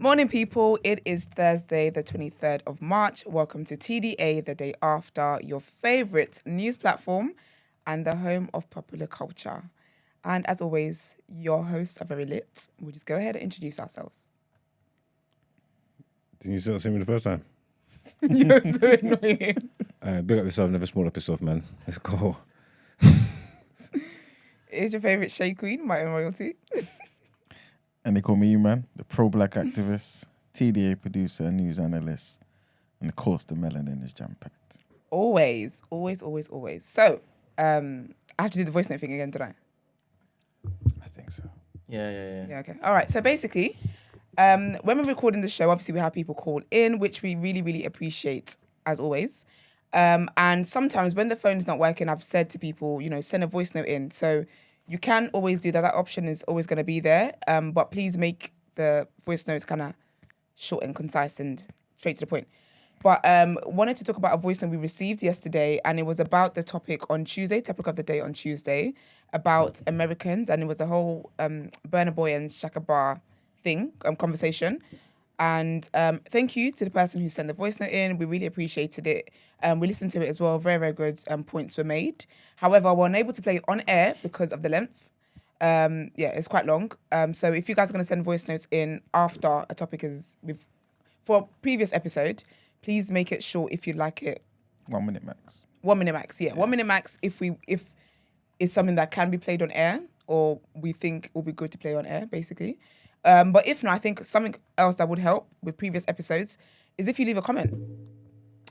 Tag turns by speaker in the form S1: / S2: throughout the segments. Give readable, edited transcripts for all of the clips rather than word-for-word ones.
S1: Morning, people. It is Thursday, the 23rd of March. Welcome to TDA, the day after, your favorite news platform and the home of popular culture. And as always, your hosts are very lit. We'll just go ahead and introduce ourselves.
S2: Didn't you still see me the first time?
S1: You're so annoying.
S2: Big up yourself, never small up yourself, man. Let's go.
S1: Is your favorite Sheikh Queen, my own royalty?
S3: And they call me man, the pro-black activist, TDA producer, news analyst, and of course the melanin is jam-packed.
S1: Always. So, I have to do the voice note thing again, don't I?
S3: I think so.
S1: Yeah, okay. All right, so basically, when we're recording the show, obviously we have people call in, which we really, really appreciate, as always. And sometimes when the phone's not working, I've said to people, send a voice note in. So you can always do that. That option is always going to be there. But please make the voice notes kind of short and concise and straight to the point. But wanted to talk about a voice note we received yesterday, and it was about the topic of the day on Tuesday, about Americans, and it was the whole Burna Boy and Shaka Bar thing, conversation. And thank you to the person who sent the voice note in. We really appreciated it. We listened to it as well. Very, very good points were made. However, we're unable to play it on air because of the length. It's quite long. So if you guys are going to send voice notes in after a topic for a previous episode, please make it short if you like it.
S3: 1 minute max.
S1: 1 minute max, yeah. 1 minute max if it's something that can be played on air or we think will be good to play on air, basically. But if not, I think something else that would help with previous episodes is if you leave a comment.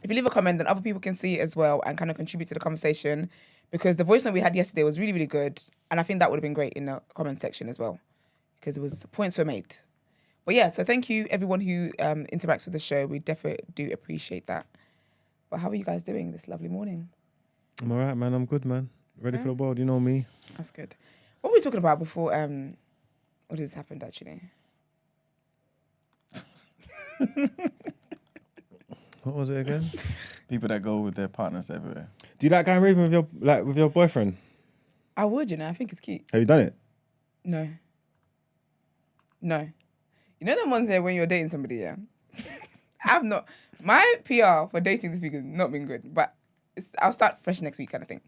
S1: If you leave a comment, then other people can see it as well and kind of contribute to the conversation, because the voice note we had yesterday was really, really good. And I think that would have been great in the comment section as well, because points were made. But yeah, so thank you everyone who interacts with the show. We definitely do appreciate that. But how are you guys doing this lovely morning?
S2: I'm all right, man. I'm good, man. Ready for the world, you know me.
S1: That's good. What were we talking about before all this happened, actually?
S2: What was it again?
S3: People that go with their partners everywhere.
S2: Do you like going raving with your boyfriend?
S1: I would, I think it's cute.
S2: Have you done it?
S1: No. You know them ones there when you're dating somebody, yeah? I've not. My PR for dating this week has not been good, but I'll start fresh next week kind of thing.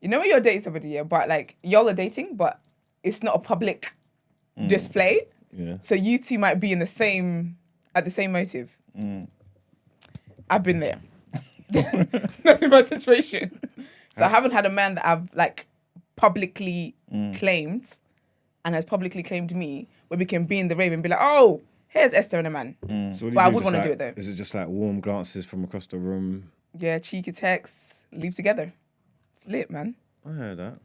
S1: You know when you're dating somebody, yeah, but like y'all are dating, but it's not a public display.
S2: Yeah.
S1: So you two might be at the same motive. I've been there. That's in my situation. So I haven't had a man that I've like publicly claimed and has publicly claimed me, where we can be in the rave and be like, oh, here's Esther and a man.
S2: So
S1: but I would want to do it though.
S2: Is it just like warm glances from across the room?
S1: Yeah, cheeky texts, leave together. It's lit, man.
S2: I heard that.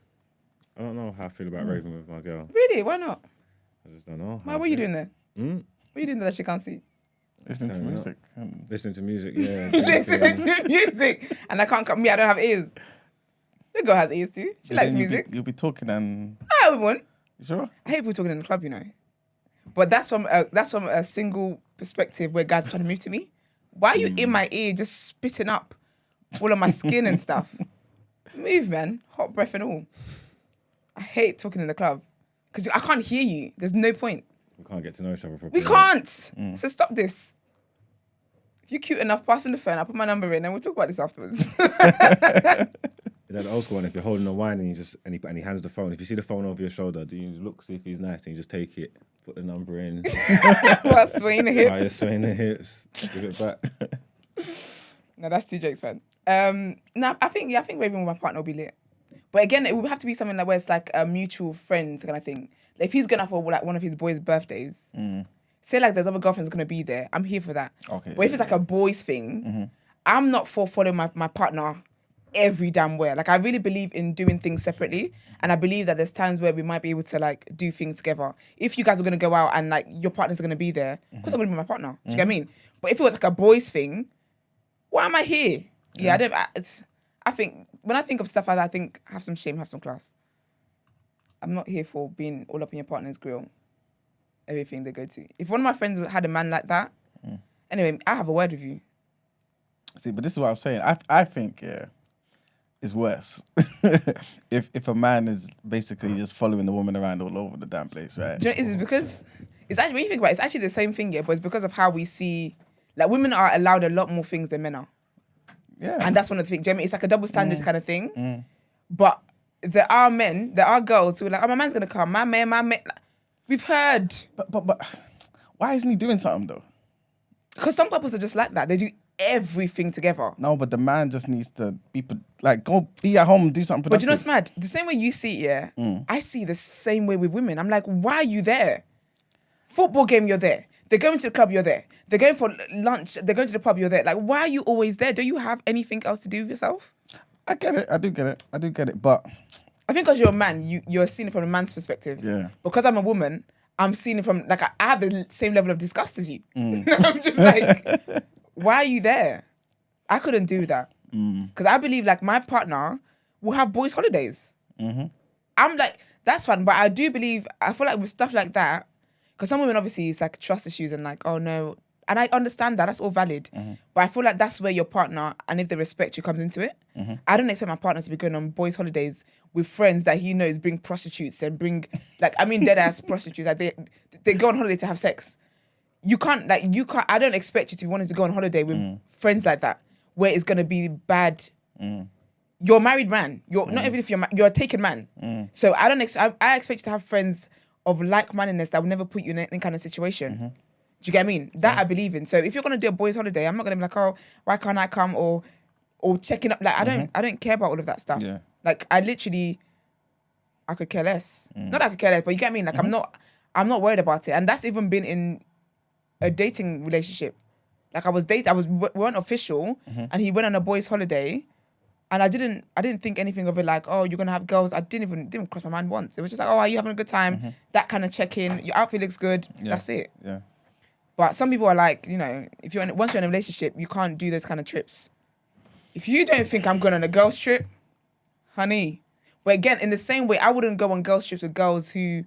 S2: I don't know how I feel about raving with my girl.
S1: Really? Why not?
S2: I just don't know.
S1: What are you doing there?
S2: Hmm?
S1: What are you doing there that she can't see?
S3: Listening to music.
S2: Listening to music, yeah.
S1: Listening to music. And I don't have ears. The girl has ears too. She likes music.
S3: You'll be talking and...
S1: I won't.
S3: You sure?
S1: I hate people talking in the club, But that's from a single perspective where guys are trying to move to me. Why are you in my ear just spitting up all of my skin and stuff? Move, man. Hot breath and all. I hate talking in the club because I can't hear you. There's no point.
S2: We can't get to know each other properly.
S1: We can't. So stop this. If you're cute enough, pass me the phone. I'll put my number in and we'll talk about this afterwards.
S2: That old school one, if you're holding a wine and he hands the phone, if you see the phone over your shoulder, do you look, see if he's nice, and you just take it, put the number in.
S1: Well, swaying the hips.
S2: You're swaying the hips. Give it back.
S1: No, that's two jokes, man. I think raving with my partner will be lit. But again, it would have to be something like where it's like a mutual friends kind of thing. Like if he's going for like one of his boys' birthdays, say like there's other girlfriends going to be there, I'm here for that.
S3: Okay.
S1: But if it's like a boys thing, I'm not for following my partner every damn where. Like I really believe in doing things separately, and I believe that there's times where we might be able to like do things together. If you guys are going to go out and like your partners are going to be there, of course I'm going to be my partner. Do you get what I mean? But if it was like a boys thing, why am I here? Yeah, I think when I think of stuff like that, I think have some shame, have some class. I'm not here for being all up in your partner's grill, everything they go to. If one of my friends had a man like that, anyway, I have a word with you.
S3: See, but this is what I was saying. I think, it's worse. if a man is basically just following the woman around all over the damn place, right?
S1: Do you know, it's it's actually, when you think about it, it's actually the same thing, yeah, but it's because of how we see, like, women are allowed a lot more things than men are.
S3: Yeah.
S1: And that's one of the things. Do you know what I mean? It's like a double standard kind of thing. But there are girls who are like, oh, my man's going to come. My man. Like, we've heard.
S3: But why isn't he doing something though?
S1: Because some couples are just like that. They do everything together.
S3: No, but the man just needs to go be at home and do something productive.
S1: But you know what's mad? The same way you see it, I see the same way with women. I'm like, why are you there? Football game, you're there. They're going to the club, you're there. They're going for lunch, they're going to the pub, you're there. Like, why are you always there? Do you have anything else to do with yourself?
S3: I get it. I do get it. But
S1: I think because you're a man, you're seeing it from a man's perspective.
S3: Yeah.
S1: Because I'm a woman, I'm seeing it from, like, I have the same level of disgust as you. I'm just like, why are you there? I couldn't do that. Because I believe, like, my partner will have boys' holidays. I'm like, that's fun. But I feel like with stuff like that, because some women, obviously, it's like trust issues and like, oh no. And I understand that. That's all valid. But I feel like that's where your partner, and if they respect you, comes into it. I don't expect my partner to be going on boys' holidays with friends that he knows bring prostitutes and like, I mean, dead-ass prostitutes. Like they go on holiday to have sex. You can't, I don't expect you to be wanting to go on holiday with friends like that, where it's going to be bad. You're a married man. Not even if you're a taken man. So I expect you to have friends of like-mindedness that will never put you in any kind of situation. Do you get what I mean? That I believe in. So if you're gonna do a boys' holiday, I'm not gonna be like, oh, why can't I come or checking up? Like I don't care about all of that stuff.
S3: Yeah.
S1: Like I could care less. Not that I could care less, but you get what I mean? Like I'm not worried about it. And that's even been in a dating relationship. Like we weren't official, and he went on a boys' holiday. And I didn't think anything of it like, oh, you're gonna have girls. I didn't cross my mind once. It was just like, oh, are you having a good time? That kind of check-in. Your outfit looks good.
S3: Yeah.
S1: That's it.
S3: Yeah.
S1: But some people are like, you know, once you're in a relationship, you can't do those kind of trips. If you don't think I'm going on a girls' trip, honey. But again, in the same way, I wouldn't go on girls' trips with girls who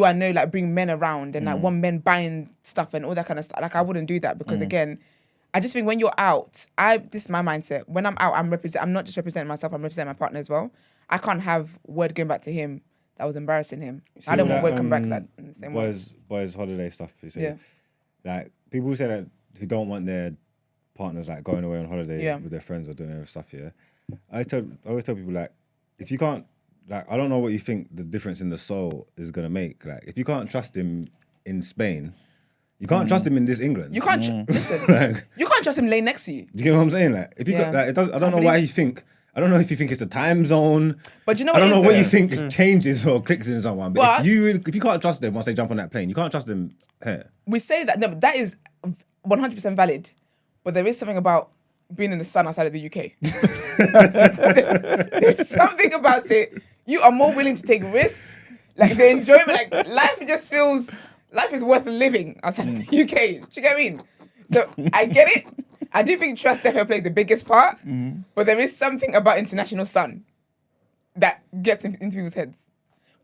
S1: I know like bring men around and like want men buying stuff and all that kind of stuff. Like I wouldn't do that because again, I just think when you're out, this is my mindset. When I'm out, I'm not just representing myself, I'm representing my partner as well. I can't have word going back to him that was embarrassing him. I don't want word come back like in the same way.
S2: Boys holiday stuff, you see.
S1: Yeah.
S2: Like people who say that who don't want their partners like going away on holiday with their friends or doing other stuff, yeah. I always tell people like, if you can't, like, I don't know what you think the difference in the soul is gonna make. Like, if you can't trust him in Spain, you can't trust him in this England.
S1: You can't listen.
S2: Like,
S1: you can't trust him laying next to you.
S2: do you get what I'm saying? Like, if you got, like, I don't know why you think. I don't know if you think it's the time zone.
S1: But you know
S2: I
S1: what?
S2: don't know what you think changes or clicks in someone. But
S1: But-
S2: if you can't trust them once they jump on that plane, you can't trust them here.
S1: We say that, no, but that is 100% valid. But there is something about being in the sun outside of the UK. There's something about it. You are more willing to take risks. Like the enjoyment, like life is worth living outside of the UK. Do you get what I mean? So I get it. I do think trust definitely plays the biggest part. But there is something about international sun that gets into people's heads.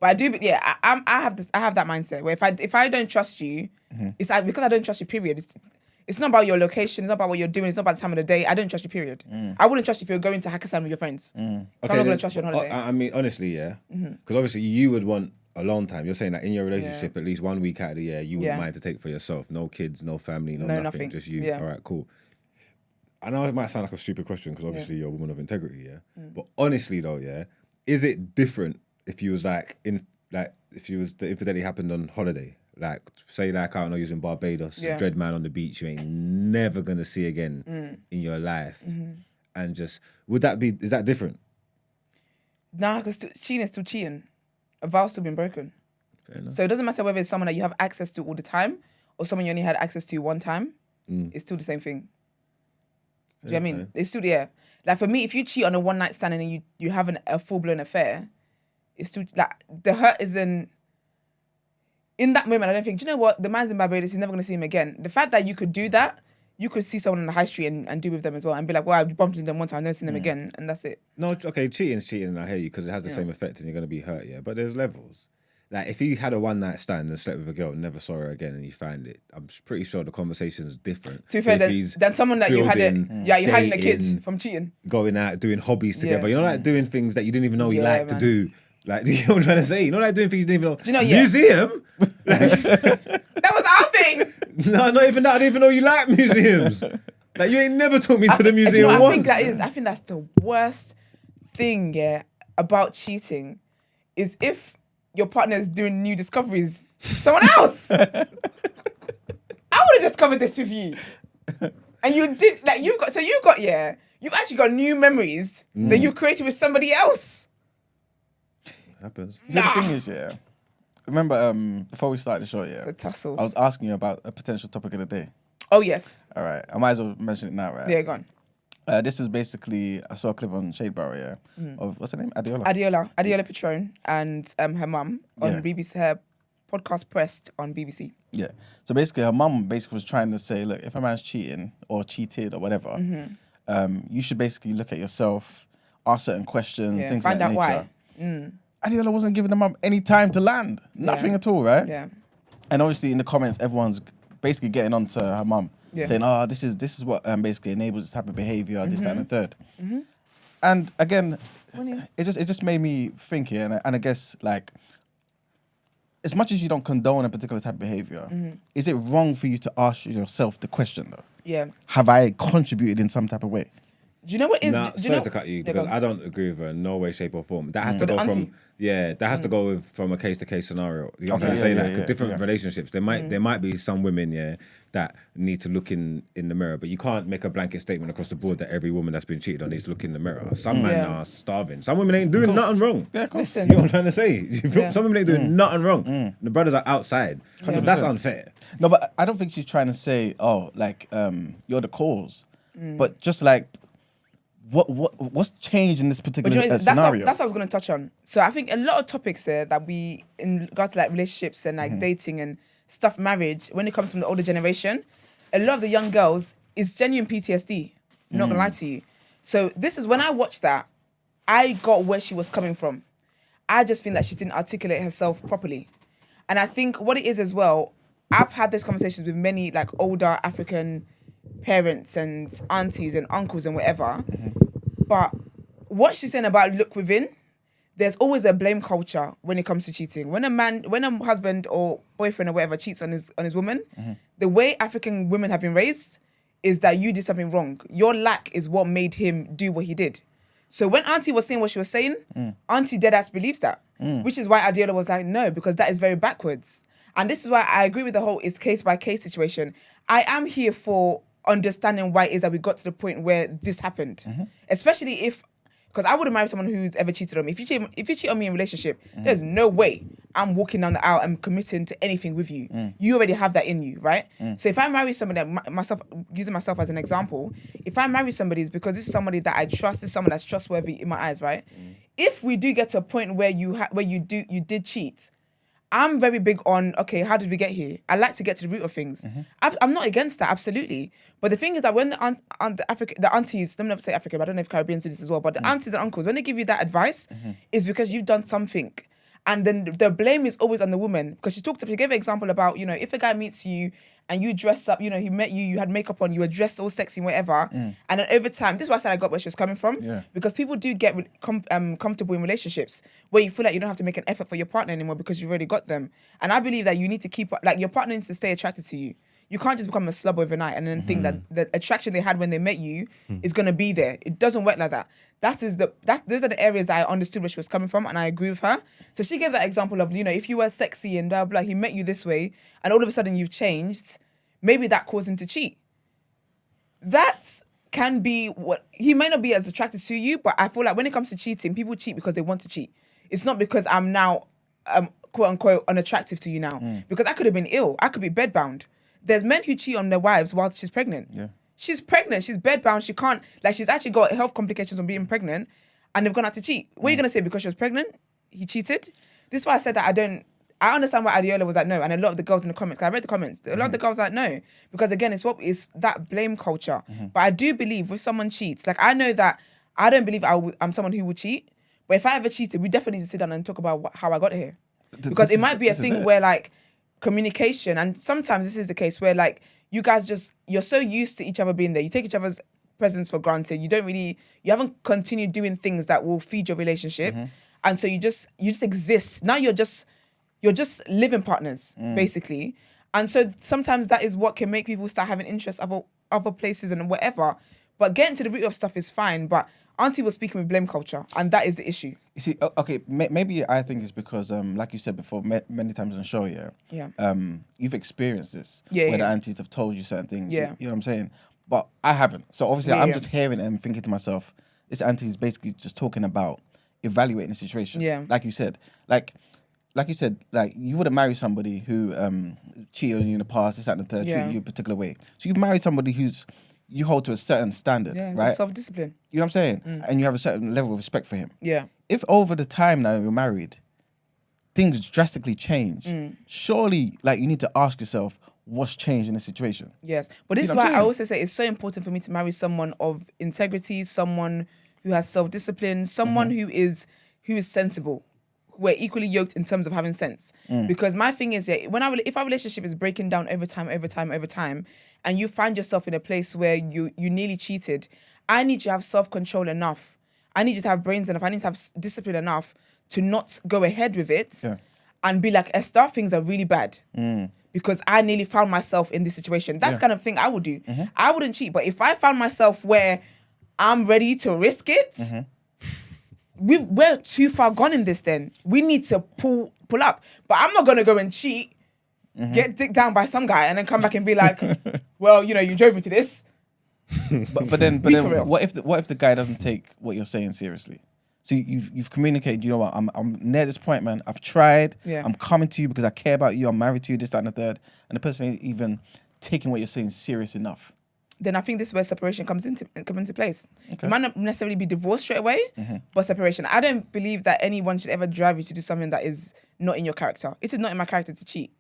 S1: But I do, I have that mindset where if I don't trust you, it's like because I don't trust you. Period. It's not about your location. It's not about what you're doing. It's not about the time of the day. I don't trust you. Period. I wouldn't trust you if you're going to Hakkasan with your friends. I'm not going to trust you on holiday.
S2: I mean, honestly, yeah. Because obviously you would want alone time. You're saying that in your relationship, at least 1 week out of the year, you wouldn't mind to take for yourself. No kids, no family, no nothing. Just you.
S1: Yeah.
S2: All right, cool. I know it might sound like a stupid question because obviously you're a woman of integrity, yeah. But honestly, though, yeah, is it different if you was like if you was the infidelity happened on holiday? Like, say, like, I don't know, using Barbados, a dread man on the beach you ain't never gonna see again in your life, and just is that different?
S1: Nah, because cheating is still cheating. A vow's still been broken.
S2: Fair enough.
S1: So it doesn't matter whether it's someone that you have access to all the time or someone you only had access to one time. It's still the same thing. Do you know what I mean? It's still Like for me, if you cheat on a one night stand and then you have a full blown affair, it's still like the hurt isn't. In that moment, I don't think, do you know what? The man's in Barbados, he's never going to see him again. The fact that you could do that, you could see someone on the high street and do with them as well and be like, well, I bumped into them one time, I've never seen them again, and that's it.
S2: No, okay, cheating's cheating, and I hear you, because it has the same effect and you're going to be hurt, yeah? But there's levels. Like, if he had a one-night stand and slept with a girl and never saw her again and you find it, I'm pretty sure the conversation's different.
S1: To be fair, than someone that you had a kid from cheating.
S2: Going out, doing hobbies together. You know, like doing things that you didn't even know you like to do. Like, do you know what I'm trying to say? You know, like doing things you didn't even know.
S1: Do you know, yeah.
S2: Museum?
S1: That was our thing.
S2: No, not even that. I didn't even know you like museums. Like, you ain't never took me to the museum
S1: do you know what
S2: once.
S1: I think that's the worst thing, yeah, about cheating, is if your partner is doing new discoveries, someone else. I would have discovered this with you, and you did. Like you've actually got new memories that you created with somebody else.
S2: Happens.
S3: So the thing is, yeah. Remember, before we start the show, yeah,
S1: It's a tussle.
S3: I was asking you about a potential topic of the day.
S1: Oh yes.
S3: All right, I might as well mention it now, right?
S1: Yeah, go on.
S3: This is basically, I saw a clip on Shadeborough, yeah, of, what's her name? Adiola.
S1: Adiola Patron and her mum on
S3: Yeah.
S1: BBC, her podcast Pressed on BBC.
S3: Yeah. So basically, her mum basically was trying to say, look, if a man's cheating or cheated or whatever, you should basically look at yourself, ask certain questions,
S1: Yeah,
S3: things
S1: find
S3: like
S1: out
S3: that
S1: why.
S3: nature. Adiola wasn't giving the mum any time to land. Nothing at all, right?
S1: Yeah.
S3: And obviously in the comments, everyone's basically getting onto her mum, saying, "Oh, this is what basically enables this type of behaviour, this, that, and the third." And again, it just made me think here, and I guess like, as much as you don't condone a particular type of behaviour, is it wrong for you to ask yourself the question though?
S1: Yeah.
S3: Have I contributed in some type of way?
S1: Do you know what is?
S2: Nah,
S1: do you
S2: sorry
S1: know,
S2: to cut you
S1: Yeah,
S2: because
S1: go on.
S2: I don't agree with her in no way, shape, or form. That has to
S1: But
S2: go
S1: the
S2: from
S1: auntie-
S2: that has to go with from a case to case scenario. You know what I'm
S3: Okay,
S2: saying?
S3: yeah,
S2: Like, 'cause
S3: yeah,
S2: different
S3: yeah.
S2: relationships. There might be some women, that need to look in the mirror, but you can't make a blanket statement across the board that every woman that's been cheated on needs to look in the mirror. Some men
S1: Yeah.
S2: are starving. Some women ain't doing nothing wrong.
S3: Yeah, of course.
S1: Listen,
S2: You know what I'm trying to say? You feel-
S1: Yeah.
S2: Some women ain't doing nothing wrong. The brothers are outside. So that's unfair.
S3: No, but I don't think she's trying to say, oh, like, you're the cause. But just like, what's changed in this
S1: But
S3: particular
S1: you know,
S3: scenario?
S1: that's what I was going to touch on. So I think a lot of topics there that we, in regards to like relationships and like dating and stuff, marriage, when it comes from the older generation, a lot of the young girls is genuine PTSD. Not gonna lie to you. So this is when I watched that, I got where she was coming from. I just feel that she didn't articulate herself properly. And I think what it is as well, I've had these conversations with many like older African parents and aunties and uncles and whatever. But what she's saying about look within, there's always a blame culture when it comes to cheating. When a husband or boyfriend or whatever cheats on his woman, the way African women have been raised is that you did something wrong. Your lack is what made him do what he did. So when Auntie was saying what she was saying, Auntie deadass believes that, which is why Adiola was like, no, because that is very backwards. And this is why I agree with the whole it's case by case situation. I am here for understanding why it is that we got to the point where this happened, especially if. Because I wouldn't marry someone who's ever cheated on me. If you cheat on me in a relationship, there's no way I'm walking down the aisle and committing to anything with you. You already have that in you, right? So if I marry somebody, using myself as an example, if I marry somebody, it's because this is somebody that I trust, this is someone that's trustworthy in my eyes, right? If we do get to a point where you did cheat, I'm very big on, okay, how did we get here? I like to get to the root of things. I'm not against that, absolutely. But the thing is that when the aunties, let me not say African, but I don't know if Caribbeans do this as well, but the aunties and uncles, when they give you that advice, it's because you've done something. And then the blame is always on the woman. Because she gave an example about, if a guy meets you and you dress up, he met you, you had makeup on, you were dressed all sexy, whatever. And then over time, this is why I said I got where she was coming from.
S3: Yeah.
S1: Because people do get comfortable in relationships where you feel like you don't have to make an effort for your partner anymore because you've already got them. And I believe that you need to keep, like, your partner needs to stay attracted to you. You can't just become a slob overnight and then think that the attraction they had when they met you is going to be there. It doesn't work like that. Those are the areas that I understood where she was coming from, and I agree with her. So she gave that example of, if you were sexy and blah, blah, he met you this way, and all of a sudden you've changed, maybe that caused him to cheat. That can be what, he may not be as attracted to you, but I feel like when it comes to cheating, people cheat because they want to cheat. It's not because I'm now, quote unquote, unattractive to you now. Because I could have been ill. I could be bedbound. There's men who cheat on their wives while she's pregnant. Yeah. She's pregnant. She's bedbound. She can't, she's actually got health complications from being pregnant and they've gone out to cheat. What are you going to say? Because she was pregnant, he cheated? This is why I said that I understand why Adiola was like, no. And a lot of the girls in the comments, 'cause I read the comments, a lot of the girls are like, no. Because again, it's that blame culture. But I do believe if someone cheats, I know that I don't believe I'm someone who would cheat. But if I ever cheated, we definitely need to sit down and talk about how I got here. Because it might be a thing where communication, and sometimes this is the case where you guys you're so used to each other being there, you take each other's presence for granted, you haven't continued doing things that will feed your relationship, and so you just exist. Now you're just living partners basically, and so sometimes that is what can make people start having interest other places and whatever. But getting to the root of stuff is fine. But Auntie was speaking with blame culture, and that is the issue.
S3: You see, okay, maybe I think it's because, like you said before, many times on the show, you've experienced this, where the aunties have told you certain things.
S1: Yeah.
S3: You know what I'm saying? But I haven't. So obviously, I'm just hearing it and thinking to myself, this auntie is basically just talking about evaluating the situation.
S1: Yeah.
S3: Like you said, like you wouldn't marry somebody who cheated on you in the past, this, that, and the third, treated you a particular way. So you've married somebody you hold to a certain standard, right?
S1: Self-discipline.
S3: You know what I'm saying? And you have a certain level of respect for him.
S1: Yeah.
S3: If over the time now you're married, things drastically change, surely, like, you need to ask yourself, what's changed in the situation?
S1: Yes. But this is why I also say it's so important for me to marry someone of integrity, someone who has self-discipline, someone who is sensible. We're equally yoked in terms of having sense. Because my thing is, if our relationship is breaking down over time, and you find yourself in a place where you nearly cheated, I need you to have self-control enough. I need you to have brains enough. I need to have discipline enough to not go ahead with it and be like, Esther, things are really bad. Because I nearly found myself in this situation. That's the kind of thing I would do. I wouldn't cheat. But if I found myself where I'm ready to risk it, we're too far gone in this then. We need to pull up. But I'm not going to go and cheat, get dicked down by some guy, and then come back and be like, well, you drove me to this.
S3: but then what if the guy doesn't take what you're saying seriously? So you've communicated, you know what, I'm near this point, man. I've tried. I'm coming to you because I care about you. I'm married to you, this, that, and the third. And the person ain't even taking what you're saying serious enough.
S1: Then I think this is where separation comes into place. Okay. You might not necessarily be divorced straight away, but separation. I don't believe that anyone should ever drive you to do something that is not in your character. It is not in my character to cheat.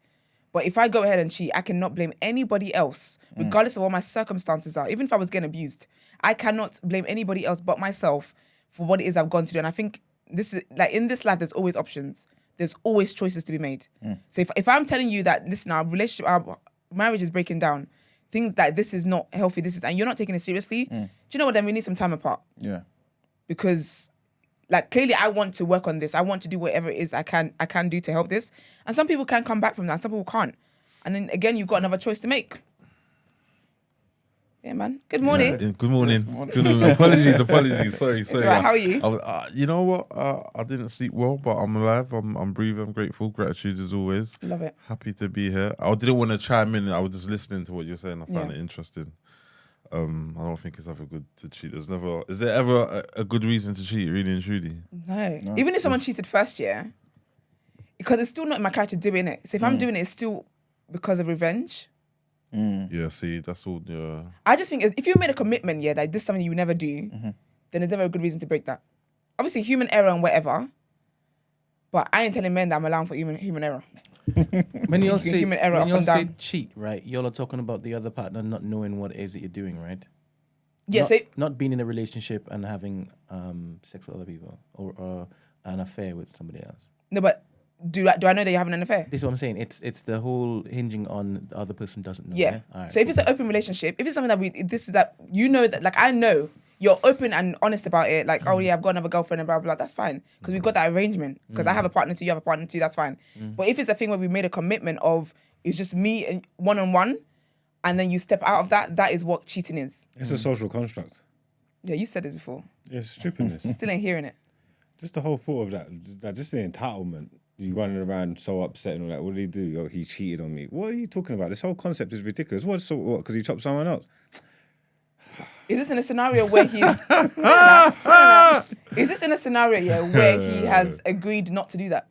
S1: But if I go ahead and cheat, I cannot blame anybody else, regardless of what my circumstances are. Even if I was getting abused, I cannot blame anybody else but myself for what it is I've gone to do. And I think this is like, in this life, there's always options. There's always choices to be made. So if I'm telling you that, listen, our marriage is breaking down, things that this is not healthy, and you're not taking it seriously, do you know what? Then we need some time apart. Yeah. Because, like, clearly I want to work on this. I want to do whatever it is I can do to help this. And some people can come back from that. Some people can't. And then again, you've got another choice to make. Yeah, man. Good morning.
S4: Yeah, good morning. Good morning. Apologies. Sorry.
S1: Right, how are you?
S4: You know what? I didn't sleep well, but I'm alive. I'm breathing. I'm grateful. Gratitude as always.
S1: Love it.
S4: Happy to be here. I didn't want to chime in. I was just listening to what you're saying. I found it interesting. I don't think it's ever good to cheat. Is there ever a good reason to cheat, really and truly?
S1: No. Even if someone cheated first, because it's still not in my character doing it. So if I'm doing it, it's still because of revenge.
S4: Yeah, see, that's all. Yeah.
S1: I just think if you made a commitment, that this is something you would never do, then there's never a good reason to break that. Obviously, human error and whatever, but I ain't telling men that I'm allowing for human error.
S5: When you say cheat, right? Y'all are talking about the other partner not knowing what it is that you're doing, right?
S1: Yes.
S5: Not being in a relationship and having sex with other people or an affair with somebody else.
S1: No, but do I know that you're having an affair?
S5: This is what I'm saying. It's the whole hinging on the other person doesn't know.
S1: Yeah.
S5: Right,
S1: so if it's an open relationship, if it's something that I know you're open and honest about it, like, oh yeah, I've got another girlfriend and blah, blah, blah, that's fine. Because we've got that arrangement. Because I have a partner too, you have a partner too, that's fine. But if it's a thing where we made a commitment of, it's just me and one-on-one, and then you step out of that, that is what cheating is.
S2: It's a social construct.
S1: Yeah, you said it before.
S2: It's stupidness.
S1: Still ain't hearing it.
S2: Just the whole thought of that, just the entitlement. You running around so upset and all that. What did he do? Oh, he cheated on me. What are you talking about? This whole concept is ridiculous. What? Because he chopped someone else?
S1: Is this in a scenario where he's... Is this in a scenario where he has agreed not to do that?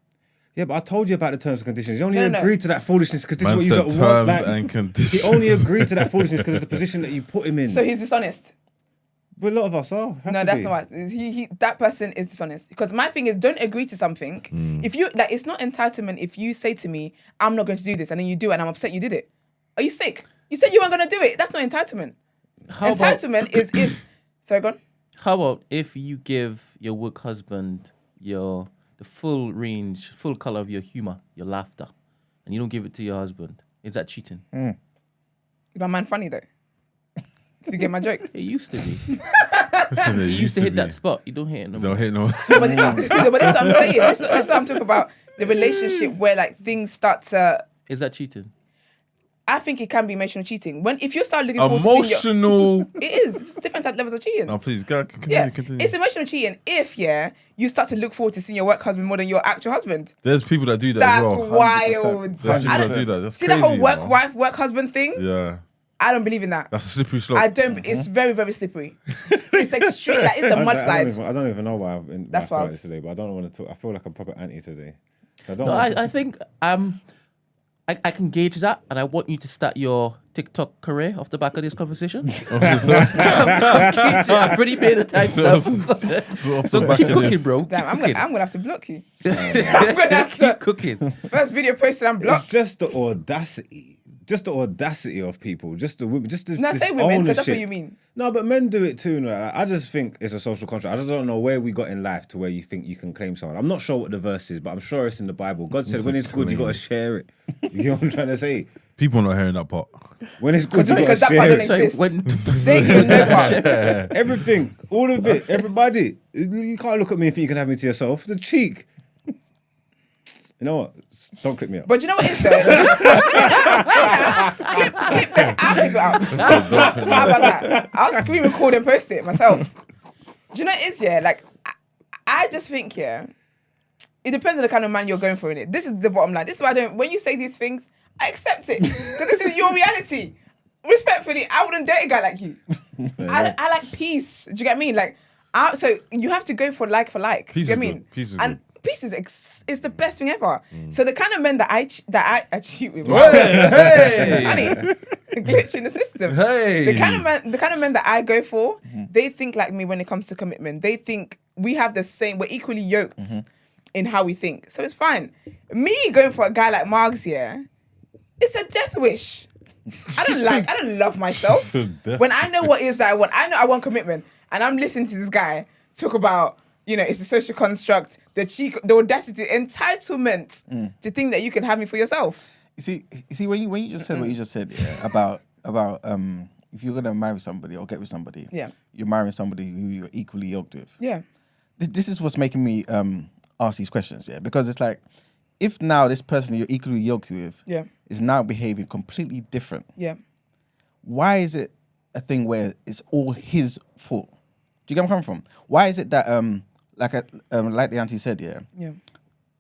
S2: Yeah, but I told you about the terms and conditions. He only agreed to that foolishness because this is what you
S4: said, terms and conditions.
S2: He only agreed to that foolishness because of the position that you put him in.
S1: So he's dishonest?
S2: But a lot of us are.
S1: No, that's not right. That person is dishonest. Because my thing is, don't agree to something. If you it's not entitlement. If you say to me, "I'm not going to do this," and then you do it, and I'm upset you did it. Are you sick? You said you weren't going to do it. That's not entitlement. Entitlement is if. Sorry, go on.
S5: How about if you give your work husband the full range, full color of your humor, your laughter, and you don't give it to your husband? Is that cheating?
S1: Is my man funny though? Did you get my jokes?
S5: It used to be.
S4: Listen, it
S5: You used to hit
S4: be.
S5: that spot. You don't hit it no more.
S4: Don't hit no.
S1: No, but that's what I'm saying. That's what I'm talking about. The relationship where like things start to.
S5: Is that cheating?
S1: I think it can be emotional cheating. If you start looking forward to seeing
S4: Emotional.
S1: it is. It's different levels of cheating.
S4: No, please, go, continue,
S1: Yeah,
S4: continue.
S1: it's emotional cheating if you start to look forward to seeing your work husband more than your actual husband.
S4: There's people that do that
S1: That's
S4: as well.
S1: wild.
S4: There's people
S1: I
S4: that
S1: don't-
S4: do that. That's
S1: See
S4: crazy,
S1: the whole work
S4: you know?
S1: wife, work husband thing?
S4: Yeah.
S1: I don't believe in that.
S4: That's a slippery slope.
S1: I don't. It's very, very slippery. It's extreme. Like it's a mudslide.
S2: I don't even know why
S1: That's
S2: I feel
S1: wild.
S2: like this today, but I don't want to talk. I feel like I'm proper anti today. I don't
S5: No,
S2: want to-
S5: I think I can gauge that, and I want you to start your TikTok career off the back of this conversation. I've already made a timestamp. So keep cooking, bro.
S1: Damn, I'm gonna have to block you.
S5: Keep cooking.
S1: First video posted, I'm
S2: It's
S1: blocked.
S2: just the audacity. Just the audacity of people. Just the women. Just the.
S1: No,
S2: this
S1: say women, because that's what
S2: ownership.
S1: you mean.
S2: No, but men do it too. No? I just think it's a social contract. I just don't know where we got in life to where you think you can claim someone. I'm not sure what the verse is, but I'm sure it's in the Bible. God said,
S4: It's
S2: when
S4: a
S2: it's good, you
S4: claim.
S2: got to share it. You know what I'm trying to say?
S4: People not hearing that part.
S2: When it's good, you got
S1: Because
S2: to
S1: that part
S2: share
S1: don't
S2: it.
S1: exist.
S5: when
S1: Say it in no part.
S2: Everything, all of it, everybody. You can't look at me and think you can have me to yourself. The cheek. You know what? Don't clip me up.
S1: But you know what it is though? clip that. I'll clip it out. How about that? I'll screen record and post it myself. Do you know what it is, yeah? Like, I just think, yeah, it depends on the kind of man you're going for in it. This is the bottom line. This is why when you say these things, I accept it. Because this is your reality. Respectfully, I wouldn't date a guy like you. I like peace. Do you get me? Like, so you have to go for like. Do you
S4: Peace
S1: get
S4: is
S1: me?
S4: good. Peace is
S1: and
S4: good.
S1: peace is the best thing ever. So the kind of men that I cheat with,
S4: Hey!
S1: honey, glitch in the system.
S4: Hey!
S1: The kind of men that I go for, they think like me when it comes to commitment. They think we have the same. We're equally yoked in how we think. So it's fine. Me going for a guy like Margs here, it's a death wish. I don't love myself. When I know what it is that I want, I know I want commitment, and I'm listening to this guy talk about. It's a social construct, the audacity, entitlement to think that you can have me for yourself.
S3: You see, when you just said what you just said, yeah, about if you're gonna marry somebody or get with somebody,
S1: Yeah.
S3: you're marrying somebody who you're equally yoked with.
S1: Yeah.
S3: This is what's making me ask these questions, yeah, because it's like, if now this person you're equally yoked with,
S1: Yeah.
S3: is now behaving completely different,
S1: Yeah.
S3: why is it a thing where it's all his fault? Do you get where I'm coming from? Why is it that like the auntie said, yeah,
S1: Yeah.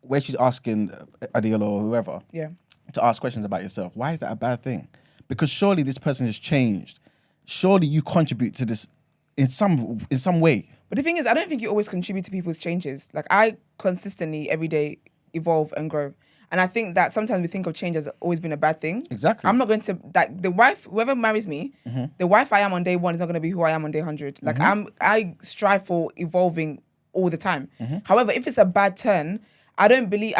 S3: where she's asking Adil or whoever
S1: Yeah.
S3: to ask questions about yourself, why is that a bad thing? Because surely this person has changed. Surely you contribute to this in some way.
S1: But the thing is, I don't think you always contribute to people's changes. Like, I consistently every day evolve and grow. And I think that sometimes we think of change as always been a bad thing.
S3: Exactly.
S1: I'm not going to, like, the wife, whoever marries me, the wife I am on day 1 is not going to be who I am on day 100. Like, I strive for evolving all the time. However, if it's a bad turn, I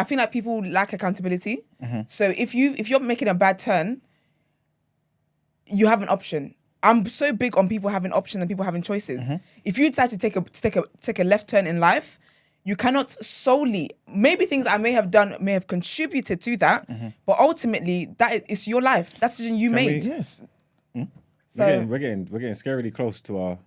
S1: feel like people lack accountability. So if you're making a bad turn, you have an option. I'm so big on people having options and people having choices. If you decide to take a left turn in life, you cannot solely, maybe things I may have done may have contributed to that, but ultimately it's your life. That's the decision you made.
S3: Yes.
S1: So
S2: We're getting scarily close to our.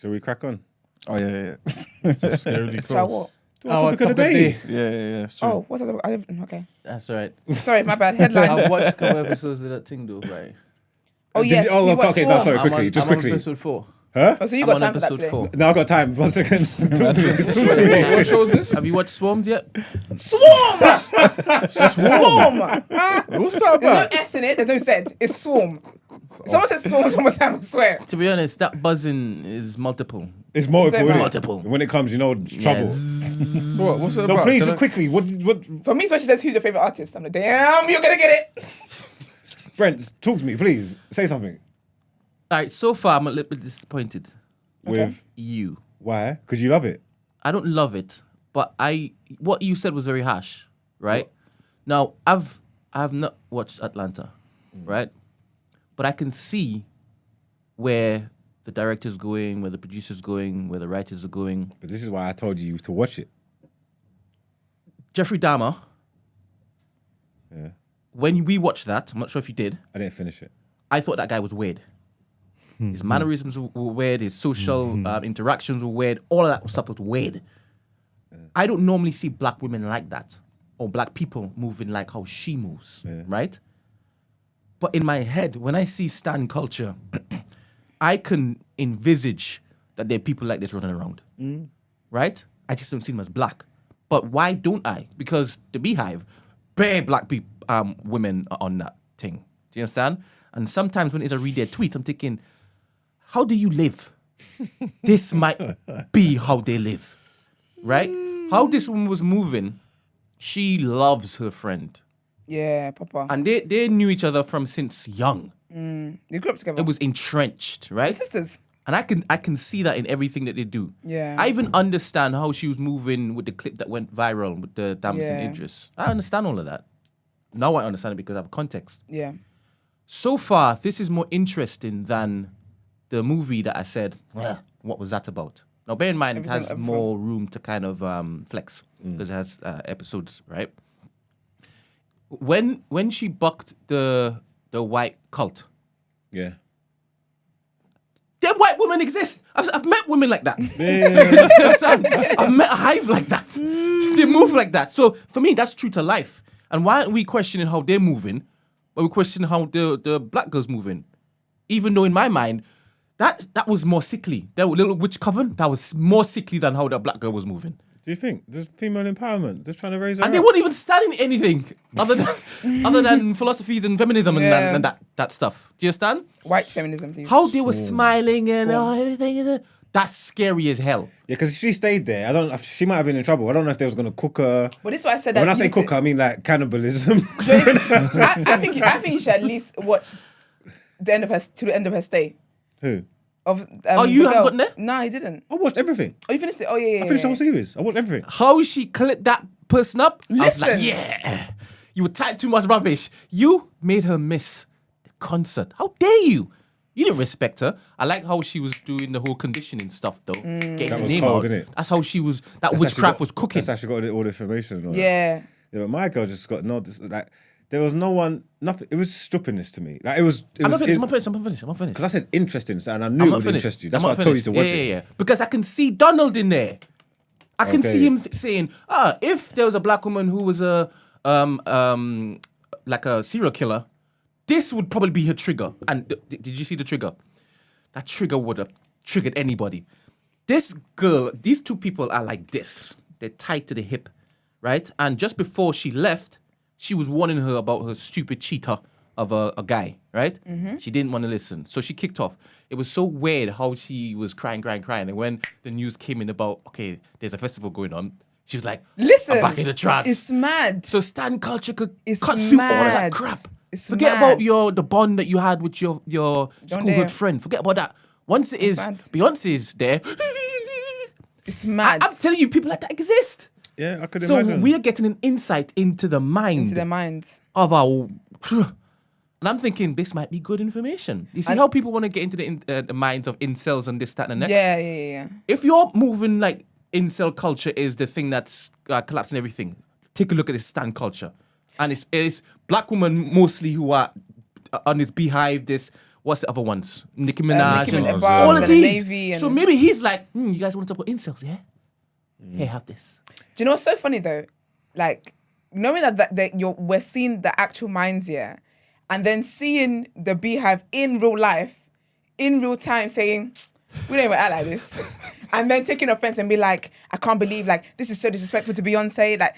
S2: Shall we crack on?
S3: Oh yeah.
S4: Scarily
S1: try
S4: close.
S1: what?
S2: To our topic of the day.
S3: Yeah. It's true.
S1: Oh, what's that? Okay.
S5: That's all right.
S1: Sorry, my bad. Headlines.
S5: I've watched a couple episodes of that thing though, right?
S1: Oh
S2: Did
S1: yes.
S2: you- oh,
S1: you watched
S2: okay, no,
S1: Swarm.
S2: sorry.
S5: I'm
S2: Quickly,
S5: on,
S2: just
S5: I'm on
S2: quickly.
S5: episode 4.
S2: Huh?
S1: Oh, so you
S5: I'm
S1: got
S5: on
S1: time for that
S5: episode
S1: today?
S5: 4.
S2: No, I got time. 1 second.
S4: What show is this?
S5: Have you watched Swarms yet?
S1: Swarm! Swarm!
S4: What's that
S1: There's no
S4: about?
S1: S in it. There's no Z. It's swarm. Someone said swarm one more time, I swear.
S5: To be honest, that buzzing is multiple.
S2: It's multiple.
S1: Say
S2: innit?
S5: multiple.
S2: When it comes, it's trouble.
S4: What's it
S2: No,
S4: about?
S2: please,
S4: Can
S2: just
S4: I-
S2: quickly. What?
S1: For me, it's when she says, who's your favorite artist? I'm like, damn, you're gonna get it.
S2: Brent, talk to me, please. Say something.
S5: All right, so far I'm a little bit disappointed.
S2: With
S5: You.
S2: why? Because you love it.
S5: I don't love it, but what you said was very harsh, right? Now I have not watched Atlanta, right? But I can see where the director's going, where the producer's going, where the writers are going.
S2: But this is why I told you to watch it.
S5: Jeffrey Dahmer.
S2: Yeah.
S5: When we watched that, I'm not sure if you did.
S2: I didn't finish it.
S5: I thought that guy was weird. His mannerisms were weird. His social interactions were weird. All of that stuff was weird. I don't normally see black women like that, or black people moving like how she moves, right? But in my head, when I see stan culture, I can envisage that there are people like this running around, right? I just don't see them as black. But why don't I? Because the Beehive, bare black people, women are on that thing. Do you understand? And sometimes when I read their tweets, I'm thinking, how do you live? This might be how they live, right? How this woman was moving, she loves her friend.
S1: Yeah, Papa.
S5: And they knew each other from since young.
S1: They grew up together.
S5: It was entrenched, right?
S1: They're sisters.
S5: And I can see that in everything that they do.
S1: Yeah.
S5: I even understand how she was moving with the clip that went viral with the Damson Idris. I understand all of that. Now I understand it because I have context.
S1: Yeah.
S5: So far, this is more interesting than the movie that I said, what was that about? Now, bear in mind, it has more room to kind of flex because it has episodes, right? When she bucked the white cult,
S2: Yeah.
S5: them white women exist. I've met women like that. I've met a hive like that. They move like that. So for me, that's true to life. And why aren't we questioning how they're moving, but we question how the black girl's moving? Even though in my mind, that was more sickly. That little witch coven, that was more sickly than how the black girl was moving.
S2: Do you think there's female empowerment? Just trying to raise her
S5: And
S2: up.
S5: they weren't even studying anything other than philosophies and feminism and that stuff. Do you understand?
S1: White feminism, please.
S5: How they were smiling and everything. That's scary as hell.
S2: Yeah, because if she stayed there, she might have been in trouble. I don't know if they was going to cook her.
S1: But this is why I said that.
S2: When I say cook her, I mean like cannibalism.
S1: I think you should at least watch the end of her stay.
S2: Who?
S1: Of
S5: You
S1: the
S5: haven't
S1: girl.
S5: gotten there?
S1: No, he didn't.
S2: I watched everything.
S1: Oh, you finished it? Oh, yeah.
S2: I finished the whole series. I watched everything.
S5: How she clipped that person up? I was like,
S1: Listen.
S5: yeah. You were typing too much rubbish. You made her miss the concert. How dare you? You didn't respect her. I like how she was doing the whole conditioning stuff, though. Getting
S2: That
S5: her
S2: was
S5: name
S2: cold,
S5: out.
S2: innit?
S5: That's how she was. That
S2: That's
S5: witchcraft
S2: actually
S5: was cooking.
S2: That's actually got all the information. And all that.
S1: Yeah.
S2: Yeah, but my girl just got like there was no one, nothing. It was stupidness to me. Like it was.
S5: I'm not finished. I'm not finished.
S2: Because I said interesting, and I knew
S5: I'm
S2: it
S5: not
S2: would
S5: finished.
S2: interest you. That's
S5: I'm
S2: why I
S5: not
S2: told you to
S5: finished.
S2: watch it.
S5: Yeah. Because I can see Donald in there. I can
S2: Okay.
S5: see him saying, if there was a black woman who was a like a serial killer, this would probably be her trigger. And did you see the trigger? That trigger would have triggered anybody. This girl, these two people are like this. They're tied to the hip, right? And just before she left, she was warning her about her stupid cheater of a guy, right? She didn't want to listen. So she kicked off. It was so weird how she was crying. And when the news came in about, okay, there's a festival going on, she was like,
S1: Listen.
S5: I'm back in the trance.
S1: It's mad.
S5: So stan culture could
S1: It's
S5: cut through all of that
S1: mad.
S5: crap.
S1: It's
S5: Forget
S1: mad.
S5: about the bond that you had with your
S1: dare.
S5: schoolhood friend. Forget about that. Once it is
S1: mad.
S5: Beyonce's there,
S1: It's mad.
S5: I'm telling you, people like that exist.
S2: Yeah, I could
S5: So
S2: imagine.
S5: we are getting an insight into the mind
S1: Into their minds.
S5: of our. And I'm thinking this might be good information. You see how people want to get into the minds of incels and this, that, and the next.
S1: Yeah.
S5: If you're moving like incel culture is the thing that's collapsing everything, take a look at this stan culture, and it's black women mostly who are on this Beehive. This what's the other ones? Nicki Minaj,
S1: Nicki
S5: and
S1: Minaj,
S5: all
S1: and
S5: of
S1: the
S5: these.
S1: Navy and-
S5: So maybe he's like, you guys want to talk about incels, yeah? Hey, have this.
S1: Do you know what's so funny though? Like knowing that we're seeing the actual minds here, and then seeing the Beehive in real life, in real time, saying, "We don't even act like this," and then taking offense and be like, "I can't believe like this is so disrespectful to Beyonce." Like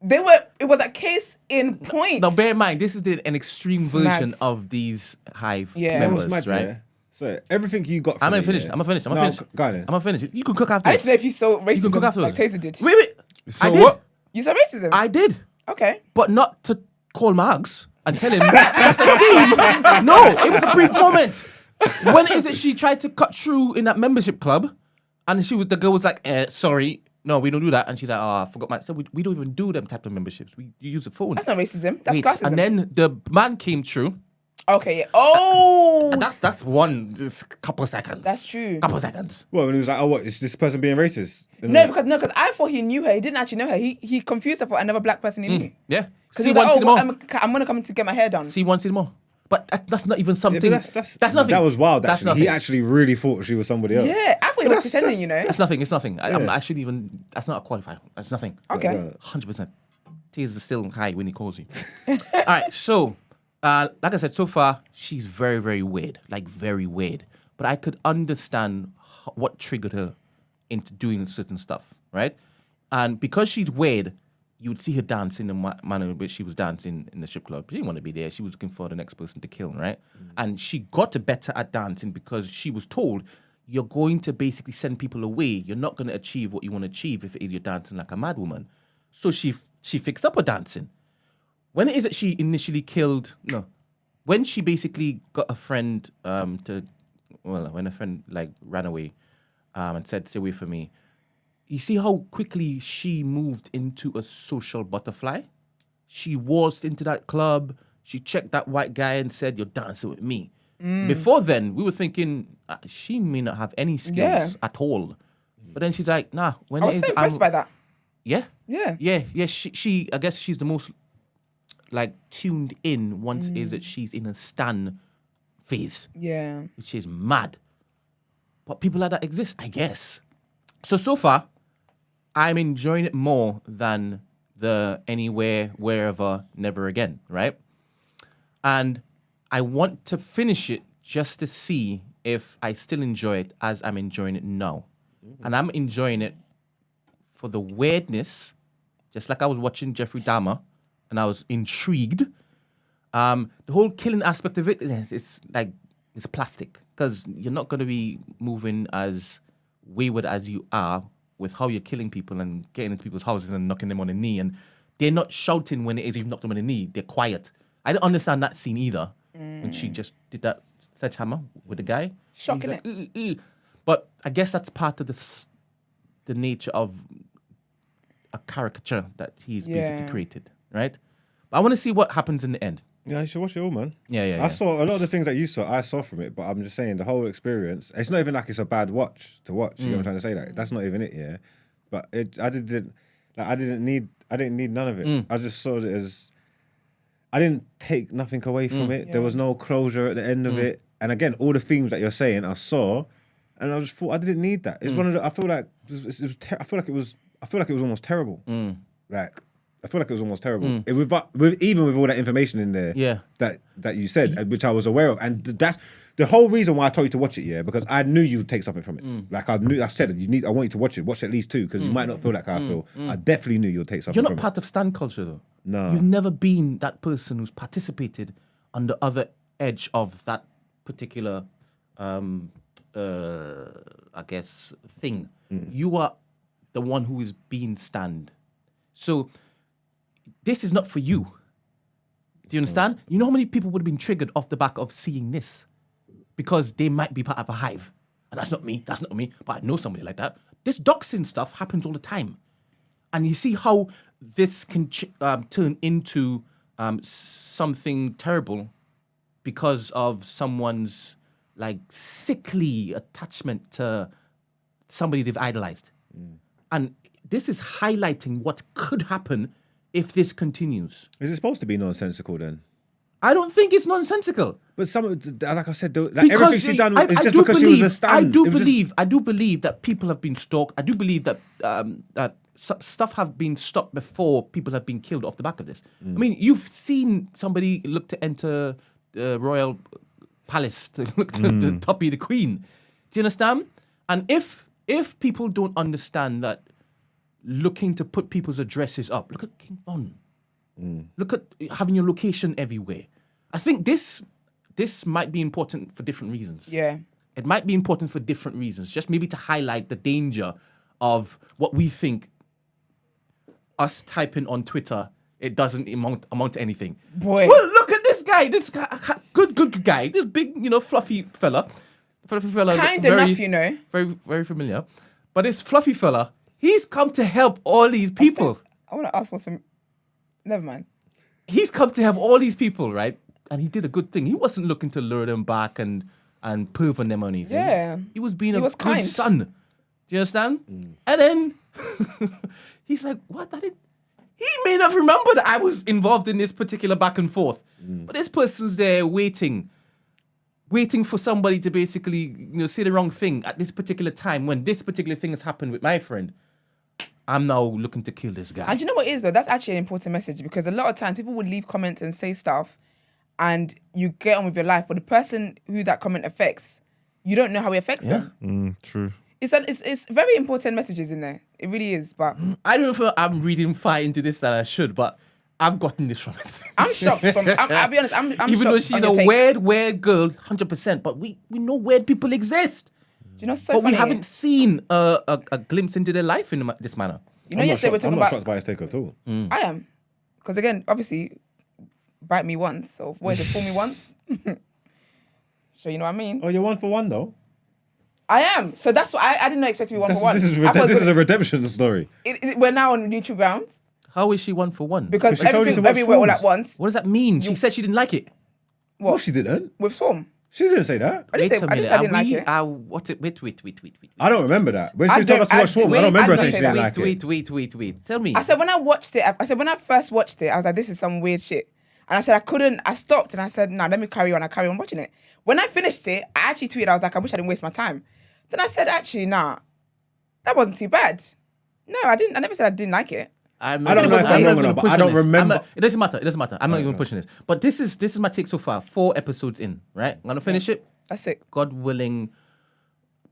S1: it was a case in point.
S5: Now, bear in mind, this is an extreme
S1: It's
S5: version
S1: mad.
S5: of these Hive
S1: Yeah.
S2: That
S5: members,
S2: was mad,
S5: right?
S2: yeah. So everything you got.
S5: I'm
S2: from
S5: gonna
S2: it,
S5: finish.
S2: yeah.
S5: I'm gonna finish.
S2: No, go on then.
S5: I'm gonna finish. You can cook after
S1: I
S5: this.
S1: just know if you saw
S5: You can cook
S1: racism
S5: afterwards.
S1: like Taser did.
S5: Wait.
S4: So
S5: I did.
S4: what?
S1: You saw racism?
S5: I did.
S1: Okay.
S5: But not to call Marx and tell him that's a theme. No, it was a brief moment. When is it she tried to cut through in that membership club, and the girl was like, sorry, no, we don't do that. And she's like, I forgot my. So we don't even do them type of memberships. We use a phone.
S1: That's not racism. That's
S5: Wait,
S1: classism.
S5: and then the man came through.
S1: Okay. Yeah. Oh.
S5: And that's one just couple seconds.
S1: That's true.
S5: Couple seconds.
S2: Well, when he was like, "Oh, what is this person being racist?" And
S1: No,
S2: then-
S1: because I thought he knew her. He didn't actually know her. He confused her for another black person he knew.
S5: Yeah.
S1: Because
S5: See
S1: he was
S5: one,
S1: like,
S5: see them all.
S1: I'm gonna come to get my hair done.
S5: See one, see them all. But that's not even something.
S2: Yeah,
S5: that's nothing.
S2: That was wild.
S5: That's
S2: Actually,
S5: nothing.
S2: he actually really thought she was somebody else.
S1: Yeah, I thought he was pretending, you know.
S5: That's nothing. It's nothing. I'm actually even. That's not a qualifier. That's nothing.
S1: Okay.
S5: 100%. Tears are still high when he calls you. All right. So, like I said, so far she's very, very weird. Like very weird. But I could understand what triggered her into doing certain stuff, right? And because she's weird, you would see her dance in the manner in which she was dancing in the strip club. She didn't want to be there. She was looking for the next person to kill, right? And she got better at dancing because she was told, you're going to basically send people away. You're not going to achieve what you want to achieve if it is you're dancing like a mad woman. So she fixed up her dancing. When it is that she initially when she basically got a friend when a friend like ran away and said, stay away from me, you see how quickly she moved into a social butterfly? She waltzed into that club. She checked that white guy and said, you're dancing with me. Before then, we were thinking, she may not have any skills at all. But then she's like, nah. When
S1: I was so impressed by that.
S5: Yeah.
S1: Yeah.
S5: She I guess she's the most like tuned in once is that she's in a stan phase.
S1: Yeah.
S5: Which is mad. But people like that exist, I guess. So far, I'm enjoying it more than the anywhere, wherever, never again, right? And I want to finish it just to see if I still enjoy it as I'm enjoying it now. And I'm enjoying it for the weirdness, just like I was watching Jeffrey Dahmer, and I was intrigued. The whole killing aspect of it is like, it's plastic, because you're not going to be moving as wayward as you are with how you're killing people and getting into people's houses and knocking them on the knee. And they're not shouting when it is you've knocked them on the knee. They're quiet. I don't understand that scene either. When she just did that sledgehammer with the guy.
S1: Shocking
S5: like, it. But I guess that's part of the nature of a caricature that he's basically created, right? But I want to see what happens in the end.
S2: Yeah, you should watch it all, man.
S5: Yeah.
S2: I saw a lot of the things that you saw, I saw from it, but I'm just saying the whole experience, it's not even like it's a bad watch to watch. You know what I'm trying to say? Like, that's not even it, yeah. But I didn't need none of it. I just saw it as, I didn't take nothing away from it. There was no closure at the end of it. And again, all the themes that you're saying, I saw, and I just thought I didn't need that. It's one of the, I feel like it was almost terrible. Like, I feel like it was almost terrible. Even with all that information in there that you said, which I was aware of. And that's the whole reason why I told you to watch it, because I knew you'd take something from it. Like I said, I want you to watch it. Watch at least 2, because you might not feel like I feel. I definitely knew you'd take something
S5: You're
S2: from
S5: not part of stan culture, though.
S2: No.
S5: You've never been that person who's participated on the other edge of that particular, I guess, thing. You are the one who is being stanned. So this is not for you. Do you understand? You know how many people would have been triggered off the back of seeing this? Because they might be part of a hive. And that's not me, but I know somebody like that. This doxing stuff happens all the time. And you see how this can turn into something terrible because of someone's like sickly attachment to somebody they've idolized. And this is highlighting what could happen if this continues.
S2: Is it supposed to be nonsensical then?
S5: I don't think it's nonsensical.
S2: But like I said, everything she done is just because she was a stand.
S5: I do believe that people have been stalked. I do believe that that stuff have been stopped before people have been killed off the back of this. I mean, you've seen somebody look to enter the royal palace to look to copy the queen. Do you understand? And if people don't understand that looking to put people's addresses up, look at King Von. Look at having your location everywhere. I think this might be important for different reasons.
S1: Yeah.
S5: It might be important for different reasons, just maybe to highlight the danger of what we think us typing on Twitter, it doesn't amount to anything.
S1: Boy.
S5: Well, look at this guy, good guy, this big, fluffy fella.
S1: Kind enough,
S5: Very, very familiar. But this fluffy fella, he's come to help all these people.
S1: I want to ask what's from... Never mind.
S5: He's come to help all these people, right? And he did a good thing. He wasn't looking to lure them back and perv on them or anything.
S1: Yeah.
S5: He was being a
S1: was
S5: good
S1: kind.
S5: son. Do you understand? And then he's like, what? He may not remember that I was involved in this particular back and forth. But this person's there waiting for somebody to basically, say the wrong thing at this particular time when this particular thing has happened with my friend. I'm now looking to kill this guy.
S1: And you know what it is though? That's actually an important message because a lot of times people would leave comments and say stuff and you get on with your life, but the person who that comment affects, you don't know how it affects them.
S4: True.
S1: It's very important messages in there. It really is, but
S5: I don't feel I'm reading far into this that I should, but I've gotten this from it.
S1: I'm shocked. I'll be honest. I'm
S5: Even
S1: shocked
S5: though she's
S1: on your
S5: a
S1: take.
S5: weird girl, 100%, but we know weird people exist.
S1: Do you know, so
S5: But
S1: funny.
S5: we haven't seen a glimpse into their life in this manner.
S1: You know, yesterday we're talking
S2: I'm not
S1: about.
S2: shocked by his take at all.
S1: I am, because again, obviously, bite me once or what is it? Fool me once. So you know what I mean.
S2: Oh, you're 1 for 1 though.
S1: I am. So that's what I didn't expect to be one for one.
S2: This is
S1: I thought it was
S2: a redemption story.
S1: we're now on neutral grounds
S5: How is she 1 for 1?
S1: because
S2: But she told you to
S1: everything
S2: watch
S1: everywhere all at
S2: Swarms.
S1: once.
S5: What does that mean? She said she didn't like it.
S1: What?
S2: No, she didn't.
S1: With Swarm.
S2: She didn't say that.
S1: I didn't say I didn't like it.
S5: What's it? Wait.
S2: I don't remember that. When
S1: I
S2: she told us to
S1: don't-
S2: watch Swarm, I
S1: wait,
S2: don't remember
S1: I
S2: her saying she
S1: didn't
S2: didn't
S1: say
S2: like it.
S5: Wait. Tell me.
S1: I said when I watched it, when I first watched it, I was like, this is some weird shit. And I said I stopped and I said, nah, let me carry on. I carry on watching it. When I finished it, I actually tweeted, I was like, I wish I didn't waste my time. Then I said, actually, nah, that wasn't too bad. No, I didn't. I never said I didn't like it.
S2: I don't know if I'm wrong or not, but I don't remember.
S5: It doesn't matter. I'm not even pushing this. But this is my take so far. 4 episodes in, right? I'm gonna finish it.
S1: That's it.
S5: God willing,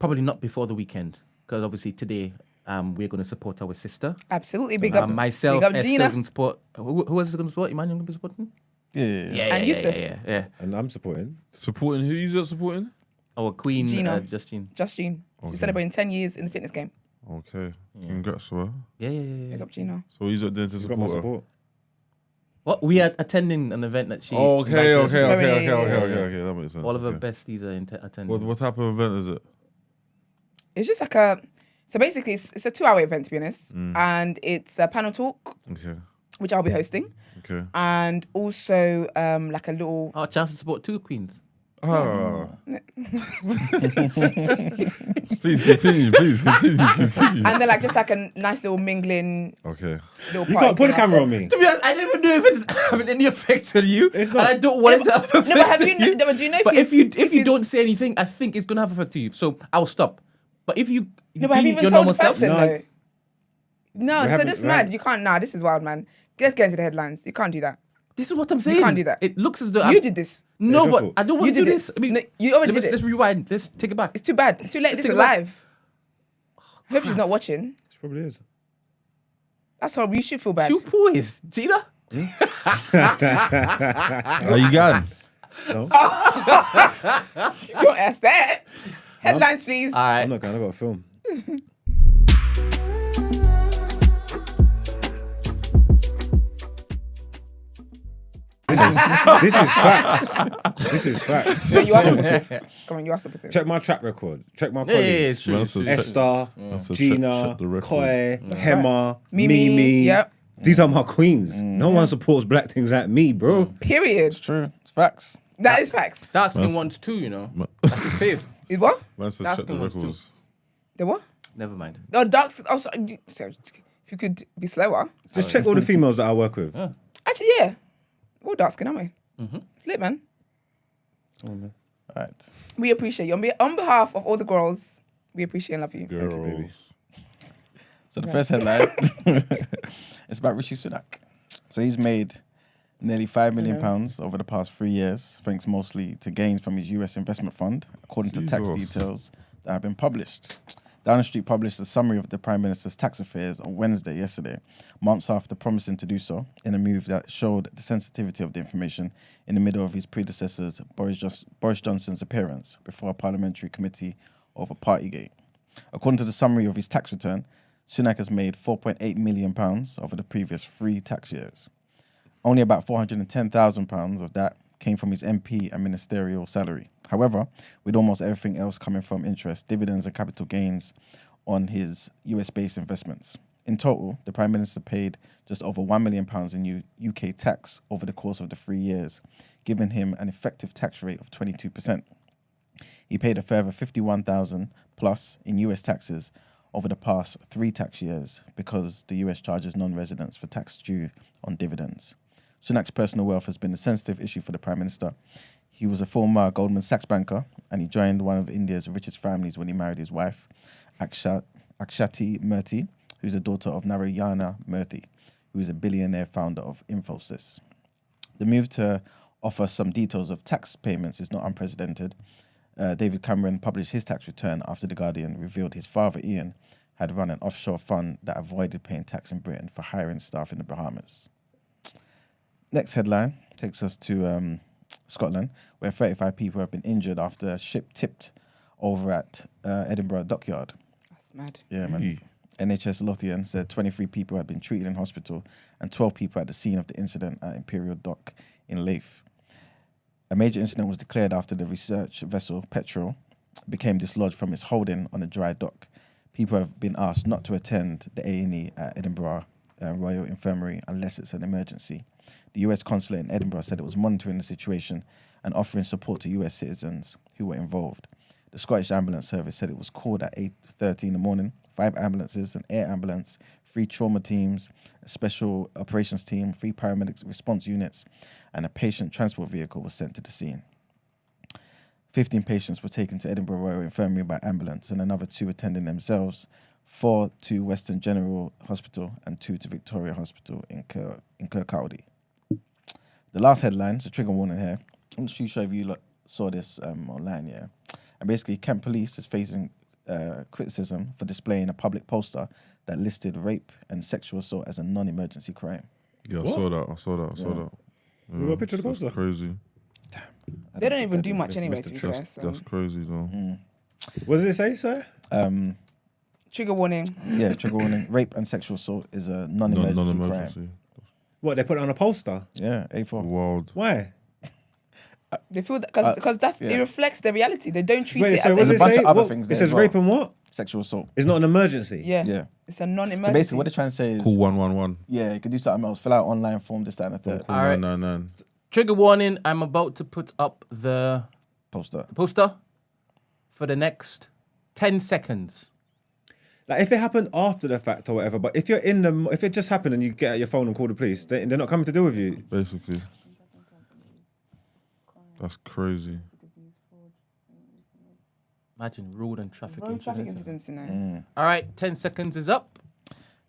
S5: probably not before the weekend, because obviously today we're going to support our sister.
S1: Absolutely. Big up.
S5: Myself,
S1: Big up
S5: Esther
S1: Gina.
S5: going to support. Who else is going to support? Emmanuel going to be supporting?
S3: Yeah.
S1: And Yusuf.
S5: Yeah.
S2: And I'm supporting.
S4: Supporting who you supporting?
S5: Our queen,
S1: Gina.
S5: Justine.
S1: Justine.
S4: Okay.
S1: She's celebrating 10 years in the fitness game.
S4: Okay. Congrats to her.
S5: Yeah.
S1: Big up Gina.
S4: So he's up there to
S2: She's got my
S4: support her.
S2: support.
S5: What? We are attending an event that she.
S4: Oh, okay.
S5: invited us to.
S4: That makes sense.
S5: All of her
S4: okay.
S5: besties are attending.
S4: What type of event is it?
S1: It's just like so basically it's a 2-hour event to be honest. And it's a panel talk,
S4: Okay.
S1: which I'll be hosting.
S4: Okay.
S1: And also like a little,
S5: Oh, chance to support 2 queens.
S4: Ah. Please continue.
S1: and then like just like a nice little mingling
S4: Okay.
S1: little
S2: You
S1: party.
S2: can't put the
S1: thing.
S2: camera on me.
S5: To be honest, I don't even know if it's having any effect on you.
S2: It's
S5: And
S2: not.
S5: I don't want it to have effect
S1: No, but have
S5: on
S1: you? Do you know if
S5: But
S1: he's-
S5: if you
S1: he's-
S5: don't say anything, I think it's gonna have effect to you. So I'll stop. But if you
S1: No, but have
S5: be
S1: you even
S5: your
S1: told
S5: normal
S1: the person
S2: No.
S1: though? No,
S2: We
S1: so
S2: haven't-
S1: this
S2: we
S1: mad.
S2: haven't-
S1: You can't. Nah, this is wild, man. Let's get into the headlines. You can't do that.
S5: this is what I'm saying.
S1: can't do that.
S5: It looks as though
S1: You did this.
S5: No,
S2: It's your
S5: but
S2: fault.
S5: I don't want
S1: You
S5: to do
S1: did it.
S5: this. I mean,
S1: No, you already
S5: let's,
S1: did it.
S5: let's rewind. Let's take it back.
S1: It's too bad. It's too late. This is
S5: Think about-
S1: live. I hope she's not watching.
S2: She probably is.
S1: That's horrible. You should feel bad.
S5: Two boys, Gina.
S4: Are you gone?
S2: No,
S1: Don't ask that. Headlines, please.
S5: All right.
S2: I'm not going. I got a film. This is facts. This is facts.
S1: No, you are supportive. Come on, you are supportive.
S2: Check my track record. Check my
S5: Yeah,
S2: colleagues.
S5: it's true.
S4: That's a-
S2: Esther,
S4: That's a
S2: Gina,
S4: check the record.
S2: Koi, Hema,
S1: Mimi,
S2: Mimi.
S1: yep.
S2: These are my queens. No one supports black things like me, bro.
S1: Period.
S3: True. It's facts.
S1: That is facts.
S5: Dark skin ones too, you know. That's his fave.
S1: Is what?
S4: Man said
S5: That's
S4: check the
S5: good ones
S4: records.
S1: The what?
S5: Never mind.
S1: No, dark. Oh, sorry. If you could be slower.
S2: Just check all the females that I work with.
S1: Actually, yeah. We're all dark skin, aren't we? It's lit, man.
S3: All right.
S1: We appreciate you. On behalf of all the girls, we appreciate and love you.
S2: you, baby.
S4: Girls.
S3: So the first headline it's about Rishi Sunak. So he's made nearly £5 million over the past 3 years, thanks mostly to gains from his US investment fund, according to tax
S4: Jesus.
S3: details that have been published. Downing Street published a summary of the Prime Minister's tax affairs on Wednesday, yesterday, months after promising to do so, in a move that showed the sensitivity of the information in the middle of his predecessor's Boris Johnson's appearance before a parliamentary committee over Partygate. According to the summary of his tax return, Sunak has made £4.8 million over the previous 3 tax years. Only about £410,000 of that came from his MP and ministerial salary. However, with almost everything else coming from interest, dividends and capital gains on his US-based investments. In total, the Prime Minister paid just over £1 million in UK tax over the course of the 3 years, giving him an effective tax rate of 22%. He paid a further $51,000 plus in US taxes over the past 3 tax years because the US charges non-residents for tax due on dividends. Sunak's personal wealth has been a sensitive issue for the Prime Minister. He was a former Goldman Sachs banker, and he joined one of India's richest families when he married his wife, Akshati Murthy, who's the daughter of Narayana Murthy, who is a billionaire founder of Infosys. The move to offer some details of tax payments is not unprecedented. David Cameron published his tax return after The Guardian revealed his father, Ian, had run an offshore fund that avoided paying tax in Britain for hiring staff in the Bahamas. Next headline takes us to Scotland, where 35 people have been injured after a ship tipped over at Edinburgh dockyard.
S1: That's mad.
S3: Yeah, man. NHS Lothian said 23 people had been treated in hospital and 12 people at the scene of the incident at Imperial Dock in Leith. A major incident was declared after the research vessel Petrel became dislodged from its holding on a dry dock. People have been asked not to attend the A&E at Edinburgh Royal Infirmary unless it's an emergency. The US consulate in Edinburgh said it was monitoring the situation and offering support to US citizens who were involved. The Scottish Ambulance Service said it was called at 8:30 in the morning. 5 ambulances, an air ambulance, 3 trauma teams, a special operations team, 3 paramedic response units, and a patient transport vehicle was sent to the scene. 15 patients were taken to Edinburgh Royal Infirmary by ambulance and another 2 attending themselves, 4 to Western General Hospital and 2 to Victoria Hospital in Kirkcaldy. The last headline, it's a trigger warning here. I'm not too sure if you saw this online, yeah. And basically, Kent Police is facing criticism for displaying a public poster that listed rape and sexual assault as a non-emergency crime.
S4: Yeah, I saw that.
S2: You got a picture of the poster?
S4: That's crazy.
S1: They don't even do much anyway, to be fair.
S4: That's crazy, though.
S2: What does it say, sir?
S1: Trigger warning.
S3: Yeah, trigger warning. Rape and sexual assault is a non-emergency crime.
S2: What, they put it on a poster?
S3: Yeah, A4.
S4: Wild.
S2: Why?
S1: They feel that because it reflects the reality. They don't treat
S2: Wait,
S1: it
S2: so
S1: as
S2: what
S3: There's
S2: does
S3: a bunch
S2: say?
S3: of other
S2: What-
S3: things
S2: It
S3: there
S2: says
S3: as well.
S2: rape and what?
S3: Sexual assault.
S2: It's not an emergency.
S3: Yeah.
S1: It's a
S3: So
S1: non-emergency.
S3: basically, what they're trying to say is,
S4: Call 111.
S3: yeah, you could do something else. Fill out online form, this, that, and the third.
S4: Call
S5: All right.
S4: 999.
S5: Trigger warning, I'm about to put up the
S3: Poster.
S5: poster for the next 10 seconds.
S2: Like if it happened after the fact or whatever, but if you're in the, if it just happened and you get out your phone and call the police, they're not coming to deal with you.
S4: Basically. That's crazy.
S5: Imagine road and traffic
S1: Road traffic
S5: incidents.
S1: incidents, you know.
S5: All right, 10 seconds is up.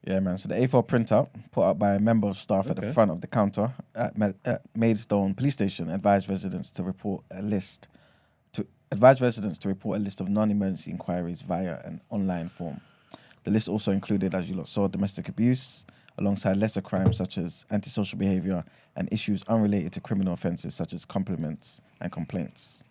S3: Yeah, man. So the A4 printout put up by a member of staff at the front of the counter at Maidstone Police Station advised residents to report a list of non-emergency inquiries via an online form. The list also included, as you lot saw, domestic abuse, alongside lesser crimes such as antisocial behaviour and issues unrelated to criminal offences such as compliments and complaints.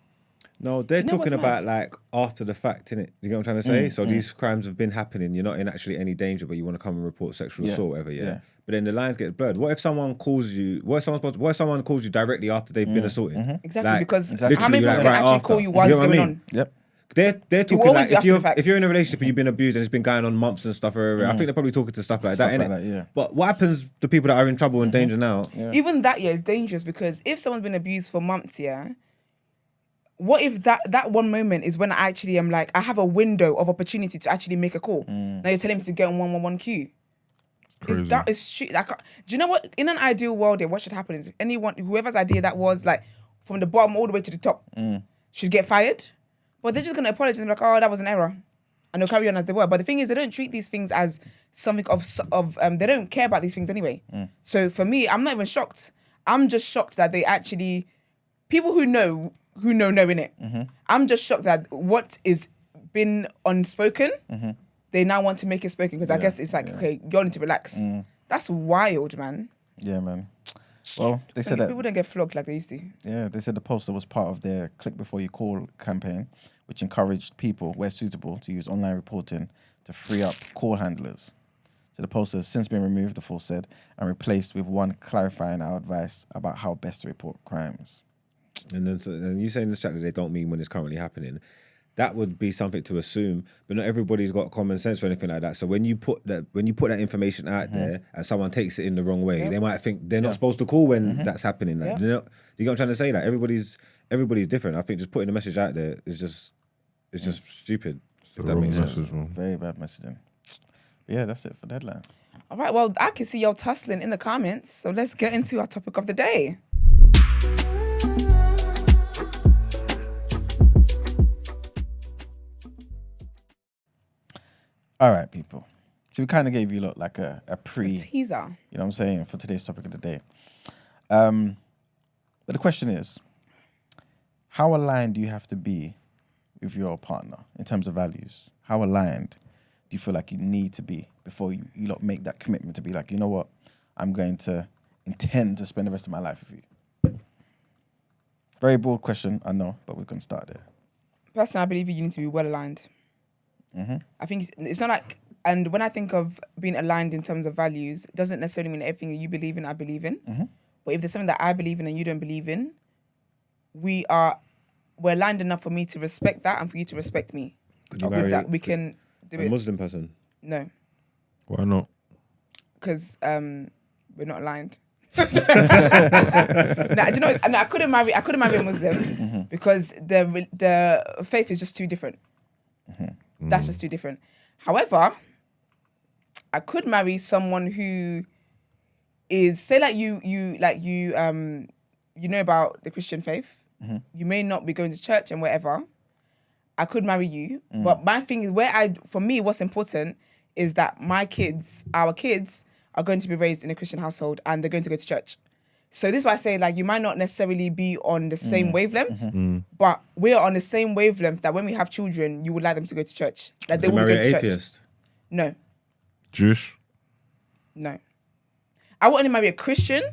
S2: No, they're
S1: You know
S2: talking
S1: what's
S2: about
S1: mad?
S2: like after the fact, innit? You get what I'm trying to say? So these crimes have been happening. You're not in actually any danger, but you want to come and report sexual assault, whatever. Yeah. But then the lines get blurred. What if someone calls you? What if someone calls you directly after they've been assaulted?
S1: Exactly,
S2: Like,
S1: because
S3: Exactly.
S1: how many people
S2: literally,
S1: can
S2: like,
S1: actually
S2: right
S1: call
S2: after.
S1: you while
S2: You
S1: it's
S2: get what I
S1: going
S2: mean?
S1: on?
S3: Yep.
S2: They're talking
S1: always
S2: like
S1: be after the fact.
S2: if you're in a relationship and you've been abused and it's been going on months and stuff, I think they're probably talking to stuff like
S3: Stuff
S2: that,
S3: like
S2: innit?
S3: that, yeah.
S2: But what happens to people that are in trouble and danger now?
S1: Even that, yeah, is dangerous because if someone's been abused for months, yeah, what if that one moment is when I actually am like, I have a window of opportunity to actually make a call. Now you're telling me to get on 111 queue.
S4: Crazy.
S1: It's shit. Do you know what? In an ideal world, what should happen is whoever's idea that was, like, from the bottom all the way to the top, should get fired. But they're just gonna apologize and be like, oh, that was an error, and they'll carry on as they were. But the thing is, they don't treat these things as something of they don't care about these things anyway. So for me, I'm not even shocked. I'm just shocked that they actually, people who know in it. I'm just shocked that what is been unspoken, they now want to make it spoken because I guess it's like, okay, you all need to relax. That's wild, man.
S3: Yeah, man. Well, they said that.
S1: People don't get flogged like they used to.
S3: Yeah, they said the poster was part of their Click Before You Call campaign, which encouraged people, where suitable, to use online reporting to free up call handlers. So the poster has since been removed, the force said, and replaced with one clarifying our advice about how best to report crimes.
S2: And then you say in the chat that they don't mean when it's currently happening. That would be something to assume, but not everybody's got common sense or anything like that. So when you put that information out there and someone takes it in the wrong way, they might think they're not supposed to call when that's happening. Like, you know what I'm trying to say? Like everybody's different. I think just putting a message out there is just stupid. If that makes sense.
S4: Message, man.
S3: Very bad messaging. Yeah, that's it for the headlines.
S1: All right, well, I can see y'all tussling in the comments, so let's get into our topic of the day.
S3: All right, people. So we kind of gave you like a pre,
S1: Teaser.
S3: you know what I'm saying, for today's topic of the day. But the question is, how aligned do you have to be with your partner in terms of values? How aligned do you feel like you need to be before you lot make that commitment to be like, you know what, I'm going to intend to spend the rest of my life with you? Very broad question, I know, but we're going to start there.
S1: Personally, I believe you need to be well aligned. I think it's not like, and when I think of being aligned in terms of values, it doesn't necessarily mean everything that you believe in, I believe in. But if there's something that I believe in and you don't believe in, we're aligned enough for me to respect that and for you to respect me.
S2: Could you
S1: With
S2: marry
S1: that, we can do
S2: a
S1: it.
S2: Muslim person?
S1: No,
S4: Why not?
S1: because we're not aligned. No, do you know? And I couldn't marry a Muslim because the faith is just too different. That's just too different. However, I could marry someone who is, say, like you know about the Christian faith. You may not be going to church and whatever. I could marry you, but my thing is for me, what's important is that our kids are going to be raised in a Christian household and they're going to go to church. So this is why I say, like, you might not necessarily be on the same wavelength, but we're on the same wavelength that when we have children, you would like them to go to church. Like they
S2: Could you
S1: will
S2: marry
S1: go
S2: an
S1: to church.
S2: atheist?
S1: No,
S4: Jewish?
S1: no. I would only marry a Christian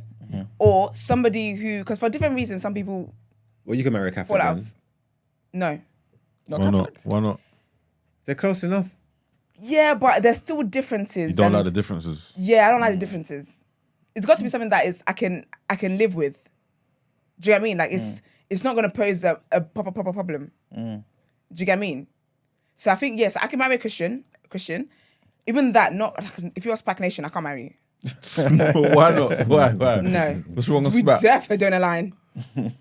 S1: or somebody who, because for different reasons, some people
S2: Well, you can marry a Catholic
S1: fall out.
S2: then.
S1: No.
S4: Why not? Why not?
S2: They're close enough.
S1: Yeah, but there's still differences.
S4: You don't
S1: and-
S4: like the differences.
S1: Yeah, I don't like the differences. It's got to be something that is I can live with. Do you get what I mean? Like it's not gonna pose a proper problem. Do you get what I mean? So I think yes, I can marry a Christian. Even that, not if you're a SPAC Nation, I can't marry you.
S4: Why not? Why?
S1: No.
S4: What's wrong with
S1: We
S4: SPAC?
S1: definitely don't align.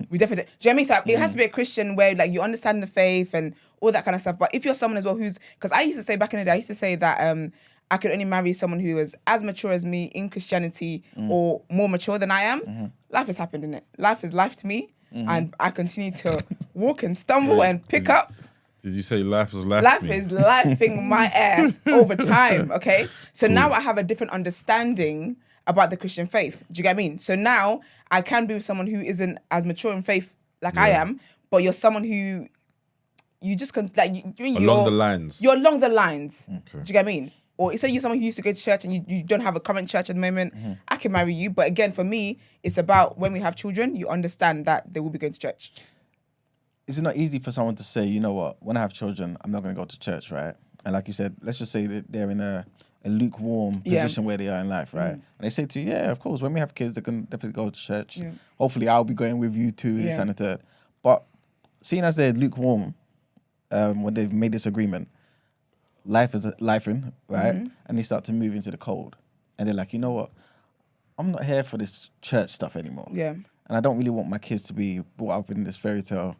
S1: We definitely. Do you know what I mean? So it has to be a Christian where like you understand the faith and all that kind of stuff. But if you're someone as well who's, because I used to say back in the day, I used to say that I could only marry someone who was as mature as me in Christianity or more mature than I am. Life has happened, innit? Life is life to me, and I continue to walk and stumble and pick up.
S4: Did you say life is life?
S1: Life
S4: to me?
S1: is lifing my ass over time, okay? So now I have a different understanding about the Christian faith. Do you get what I mean? So now I can be with someone who isn't as mature in faith like I am, but you're someone who you just
S4: Along the lines.
S1: You're along the lines.
S4: Okay.
S1: Do you get what I mean? Or say you're someone who used to go to church and you don't have a current church at the moment, I can marry you. But again, for me, it's about when we have children, you understand that they will be going to church.
S3: Is it not easy for someone to say, you know what, when I have children, I'm not going to go to church, right? And like you said, let's just say that they're in a lukewarm position where they are in life, right? And they say to you, yeah, of course, when we have kids, they can definitely go to church.
S1: Yeah.
S3: Hopefully, I'll be going with you too, this and the third. But seeing as they're lukewarm, when they've made this agreement, life is lifing, right? And they start to move into the cold. And they're like, you know what? I'm not here for this church stuff anymore.
S1: Yeah.
S3: And I don't really want my kids to be brought up in this fairy tale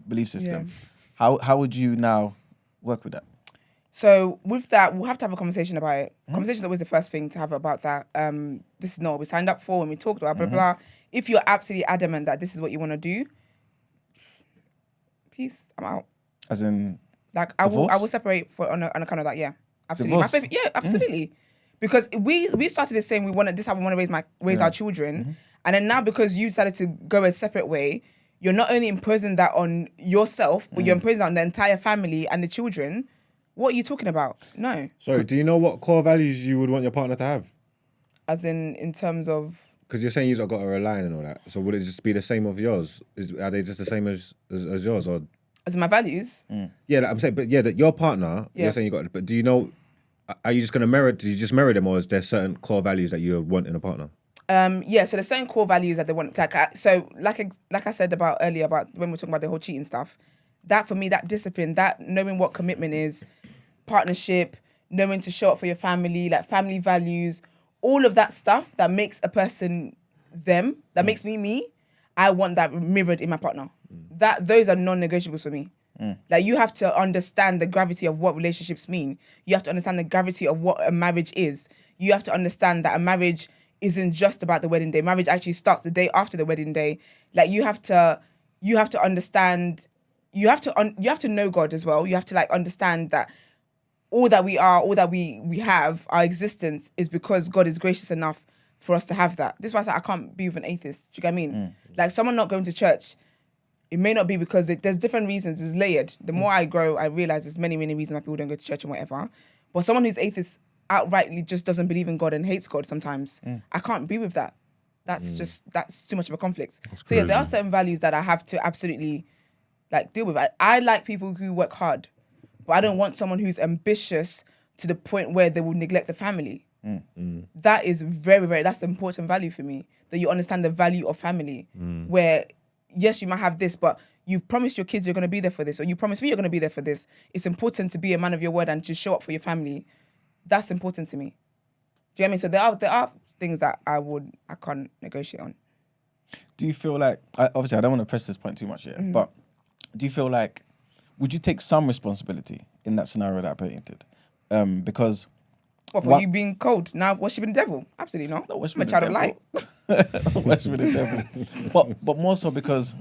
S3: belief system.
S1: Yeah.
S3: How would you now work with that?
S1: So with that, we'll have to have a conversation about it. Conversation is always the first thing to have about that. This is not what we signed up for when we talked about blah, blah, blah. If you're absolutely adamant that this is what you want to do, peace, I'm out.
S3: As in,
S1: Like I will
S3: divorce?
S1: separate on account of that. Yeah, absolutely.
S3: Divorce?
S1: My favorite, yeah, absolutely. Because we started this saying this is how we want to raise our children, and then now because you decided to go a separate way, you're not only imposing that on yourself, but you're imposing it on the entire family and the children. What are you talking about? No.
S2: Sorry, do you know what core values you would want your partner to have?
S1: As in terms of.
S2: Because you're saying you've got to align and all that. So would it just be the same of yours? Are they just the same as yours? Or
S1: As in my values.
S2: yeah, I'm saying, but yeah, that your partner.
S1: Yeah.
S2: You're saying you got. But do you know? Are you just gonna marry? Do you just marry them, or is there certain core values that you want in a partner?
S1: Yeah, so the same core values that they want. So like I said earlier about when we were talking about the whole cheating stuff, that for me, that discipline, that knowing what commitment is, partnership, knowing to show up for your family, like family values, all of that stuff that makes a person that makes me, I want that mirrored in my partner. Those are non-negotiables for me. Like, you have to understand the gravity of what relationships mean. You have to understand the gravity of what a marriage is. You have to understand that a marriage isn't just about the wedding day. Marriage actually starts the day after the wedding day. Like, you have to understand, you have to know God as well. You have to like understand that all that we are, all that we have, our existence is because God is gracious enough for us to have that. This is why I say I can't be with an atheist. Do you get what I mean? Like, someone not going to church, it may not be because there's different reasons. It's layered. The more I grow, I realize there's many, many reasons why people don't go to church and whatever. But someone who's atheist outrightly just doesn't believe in God and hates God sometimes, I can't be with that. That's too much of a conflict. So yeah, there are certain values that I have to absolutely like deal with. I like people who work hard, but I don't want someone who's ambitious to the point where they will neglect the family. That is very, very, that's an important value for me, that you understand the value of family, where yes, you might have this, but you've promised your kids you're going to be there for this, or you promised me you're going to be there for this. It's important to be a man of your word and to show up for your family. That's important to me. Do you know what I mean? So there are things that I can't negotiate on.
S3: Do you feel like, obviously I don't want to press this point too much yet, but do you feel like, would you take some responsibility in that scenario that I painted? Because...
S1: What, for you being cold? Now worshipping the devil? Absolutely not. I'm a child of light.
S3: Worshipping the devil. But more so because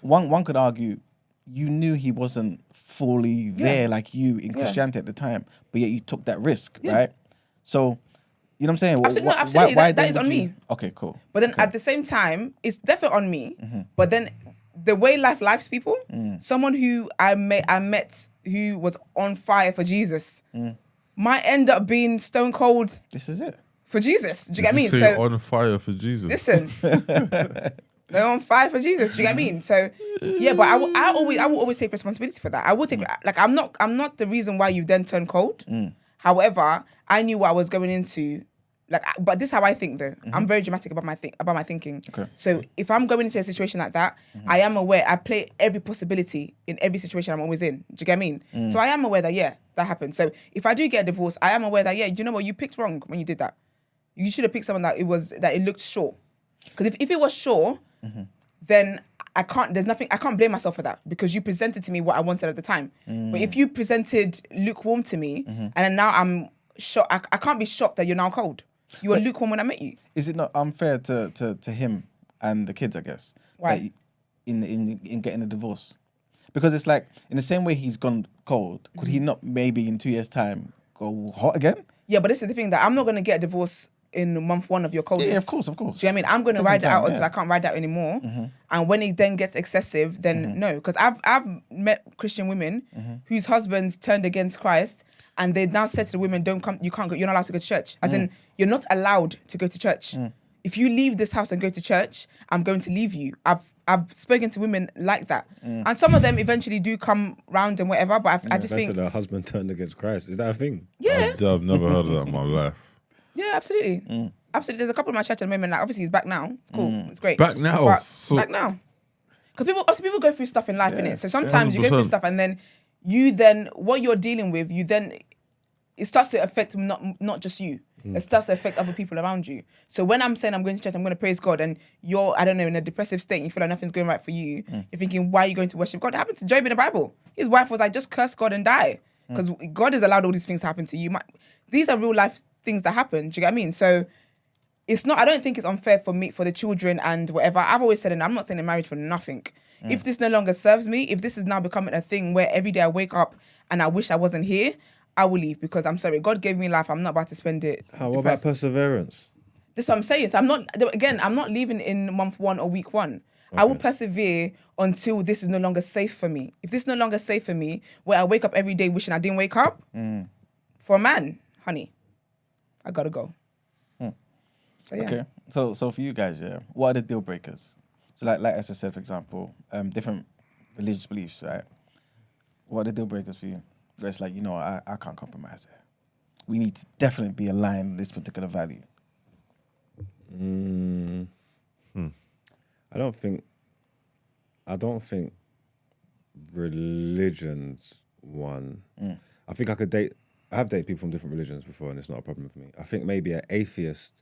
S3: one could argue you knew he wasn't fully there like you in Christianity at the time, but yet you took that risk, right? So, you know what I'm saying?
S1: Absolutely. Absolutely. That is on me.
S3: Okay, cool.
S1: But then at the same time, it's definitely on me. But then the way life lives people, someone who I met who was on fire for Jesus, might end up being stone cold.
S3: This is it.
S1: For Jesus. Do you get what I mean?
S4: So on fire for Jesus.
S1: Listen. They're on fire for Jesus. Do you get what I mean? So yeah, but I will always take responsibility for that. I will take like I'm not the reason why you've then turned cold. However, I knew what I was going into. Like, but this is how I think though. I'm very dramatic about my thinking. Okay. So if I'm going into a situation like that, I am aware. I play every possibility in every situation I'm always in. Do you get what I mean? So I am aware that that happened. So if I do get a divorce, I am aware that do you know what, you picked wrong when you did that. You should have picked someone that it looked sure. Because if it was sure, then I can't blame myself for that, because you presented to me what I wanted at the time. But if you presented lukewarm to me and then now I'm shocked, I can't be shocked that you're now cold. You were lukewarm when I met you.
S3: Is it not unfair to him and the kids, I guess?
S1: Why?
S3: In getting a divorce? Because it's like, in the same way he's gone cold, could he not maybe in 2 years' time go hot again?
S1: Yeah, but this is the thing, that I'm not going to get a divorce in month one of your coldness.
S3: Yeah, of course.
S1: Do you know what I mean? I'm going to ride it out until I can't ride out anymore. And when it then gets excessive, then no. Because I've met Christian women whose husbands turned against Christ, and they now said to the women, "Don't come. You're not allowed to go to church." As in, you're not allowed to go to church. If you leave this house and go to church, I'm going to leave you. I've spoken to women like that, and some of them eventually do come round and whatever. But I just think
S2: her husband turned against Christ. Is that a thing?
S1: Yeah,
S4: I've never heard of that in my life.
S1: Yeah, absolutely. Absolutely. There's a couple in my church at the moment. Like, obviously, he's back now. It's cool. It's great.
S4: Back now?
S1: Back now. Because people go through stuff in life, innit? So sometimes you go through stuff, and then what you're dealing with, it starts to affect not just you. It starts to affect other people around you. So when I'm saying I'm going to church, I'm going to praise God, and you're, I don't know, in a depressive state, and you feel like nothing's going right for you, you're thinking, why are you going to worship God? It happened to Job in the Bible. His wife was like, just curse God and die. Because God has allowed all these things to happen to you. These are real life things that happen. Do you get what I mean? So I don't think it's unfair for the children and whatever. I've always said, and I'm not saying in marriage for nothing. If this no longer serves me, if this is now becoming a thing where every day I wake up and I wish I wasn't here, I will leave, because I'm sorry, God gave me life. I'm not about to spend it.
S2: What about perseverance?
S1: This is what I'm saying. So I'm not leaving in month one or week one. Okay. I will persevere until this is no longer safe for me. If this is no longer safe for me, where I wake up every day wishing I didn't wake up, for a man, honey, I gotta go. So, yeah.
S3: Okay. So for you guys, what are the deal breakers? So like as I said, for example, different religious beliefs, right? What are the deal breakers for you? Where it's like, I can't compromise there. We need to definitely be aligned with this particular value.
S2: I don't think religion's one. I think I have dated people from different religions before, and it's not a problem for me. I think maybe an atheist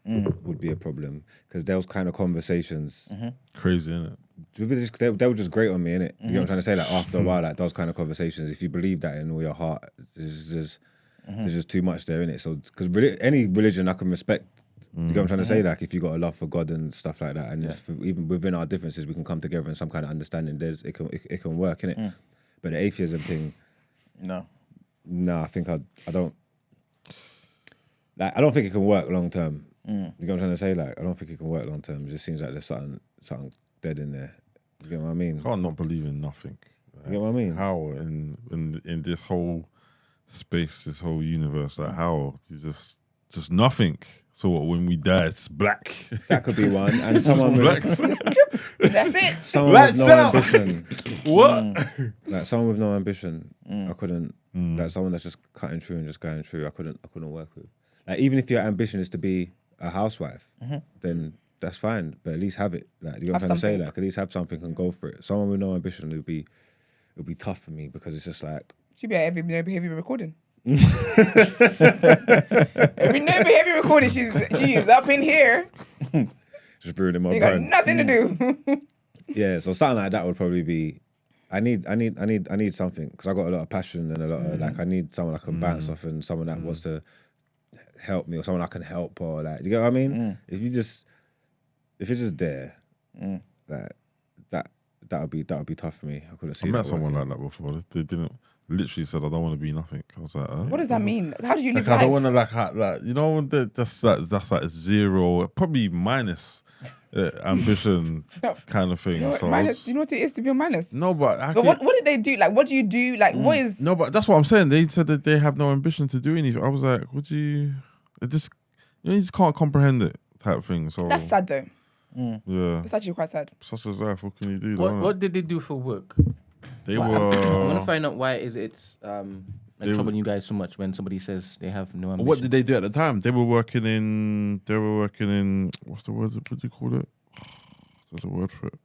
S2: would be a problem, because those kind of conversations
S4: crazy, isn't it?
S2: they were just great on me, innit? You know what I'm trying to say? Like after a while, like those kind of conversations, if you believe that in all your heart, there's just too much there, innit? So because any religion I can respect. You know what I'm trying to say? Like if you got a love for God and stuff like that, and even within our differences, we can come together in some kind of understanding. It can work, innit? But the atheism thing, no, I think I don't think it can work long term. You know what I'm trying to say? Like I don't think it can work long term. It just seems like there's something dead in there. You get what I mean?
S4: Can't not believe in nothing.
S2: You get what I mean?
S4: How in this whole space, this whole universe, like how just nothing. So when we die, it's black.
S2: That could be one. And someone
S4: black.
S1: That's it.
S2: Someone with no ambition.
S4: What?
S2: Like someone with no ambition, I couldn't. Like someone that's just cutting through and just going through, I couldn't work with. Like even if your ambition is to be a housewife, then that's fine. But at least have it. Like you know what I'm trying to say? Like at least have something and go for it. Someone with no ambition, it would be tough for me because it's just like.
S1: Should be at every no behavior recording. Every no behavior recording, she's up in here.
S2: Just brewing in my
S1: You got
S2: brain.
S1: nothing to do.
S2: Yeah, so something like that would probably be. I need something because I got a lot of passion and a lot of like I need someone I can bounce off and someone that wants to help me or someone I can help or like. Do you get what I mean? If you're just there, that would be tough for me. I couldn't see.
S4: I met someone like that before. They didn't. Literally said, I don't want to be nothing. I was like,
S1: What does that mean? How do you live
S4: like,
S1: life?
S4: I don't want to like you know, that's like zero, probably minus ambition kind of thing.
S1: You know what,
S4: So
S1: minus, do you know what it is to be a minus?
S4: no, but
S1: What did they do? Like, what do you do? Like, what is?
S4: No, but that's what I'm saying. They said that they have no ambition to do anything. I was like, would you? It just you just can't comprehend it type thing. So
S1: That's sad though.
S4: Yeah,
S1: It's actually quite sad.
S4: such as life. What can you do?
S5: What did they do for work?
S4: They
S5: I
S4: were.
S5: want to find out why it's troubling you guys so much when somebody says they have no ambition.
S4: What did they do at the time? They were working in. What's the word? What do you call it? There's a word for it.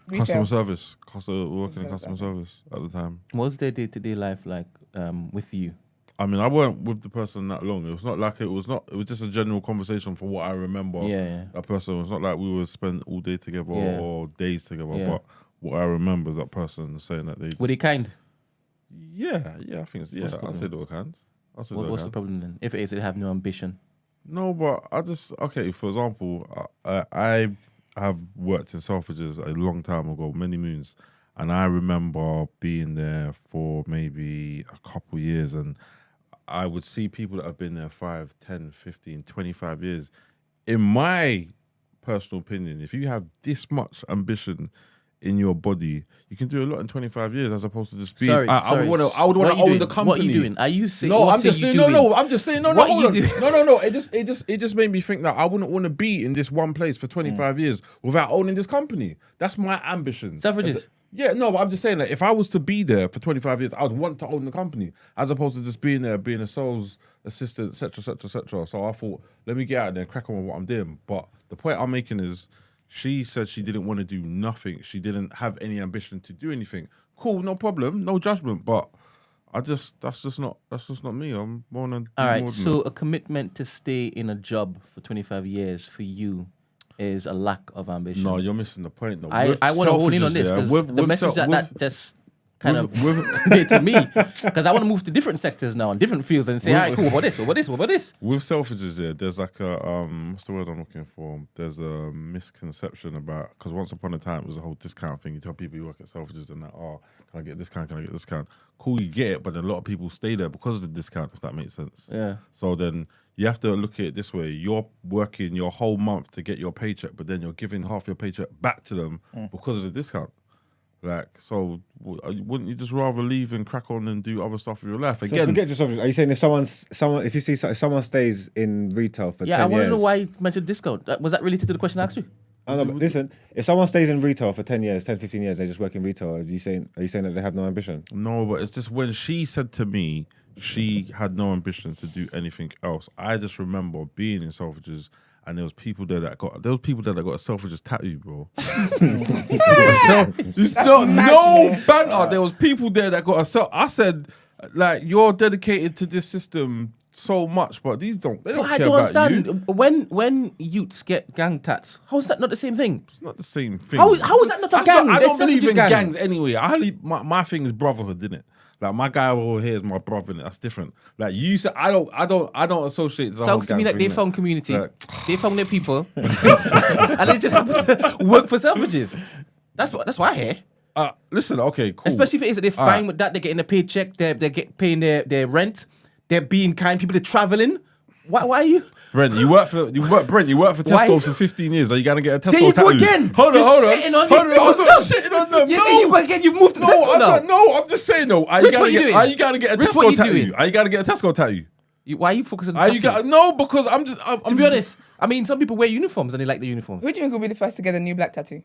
S1: Retail.
S4: Customer service. Working in customer service at the time.
S5: What was their day-to-day life like with you?
S4: I mean, I weren't with the person that long. It was not like it was just a general conversation for what I remember.
S5: Yeah.
S4: That person. It was not like we would spend all day together or days together.
S5: Yeah.
S4: But what I remember is that person saying that they.
S5: Were they kind?
S4: Yeah, I think it's,
S5: What's the
S4: I'd say they were kind.
S5: What's the problem then? If it is they have no ambition.
S4: No, but for example, I have worked in Selfridges a long time ago, many moons, and I remember being there for maybe a couple of years, and I would see people that have been there 5, 10, 15, 25 years. In my personal opinion, if you have this much ambition in your body, you can do a lot in 25 years as opposed to just being. I would want to own the company.
S5: What are you doing? Are you saying?
S4: No, I'm just saying. No, I'm just saying. No,
S5: What
S4: hold
S5: are
S4: on.
S5: you doing?
S4: No. It just made me think that I wouldn't want to be in this one place for 25 years without owning this company. That's my ambition.
S5: Selfridges.
S4: Yeah, no, but I'm just saying that if I was to be there for 25 years, I would want to own the company as opposed to just being there, being a sales assistant, etc. So I thought, let me get out there and crack on with what I'm doing. But the point I'm making is, she said she didn't want to do nothing. She didn't have any ambition to do anything. Cool, no problem, no judgment. But that's just not me. I'm more than
S5: All right.
S4: more than
S5: So
S4: that.
S5: a commitment to stay in a job for 25 years for you is a lack of ambition.
S4: No, you're missing the point. Though.
S5: I want to hone in on this because the message that just kind of conveyed to me, because I want to move to different sectors now and different fields and say, all right, cool, what about this?
S4: With Selfridges, there's like a what's the word I'm looking for? There's a misconception about, because once upon a time it was a whole discount thing. You tell people you work at Selfridges and that, oh, can I get discount? Can I get discount? Cool, you get it, but then a lot of people stay there because of the discount. If that makes sense.
S5: Yeah.
S4: So then you have to look at it this way: you're working your whole month to get your paycheck, but then you're giving half your paycheck back to them because of the discount. Like, so wouldn't you just rather leave and crack on and do other stuff with your life?
S2: So
S4: Again,
S2: forget just Selfridges. Are you saying if someone stays in retail for 10 years?
S5: I want to know why you mentioned discount. Was that related to the question I asked you?
S2: I know, but listen, if someone stays in retail for 10 years, 10, 15 years, they just work in retail, are you saying that they have no ambition?
S4: no, but it's just when she said to me she had no ambition to do anything else. I just remember being in Selfridges and there was people there that got a Selfridges tattoo, bro. No banter. There was people there that got a self. I said, like, you're dedicated to this system. so much, but these don't. They don't
S5: I
S4: care
S5: don't
S4: about
S5: understand.
S4: you.
S5: When youths get gang tats, how is that not the same thing?
S4: It's not the same thing.
S5: How is that not a gang?
S4: I
S5: They're
S4: don't believe in
S5: self-just
S4: gangs anyway. My thing is brotherhood, innit? Like my guy over here is my brother, innit? That's different. Like you said, I don't associate. The
S5: Sounds to
S4: whole
S5: me
S4: gang
S5: like they
S4: thing,
S5: found community,
S4: Like-
S5: they found their people, and they just happen to work for Selfridges. That's what I hear.
S4: Listen, okay, cool.
S5: Especially if it is that they're fine
S4: Alright.
S5: with that, they're getting a paycheck, they're paying their rent, they're being kind, people are traveling. Why are you?
S4: Brent, you work for
S5: Why?
S4: Tesco for 15 years. Are you gonna get a Tesco
S5: There you go
S4: tattoo?
S5: again.
S4: Hold
S5: You're
S4: on.
S5: shitting on
S4: Hold
S5: your
S4: on. I'm
S5: stuff.
S4: not shitting on them.
S5: Yeah,
S4: no.
S5: there you go again. You've moved to Tesco now.
S4: I'm just saying though. Are
S5: Rich,
S4: you
S5: what you doing?
S4: gonna get a
S5: Rich,
S4: Tesco
S5: what you
S4: tattoo?
S5: doing?
S4: Are you gonna get a Tesco tattoo?
S5: Why are you focusing on
S4: Are you
S5: tattoos?
S4: no? Because I'm
S5: To be honest, I mean, some people wear uniforms and they like the uniforms.
S1: Who do you think will be the first to get a new black tattoo?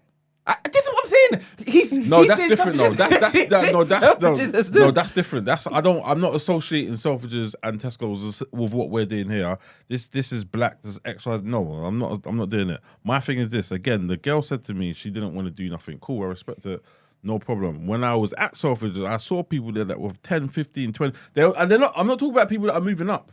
S5: This is what I'm saying.
S4: No,
S5: he
S4: that's
S5: says
S4: different. No,
S5: Selfridges-
S4: that's different. I'm not associating Selfridges and Tesco's with what we're doing here. This is black. This is X, Y. No, I'm not doing it. My thing is this. Again, the girl said to me she didn't want to do nothing. Cool, I respect it. No problem. When I was at Selfridges, I saw people there that were 10, 15, 20. I'm not talking about people that are moving up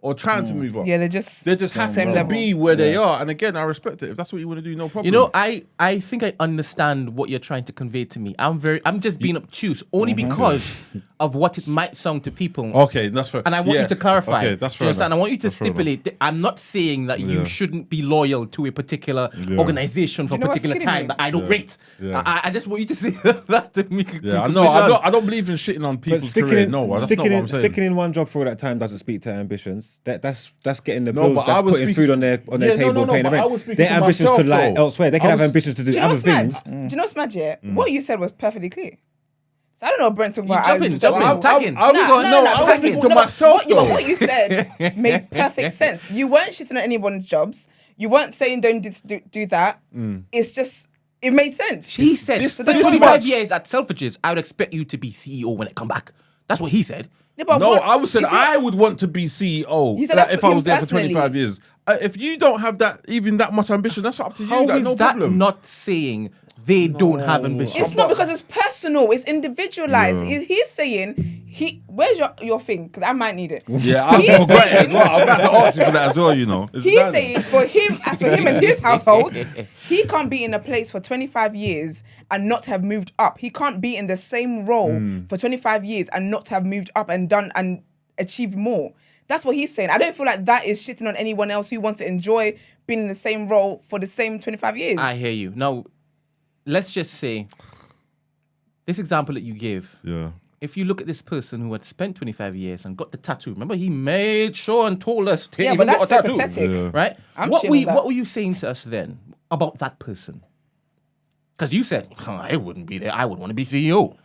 S4: or trying to move up.
S1: Yeah, they're just
S4: happy
S1: same
S4: to
S1: level.
S4: be where they are. And again, I respect it. If that's what you want to do, no problem.
S5: You know, I think I understand what you're trying to convey to me. I'm just being obtuse only because of what it might sound to people.
S4: Okay, that's fair.
S5: And I want you to clarify.
S4: Okay, that's
S5: Do
S4: fair
S5: you understand?
S4: enough.
S5: I want you to
S4: That's fair enough.
S5: stipulate. I'm not saying that you
S4: Yeah.
S5: shouldn't be loyal to a particular
S4: Yeah.
S5: organization for a
S1: you know what's
S5: particular
S1: kidding
S5: time
S1: me?
S5: that I don't
S4: Yeah.
S5: rate.
S4: Yeah.
S5: I just want you to say that to me.
S4: Yeah, I know. I don't believe in shitting on
S2: But
S4: people's
S2: sticking
S4: career.
S2: in,
S4: No, that's not
S2: sticking
S4: what
S2: in,
S4: I'm saying.
S2: sticking in one job for all that time doesn't speak to ambitions. That's getting the
S4: No,
S2: bills.
S4: but I
S2: That's
S4: was
S2: putting
S4: speaking-
S2: food on their
S4: Yeah,
S2: table, paying the
S4: but I was
S2: rent.
S4: speaking
S2: Their
S4: to
S2: ambitions
S4: myself,
S2: could lie
S4: though.
S2: elsewhere. They could
S4: I
S2: have
S4: was-
S2: ambitions to do
S1: Do you know
S2: other
S1: what's mad?
S2: things.
S1: Do you know what's mad? Yeah, what you said was perfectly clear. So I don't know what Brent's talking
S5: You
S1: about.
S5: jumping, tagging.
S4: I was
S1: tagging.
S4: speaking to
S1: No,
S4: myself,
S1: but
S4: though.
S1: what you said made perfect sense. You weren't shitting at anyone's jobs. You weren't saying don't do that. It's just, it made sense.
S5: He said,
S4: This-
S5: for
S4: this
S5: 25
S4: much-
S5: years at Selfridges, I would expect you to be CEO when I come back. That's what he said.
S1: Yeah, but
S4: No,
S1: what-
S4: I was saying
S1: if you-
S4: I would want to be CEO
S1: You said
S4: like,
S1: that's
S4: if
S1: for
S4: I
S1: him
S4: was there for
S1: personally.
S4: 25 years. If you don't have that much ambition, that's up to you.
S5: How
S4: like,
S5: is
S4: no
S5: that
S4: problem.
S5: not saying they don't have ambition?
S1: It's not because it's personal. It's individualized.
S4: Yeah.
S1: He's saying where's your thing? Because I might need it.
S4: Yeah, I
S1: He's
S4: forgot it as
S1: saying-
S4: well. I'm about to ask you for that as well. You know, It's
S1: He's
S4: done.
S1: saying for him and his household, he can't be in a place for 25 years and not have moved up. He can't be in the same role for 25 years and not have moved up and done and achieved more. That's what he's saying. I don't feel like that is shitting on anyone else who wants to enjoy being in the same role for the same 25 years.
S5: I hear you. Now, let's just say this example that you give.
S4: Yeah.
S5: If you look at this person who had spent 25 years and got the tattoo, remember he made sure and told us to
S1: Yeah,
S5: even
S1: but
S5: got
S1: that's
S5: a
S1: so
S5: tattoo,
S1: pathetic.
S4: Yeah.
S5: right?
S1: I'm
S5: What
S1: shitting on that.
S5: were you saying to us then about that person? Because you said I wouldn't be there. I would want to be CEO.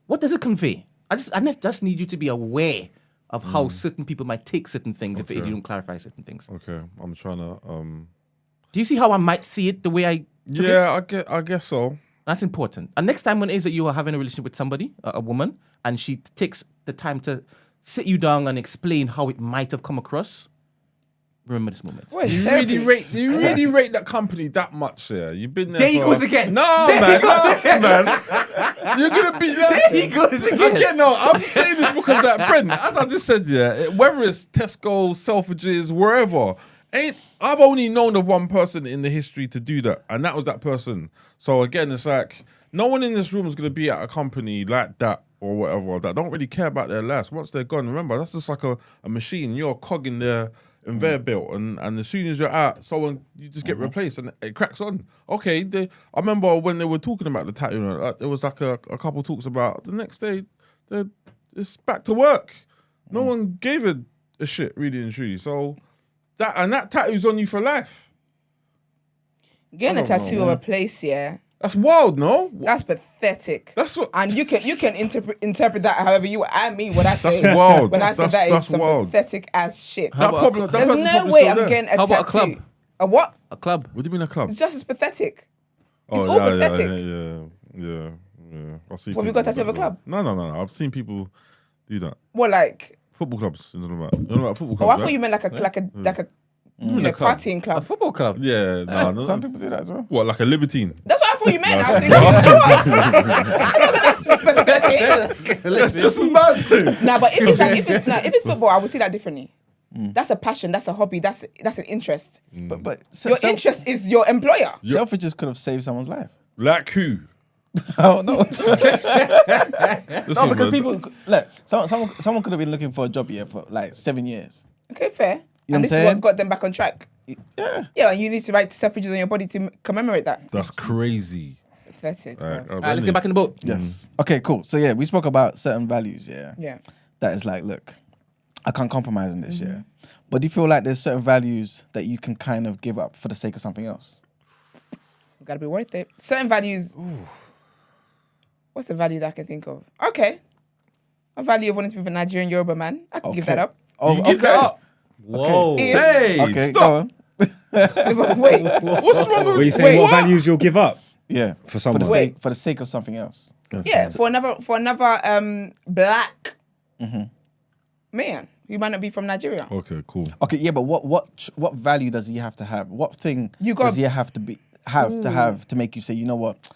S5: What does it convey? I just need you to be aware of how certain people might take certain things if it is you don't clarify certain things.
S4: Okay, I'm trying to.
S5: Do you see how I might see it the way I took it?
S4: Yeah, I guess so.
S5: That's important. And next time when it is that you are having a relationship with somebody, a woman, and she takes the time to sit you down and explain how it might have come across, remember this moment.
S1: Where's
S4: You
S1: therapy?
S4: really rate that company that much, yeah? You've been there.
S5: There he
S4: for-
S5: goes again.
S4: No,
S5: There he
S4: man,
S5: goes
S4: man. You're gonna be that.
S5: There he goes again.
S4: Again, no, I'm saying this because that Brent, as I just said, yeah, whether it's Tesco, Selfridges, wherever, I've only known of one person in the history to do that, and that was that person. So again, it's like no one in this room is gonna be at a company like that or whatever that don't really care about their lives. Once they're gone, remember that's just like a machine. You're a cog in their conveyor belt, and as soon as you're out, you just get replaced, and it cracks on. Okay, I remember when they were talking about the tattoo, there was like a couple talks about the next day, it's back to work. No one gave a shit, really and truly. So that tattoo's on you for life.
S1: Getting a
S4: I don't
S1: tattoo
S4: know,
S1: of a
S4: man.
S1: place, yeah.
S4: That's wild, no?
S1: That's pathetic.
S4: That's what.
S1: And you can interpret that however you. I mean, what I say.
S4: That's wild.
S1: When I say
S4: That's
S1: that is some
S4: wild.
S1: pathetic ass shit.
S4: That
S5: about
S4: problem. That
S1: There's
S4: person's
S1: no
S4: probably
S1: way
S4: still
S1: I'm
S4: there.
S1: getting a
S5: How
S1: tattoo.
S5: about a club?
S1: A what?
S5: A club.
S4: What do you mean a club?
S1: It's just as pathetic.
S4: Oh,
S1: It's all pathetic.
S4: Yeah. I see.
S1: What,
S4: people
S1: we got a tattoo
S4: do
S1: of a
S4: that.
S1: club?
S4: No. I've seen people do that.
S1: What, like?
S4: Football clubs. You know about football clubs.
S1: Oh, I
S4: right?
S1: thought you meant like a
S4: club.
S1: partying
S5: A
S1: club.
S5: football club.
S4: Yeah, no.
S3: Some people do that as well.
S4: What, like a libertine?
S1: That's what I thought you meant. I was thinking, that's pathetic.
S4: That's just as bad.
S1: Nah, but if it's football, I would see that differently. That's a passion. That's a hobby. That's an interest.
S3: But
S1: Your interest is your employer.
S3: Selfridges could have saved someone's life.
S4: Like who?
S3: Oh no!
S4: Listen,
S3: No, because
S4: man.
S3: people look. Someone could have been looking for a job here for like 7 years.
S1: Okay, fair.
S3: You know
S1: And
S3: what
S1: this
S3: I'm
S1: is
S3: saying?
S1: what got them back on track.
S3: Yeah.
S1: Yeah, and you need to write Selfridges on your body to commemorate that.
S4: That's crazy.
S1: Pathetic.
S4: All right,
S1: bro.
S5: All right, let's get back in the boat.
S3: Yes. Okay. Cool. So yeah, we spoke about certain values. Yeah.
S1: Yeah.
S3: That is like, look, I can't compromise on this. Yeah. But do you feel like there's certain values that you can kind of give up for the sake of something else?
S1: Gotta be worth it. Certain values. What's the value that I can think of? Okay. A value of wanting to be with a Nigerian Yoruba man. I can give that up.
S3: Oh,
S4: You give that up.
S5: Whoa.
S4: Hey,
S3: Okay. Go
S4: stop.
S3: on.
S1: Wait.
S4: What's wrong with
S2: Were you saying what values you'll give up
S3: Yeah.
S2: for someone?
S3: For the sake of something else.
S1: Yeah, for another black man who might not be from Nigeria.
S4: Okay, cool.
S3: Okay. Yeah. But what value does he have to have? What thing
S1: You got-
S3: does he have to make you say, you know what,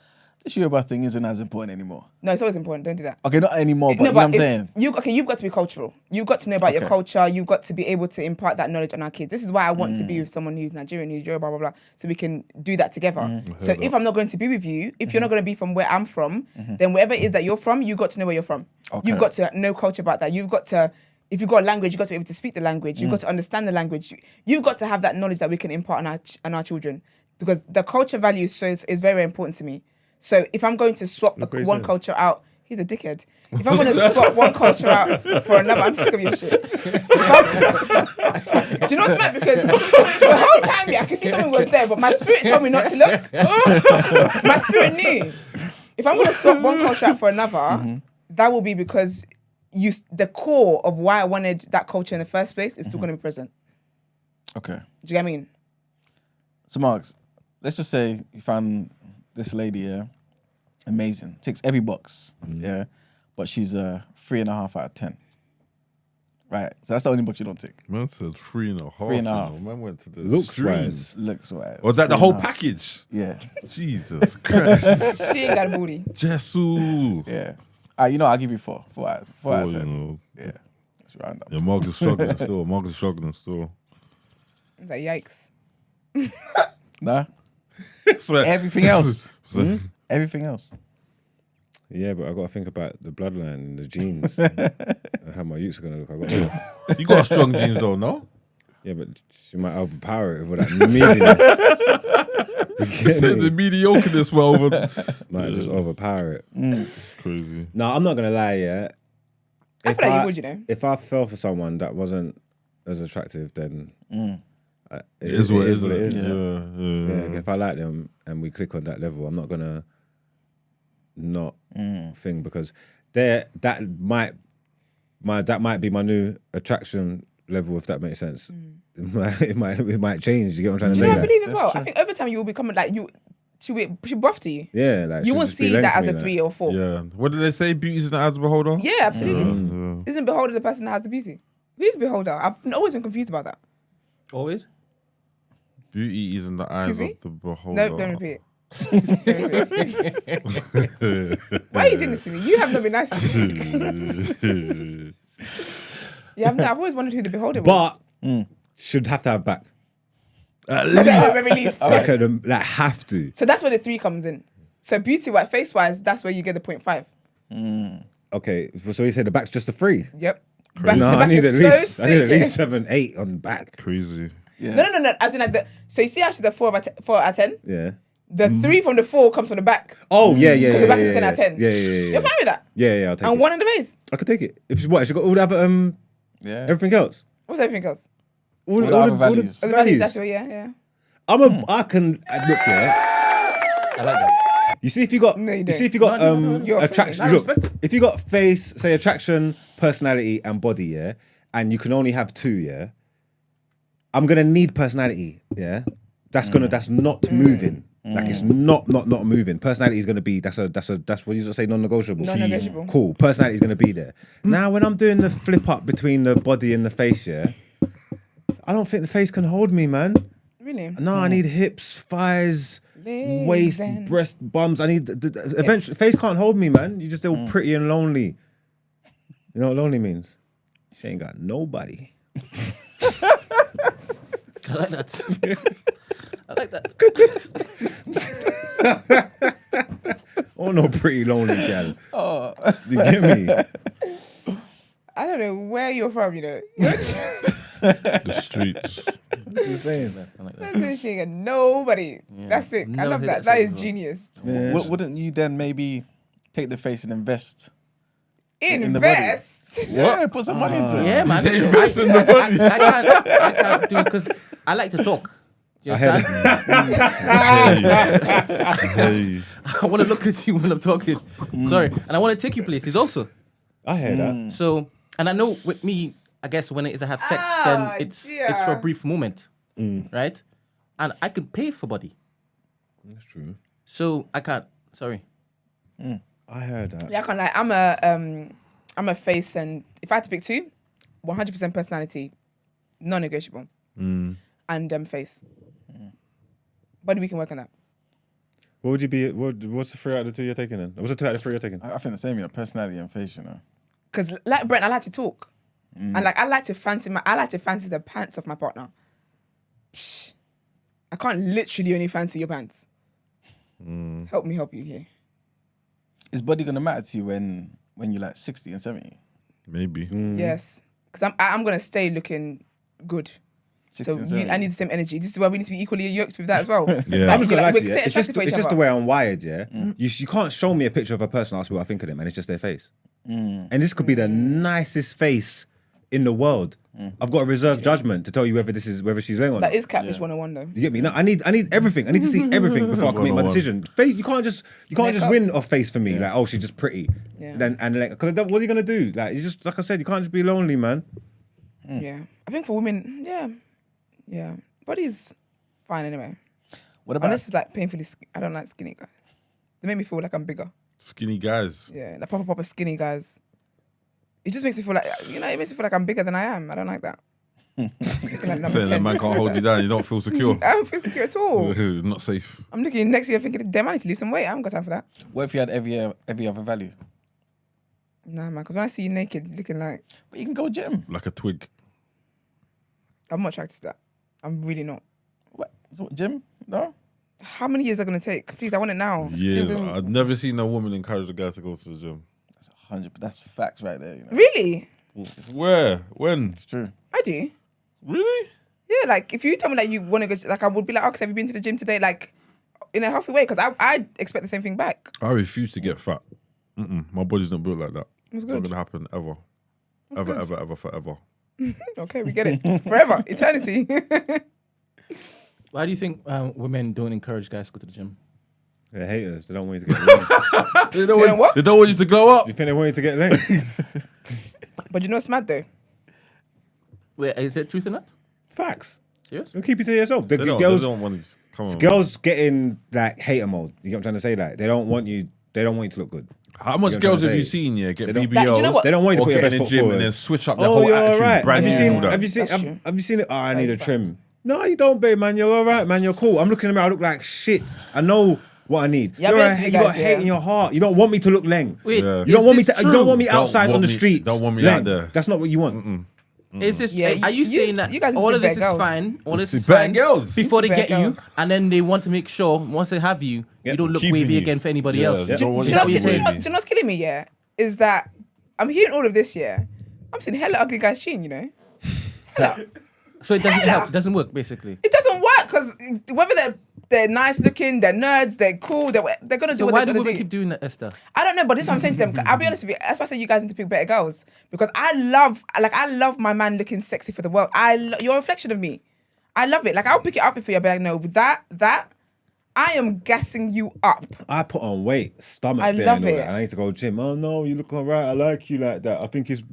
S3: this Yoruba thing isn't as important anymore?
S1: No, it's always important. Don't do that.
S3: Okay, not anymore, but
S1: No,
S3: you know what I'm
S1: it's-
S3: saying?
S1: You've got to be cultural. You've got to know about your
S3: Okay.
S1: culture. You've got to be able to impart that knowledge on our kids. This is why I want to be with someone who's Nigerian, who's Yoruba, blah, blah, blah, so we can do that together. So if I'm not going to be with you, if you're not going to be from where I'm from, then wherever it is that you're from, you've got to know where you're from.
S3: Okay.
S1: You've got to know culture about that. You've got to, if you've got a language, you've got to be able to speak the language. You've got to understand the language. You've got to have that knowledge that we can impart on our children. Because the culture value is very, very important to me. So if I'm going to swap one culture out, he's a dickhead. If I'm going to swap one culture out for another, I'm sick of your shit. Do you know what's mad? Because the whole time, I could see someone was there, but my spirit told me not to look. My spirit knew. If I'm going to swap one culture out for another, that will be because the core of why I wanted that culture in the first place is still going to be present.
S3: Okay.
S1: Do you get what I mean?
S3: So, Marks, let's just say you found this lady, yeah, amazing, ticks every box, yeah, but she's a 3.5 out of 10. Right, so that's the only box you don't tick.
S4: Man said 3.5.
S3: 3.5.
S4: You know. Man went to the
S2: Looks
S4: extreme.
S2: wise.
S3: Looks wise.
S4: Was that the whole
S3: 3.5.
S4: package?
S3: Yeah,
S4: Jesus Christ.
S1: She ain't got a booty.
S4: Jesu.
S3: yeah. You know, I'll give you 4 out of 10.
S4: You know.
S3: Yeah, let's round up.
S4: Yeah, Mark is struggling still. Mark is struggling still.
S1: I was like, yikes.
S3: Nah,
S4: So-
S3: everything else.
S4: so-
S3: Everything else.
S2: Yeah, but I got to think about the bloodline and the genes and how my youths are gonna look. I got to,
S4: You got strong genes though, no?
S2: yeah, but she might overpower it with that media.
S4: Said the mediocreness well over.
S2: Might just overpower it.
S4: Crazy.
S2: No, I'm not gonna lie. Yeah,
S1: I feel like you would, you know.
S2: If I fell for someone that wasn't as attractive, then it
S4: is what it is.
S2: is.
S4: Yeah.
S2: Yeah, if I like them and we click on that level, I'm not gonna not thing because that might be my new attraction level, if that makes sense. It might change. You get what I'm trying to
S1: Do you
S2: say?
S1: know what I
S2: Like,
S1: believe as well? I think over time you will become like she buff to you.
S2: yeah, like
S1: You
S2: she'll
S1: won't
S2: just be
S1: see
S2: lent
S1: that
S2: to
S1: as
S2: me,
S1: a
S2: like.
S1: 3 or 4.
S4: Yeah. What did they say? Beauty's in the eyes of the beholder?
S1: Yeah, absolutely.
S4: Yeah.
S1: Isn't beholder the person that has the beauty? Who's beholder? I've always been confused about that.
S5: Always.
S4: Beauty is in the eyes
S1: Excuse me?
S4: of the beholder.
S1: No, don't repeat it. Why are you doing this to me? You have not been nice to me. I've always wondered who the beholder was.
S2: But should have to have back.
S4: At
S1: At
S4: least.
S1: the very least.
S2: Like have to.
S1: So that's where the 3 comes in. So beauty, face wise, that's where you get the 0.5.
S2: Okay, so you said the back's just a 3.
S1: Yep.
S2: No, I need at least
S1: so
S2: I need at
S1: sick.
S2: least 7, 8 on the back.
S4: Crazy.
S3: Yeah.
S1: No. As in like so you see how she's the 4 out of 10?
S2: Yeah.
S1: The 3 from the 4 comes from the back.
S2: Oh yeah.
S1: Because the back is 10 out of 10.
S2: Yeah.
S1: You're fine with that?
S2: Yeah, I'll take
S1: And
S2: it.
S1: 1 in the face.
S2: I could take it. If she what? She got all the other
S3: Yeah.
S2: everything else.
S1: What's everything else?
S3: All the other values.
S1: Oh, the values, that's what, yeah.
S2: I can look here.
S5: I like that.
S2: You see if you got
S1: No, you
S2: you
S1: don't.
S2: see if you got
S1: no. You're
S2: attraction.
S5: I
S2: Look,
S5: respect it.
S2: if you got face, say attraction, personality, and body, yeah, and you can only have 2, yeah. I'm gonna need personality, yeah. That's not moving. Like it's not moving. Personality is gonna be that's what you say non-negotiable.
S1: Non-negotiable.
S2: Cool. Personality is gonna be there. Now when I'm doing the flip up between the body and the face, yeah, I don't think the face can hold me, man.
S1: Really?
S2: No, I need hips, thighs,
S1: Legs
S2: waist,
S1: and-
S2: breast, bums. I need eventually face can't hold me, man. You just feel pretty and lonely. You know what lonely means? She ain't got nobody.
S5: I like that. I like that.
S2: Oh no, pretty lonely gal. You get me?
S1: I don't know where you're from, you know. You're just,
S4: The streets.
S2: You saying that?
S5: I like that.
S1: that's she ain't got nobody.
S5: Yeah.
S1: That's it. I
S5: Never
S1: love
S5: heard
S1: that.
S5: that
S1: That
S5: song
S1: is
S5: as well.
S1: genius.
S2: Yeah.
S3: Wouldn't you then maybe take the face and invest? In the
S1: Invest.
S3: Yeah, put some money into it.
S5: Yeah, man.
S4: Say invest in the money.
S5: I can't do it because I like to talk. Do you
S2: I heard
S5: understand?
S4: Hey.
S5: I want to look at you when I'm talking. Sorry. And I want to take you places also.
S2: I hear that.
S5: So, and I know with me, I guess when it is I have sex,
S1: Ah,
S5: then it's for a
S1: dear.
S5: brief moment, right? And I can pay for body.
S2: That's true.
S5: So I can't. Sorry.
S2: I heard that.
S1: Yeah, I can't lie. I'm a face, and if I had to pick two, 100% personality, non-negotiable, and face. But we can work on that.
S2: What would you be? What's the 3 out of the 2 you're taking then? What's the 2 out of the 3 you're taking?
S3: I think the same, personality and face, you know.
S1: Because like Brent, I like to talk, and like I like to fancy the pants of my partner. Psh, I can't literally only fancy your pants. Help me help you here.
S3: Is body gonna matter to you when you're like 60 and 70?
S4: Maybe.
S1: Yes, because I'm gonna stay looking good.
S3: 60
S1: So
S3: and 70.
S1: I need the same energy. This is why we need to be equally yoked with that as well.
S4: Yeah.
S1: Like,
S2: I'm just gonna lie
S1: we're
S2: to you.
S1: stay
S2: It's just
S1: attracted to each
S2: it's just the
S1: other.
S2: way I'm wired. Yeah, you can't show me a picture of a person, ask me what I think of them, and it's just their face. And this could be the nicest face in the world. I've got a reserved judgment to tell you whether she's laying on.
S1: That is catfish 101 though.
S2: You get me? No, I need everything. I need to see everything before I can make my
S4: 101.
S2: decision. Face, you can't just
S1: Makeup.
S2: win off face for me. Like, oh, she's just pretty.
S1: Yeah.
S2: Then and like, because what are you gonna do? Like, you just like I said, you can't just be lonely, man.
S1: Yeah, I think for women, yeah, body's fine anyway.
S3: What about
S1: Unless it's like painfully, I don't like skinny guys. They make me feel like I'm bigger.
S4: Skinny guys.
S1: Yeah, like proper skinny guys. It just makes me feel like, it makes me feel like I'm bigger than I am. I don't like that. Looking like number
S4: Saying that
S1: 10.
S4: man can't hold you down. You don't feel secure.
S1: I don't feel secure at all.
S4: Not safe.
S1: I'm looking next year thinking, damn, I need to lose some weight. I haven't got time for that.
S3: what if you had every other value?
S1: Nah, man, because when I see you naked, looking like,
S3: But you can go gym.
S4: Like a twig.
S1: I'm not attracted to that. I'm really not.
S3: What? So what, gym? No.
S1: How many years are going to take? Please, I want it now. Just give
S4: Yeah,
S1: them-
S4: I've never seen a woman encourage a guy to go to the gym.
S3: That's 100. That's facts right there. You know.
S1: Really?
S4: Where? When?
S3: It's true.
S1: I do.
S4: Really?
S1: Yeah, like if you tell me that you want to go, like I would be like, okay, have you been to the gym today? Like in a healthy way, because I expect the same thing back.
S4: I refuse to get fat. My body's not built like that.
S1: That's
S4: It's not
S1: good.
S4: gonna happen ever. Ever, forever.
S1: Okay, we get it. Forever, eternity.
S5: Why do you think women don't encourage guys to go to the gym?
S2: They're haters. They don't want you to get laid. Do
S4: They don't,
S1: You know what?
S4: they don't want you to glow up.
S2: you think they want you to get laid?
S1: But you know what's mad though?
S5: Wait, is there truth in that?
S2: Facts.
S5: Serious?
S2: Don't keep it to yourself. The
S4: They
S2: girls,
S4: don't want to come on.
S2: girls get in like hater mode. You know what I'm trying to say? Like they don't want you to look good.
S4: How much
S2: You know what I'm
S4: girls
S2: trying
S4: have
S2: to
S4: you
S2: say?
S4: seen? Yeah, get
S2: They don't-
S4: BBLs.
S1: Like, do you know what?
S2: They don't want you to
S4: or
S2: put your
S4: get
S2: best
S4: in the
S2: foot
S4: gym
S2: forward.
S4: and then switch up their
S2: Oh,
S4: whole
S2: you're
S4: attitude.
S2: alright.
S4: Brand
S2: Have you
S4: new and
S2: seen?
S4: all that.
S2: Have you seen?
S1: That's true.
S2: Have you seen it? Oh, I need a
S1: That's
S2: trim. No, you don't, babe, man. You're all right, man. You're cool. I'm looking in the mirror. I look like shit. I know what I need.
S1: Yeah,
S2: You're
S1: but
S2: a,
S1: it's
S2: you
S1: you
S2: got
S1: guys,
S2: hate
S1: yeah.
S2: in your heart. You don't want me to look leng.
S5: Wait,
S4: Yeah.
S2: You don't want me
S5: this
S2: to. You don't want me
S4: Don't
S2: outside on
S4: want
S2: the
S4: me-
S2: streets.
S4: don't want me
S2: Leng.
S4: out there.
S2: That's not what you want.
S5: Is this?
S1: Yeah,
S5: are you
S1: you-
S5: saying that
S1: you guys need to
S5: all
S1: be
S5: of this
S1: better
S5: is
S1: girls.
S5: fine? All this
S4: It's
S5: is
S4: better
S5: fine
S4: girls.
S5: before they
S1: Better
S5: get you,
S1: girls.
S5: and then they want to make sure once they have you,
S2: Yeah,
S5: you don't look
S4: keeping
S5: wavy
S4: you.
S5: again for anybody
S4: Yeah,
S5: else.
S4: they don't want
S1: Do
S4: you
S1: you
S4: to
S1: know
S4: be
S1: what's-
S4: wavy.
S1: do you know what's killing me? Yeah, is that I'm hearing all of this. Yeah, I'm seeing hella ugly guys cheating. You know, hella.
S5: So it doesn't
S1: Hella.
S5: help. It doesn't work basically.
S1: It doesn't work because whether they're nice looking, they're nerds, they're cool, they're gonna do
S5: So
S1: what
S5: why
S1: they're
S5: do
S1: gonna
S5: women
S1: do.
S5: keep doing that, Esther?
S1: I don't know, but this is what I'm saying to them. I'll be honest with you. That's why I say you guys need to pick better girls because I love my man looking sexy for the world. You're a reflection of me. I love it. Like I'll pick it up for you. I'll be like, no, with that, I am gassing you up.
S2: I put on weight, stomach
S1: I
S2: there
S1: love
S2: and all
S1: it.
S2: that. And I need to go gym. Oh no, you look alright. I like you like that. I think it's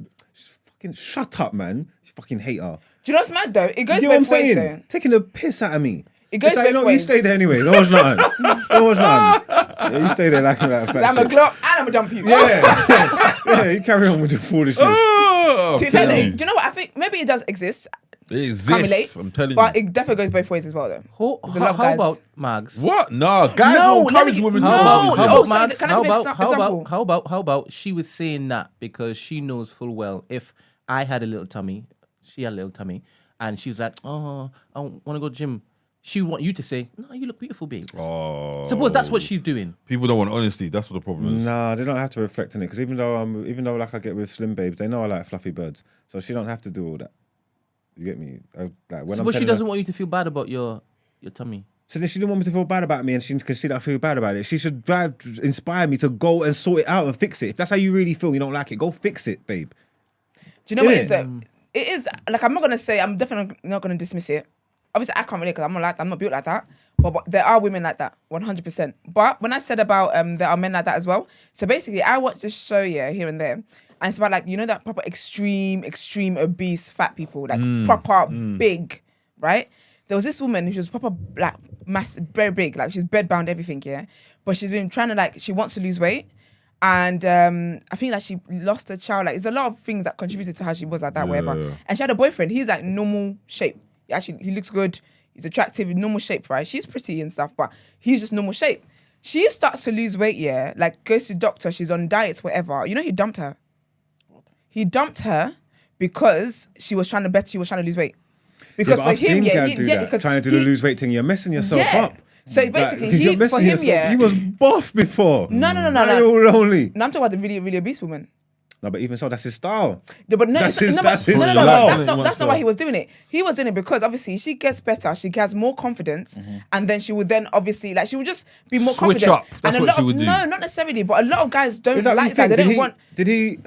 S2: fucking shut up, man. You fucking hater.
S1: Do you know what's mad though? It goes
S2: You know what I'm
S1: both ways
S2: saying?
S1: though.
S2: Taking the piss out of me.
S1: It goes
S2: It's like,
S1: both
S2: you know, you
S1: ways.
S2: stay there anyway. No one's nothing. No one's nothing. Yeah, you stay there like a fat
S1: I'm a
S2: shit.
S1: glove and I'm a dump you.
S2: Yeah, you carry on with your foolishness.
S4: Oh,
S1: To be fair, though,
S4: okay.
S1: do you know what? I think maybe it does exist.
S4: It
S1: Can't be late.
S4: exists. I'm telling
S1: But
S4: you.
S1: it definitely goes both ways as well though.
S5: How,
S1: There's a lot of
S5: how
S1: guys.
S5: about Mags?
S4: What? No, guys
S1: No,
S4: don't
S1: let me
S4: encourage
S1: get-
S4: women to
S1: no,
S4: go
S5: How
S4: to the
S5: about,
S4: gym.
S5: how
S1: oh,
S5: about
S1: sorry,
S5: Mags?
S1: can I
S5: How
S1: give
S5: about,
S1: an
S5: how
S1: example?
S5: about, how about she was saying that because she knows full well if I had a little tummy, she had a little tummy, and she was like, oh, I want to go to gym. She would want you to say, no, you look beautiful, babe.
S4: Oh.
S5: Suppose that's what she's doing.
S4: People don't want honesty. That's what the problem is.
S2: Nah, they don't have to reflect on it because even though like I get with slim babes, they know I like fluffy birds, so she don't have to do all that. You get me?
S5: Suppose she doesn't want you to feel bad about your tummy.
S2: So then she didn't want me to feel bad about me, and because she don't feel bad about it, she should inspire me to go and sort it out and fix it. If that's how you really feel, you don't like it, go fix it, babe.
S1: Do you know what it is? It is like I'm definitely not gonna dismiss it. Obviously, I can't relate because I'm not built like that. But there are women like that, 100%. But when I said about there are men like that as well. So basically, I watch this show here and there, and it's about like that proper extreme obese fat people, like proper big, right? There was this woman who was proper like massive, very big, like she's bedbound, everything, yeah. But she's been trying to she wants to lose weight. And I think like she lost a child. Like, there's a lot of things that contributed to how she was like that, whatever. Yeah. And she had a boyfriend. He's like normal shape. He looks good. He's attractive, normal shape, right? She's pretty and stuff, but he's just normal shape. She starts to lose weight, yeah. Like goes to the doctor. She's on diets, whatever. He dumped her. What? He dumped her because she was trying to lose weight. Because for him, because
S2: trying to do the lose weight thing, you're messing yourself up.
S1: So basically, for him,
S2: he was buff before.
S1: No.
S2: Only.
S1: No, I'm talking about the really, really obese woman.
S2: No, but even so, that's his style.
S1: No, but that's his style. That's not why he was doing it. He was doing it because obviously she gets better, she has more confidence, and then she would then obviously she would just be more
S4: Switch
S1: confident.
S4: up. That's what she would do.
S1: No, not necessarily, but a lot of guys don't like that. They don't want.
S2: Did he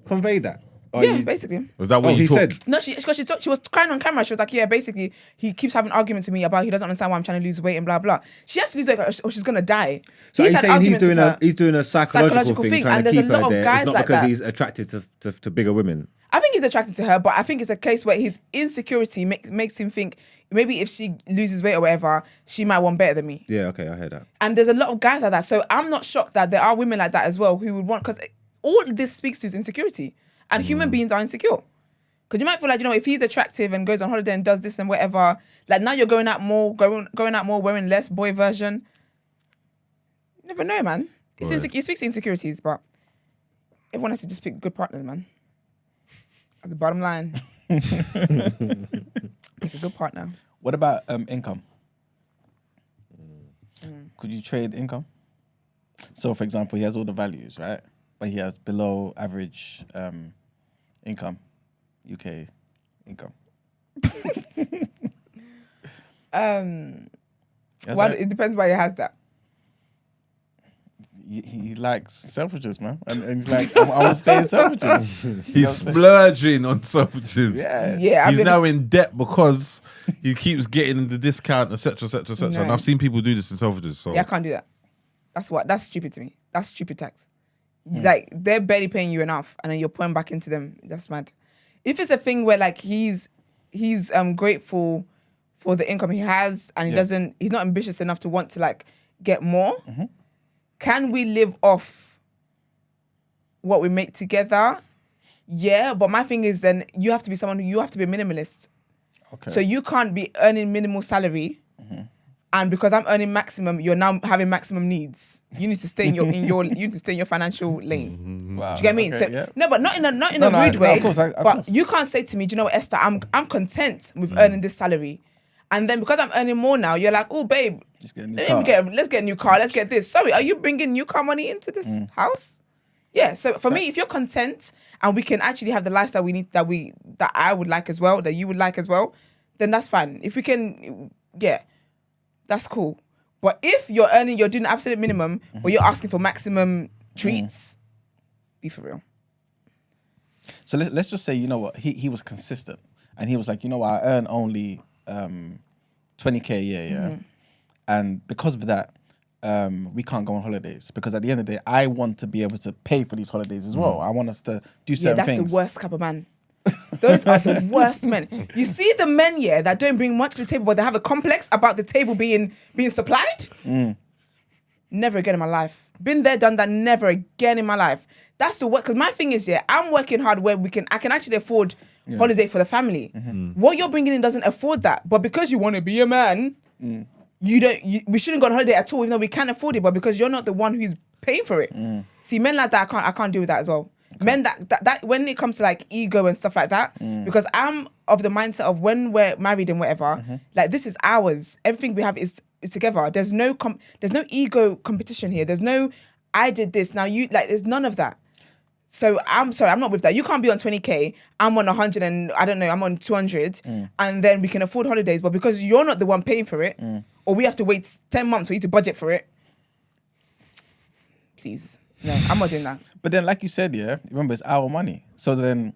S2: convey that?
S1: Basically.
S4: Was that what
S2: he said?
S1: No, she was crying on camera. She was like, yeah, basically, he keeps having arguments with me about he doesn't understand why I'm trying to lose weight and blah, blah. She has to lose weight or she's going to die.
S2: So he's saying he's doing a psychological thing trying to keep her there. It's not because he's attracted to bigger women.
S1: I think he's attracted to her, but I think it's a case where his insecurity makes him think maybe if she loses weight or whatever, she might want better than me.
S2: Yeah, okay, I heard that.
S1: And there's a lot of guys like that. So I'm not shocked that there are women like that as well who would want, because all this speaks to his insecurity. And human beings are insecure. Because you might feel like, if he's attractive and goes on holiday and does this and whatever, like now you're going out more, wearing less, boy version. You never know, man. It speaks to insecurities, but everyone has to just pick good partners, man. That's the bottom line. Pick a good partner.
S3: What about income? Could you trade income? So, for example, he has all the values, right? But he has below average income, UK income.
S1: It depends why he has that.
S3: He likes Selfridges, man, and he's like, I want to stay in Selfridges.
S4: He's splurging on Selfridges.
S1: Yeah.
S4: He's now in debt because he keeps getting the discount, etc., etc., etc.
S1: No.
S4: And I've seen people do this in Selfridges. So
S1: Yeah, I can't do that. That's stupid to me. That's stupid tax. Like they're barely paying you enough, and then you're pouring back into them. That's mad. If it's a thing where like he's grateful for the income he has, and he's not ambitious enough to want to like get more. Can we live off what we make together? Yeah, but my thing is then you have to be you have to be a minimalist. Okay. So you can't be earning minimal salary. And because I'm earning maximum, you're now having maximum needs. You need to stay in your financial lane.
S3: Wow.
S1: Do you get me?
S3: Okay,
S1: So no, but not in a rude way.
S3: Of course,
S1: but you can't say to me, do you know what, Esther? I'm content with earning this salary, and then because I'm earning more now, you're like, oh babe, let's get a new car. Let's get this. Sorry, are you bringing new car money into this house? Yeah. So for me, if you're content and we can actually have the lifestyle we need, that I would like as well, that you would like as well, then that's fine. If we can, that's cool. But if you're doing the absolute minimum, or you're asking for maximum treats, be for real.
S3: So let's just say, you know what, he was consistent, and he was like, you know what, I earn only 20K a year, yeah, and because of that, we can't go on holidays, because at the end of the day, I want to be able to pay for these holidays as well. I want us to do certain things.
S1: That's the worst type of man. Those are the worst men. You see the men, that don't bring much to the table, but they have a complex about the table being supplied. Never again in my life. Been there, done that. Never again in my life. That's the work. Because my thing is, I'm working hard where I can actually afford holiday for the family. What you're bringing in doesn't afford that. But because you want to be a man, we shouldn't go on holiday at all, even though we can afford it. But because you're not the one who's paying for it. See, men like that, I can't deal with that as well. Men that when it comes to like ego and stuff like that, because I'm of the mindset of when we're married and whatever, like this is ours. Everything we have is together. There's no ego competition here. There's no I did this now you like. There's none of that. So I'm sorry, I'm not with that. You can't be on 20k. I'm on 100 and I don't know. I'm on 200, and then we can afford holidays. But because you're not the one paying for it, or we have to wait 10 months for you to budget for it. Please, no, I'm not doing that.
S3: But then, like you said, yeah, remember it's our money. So then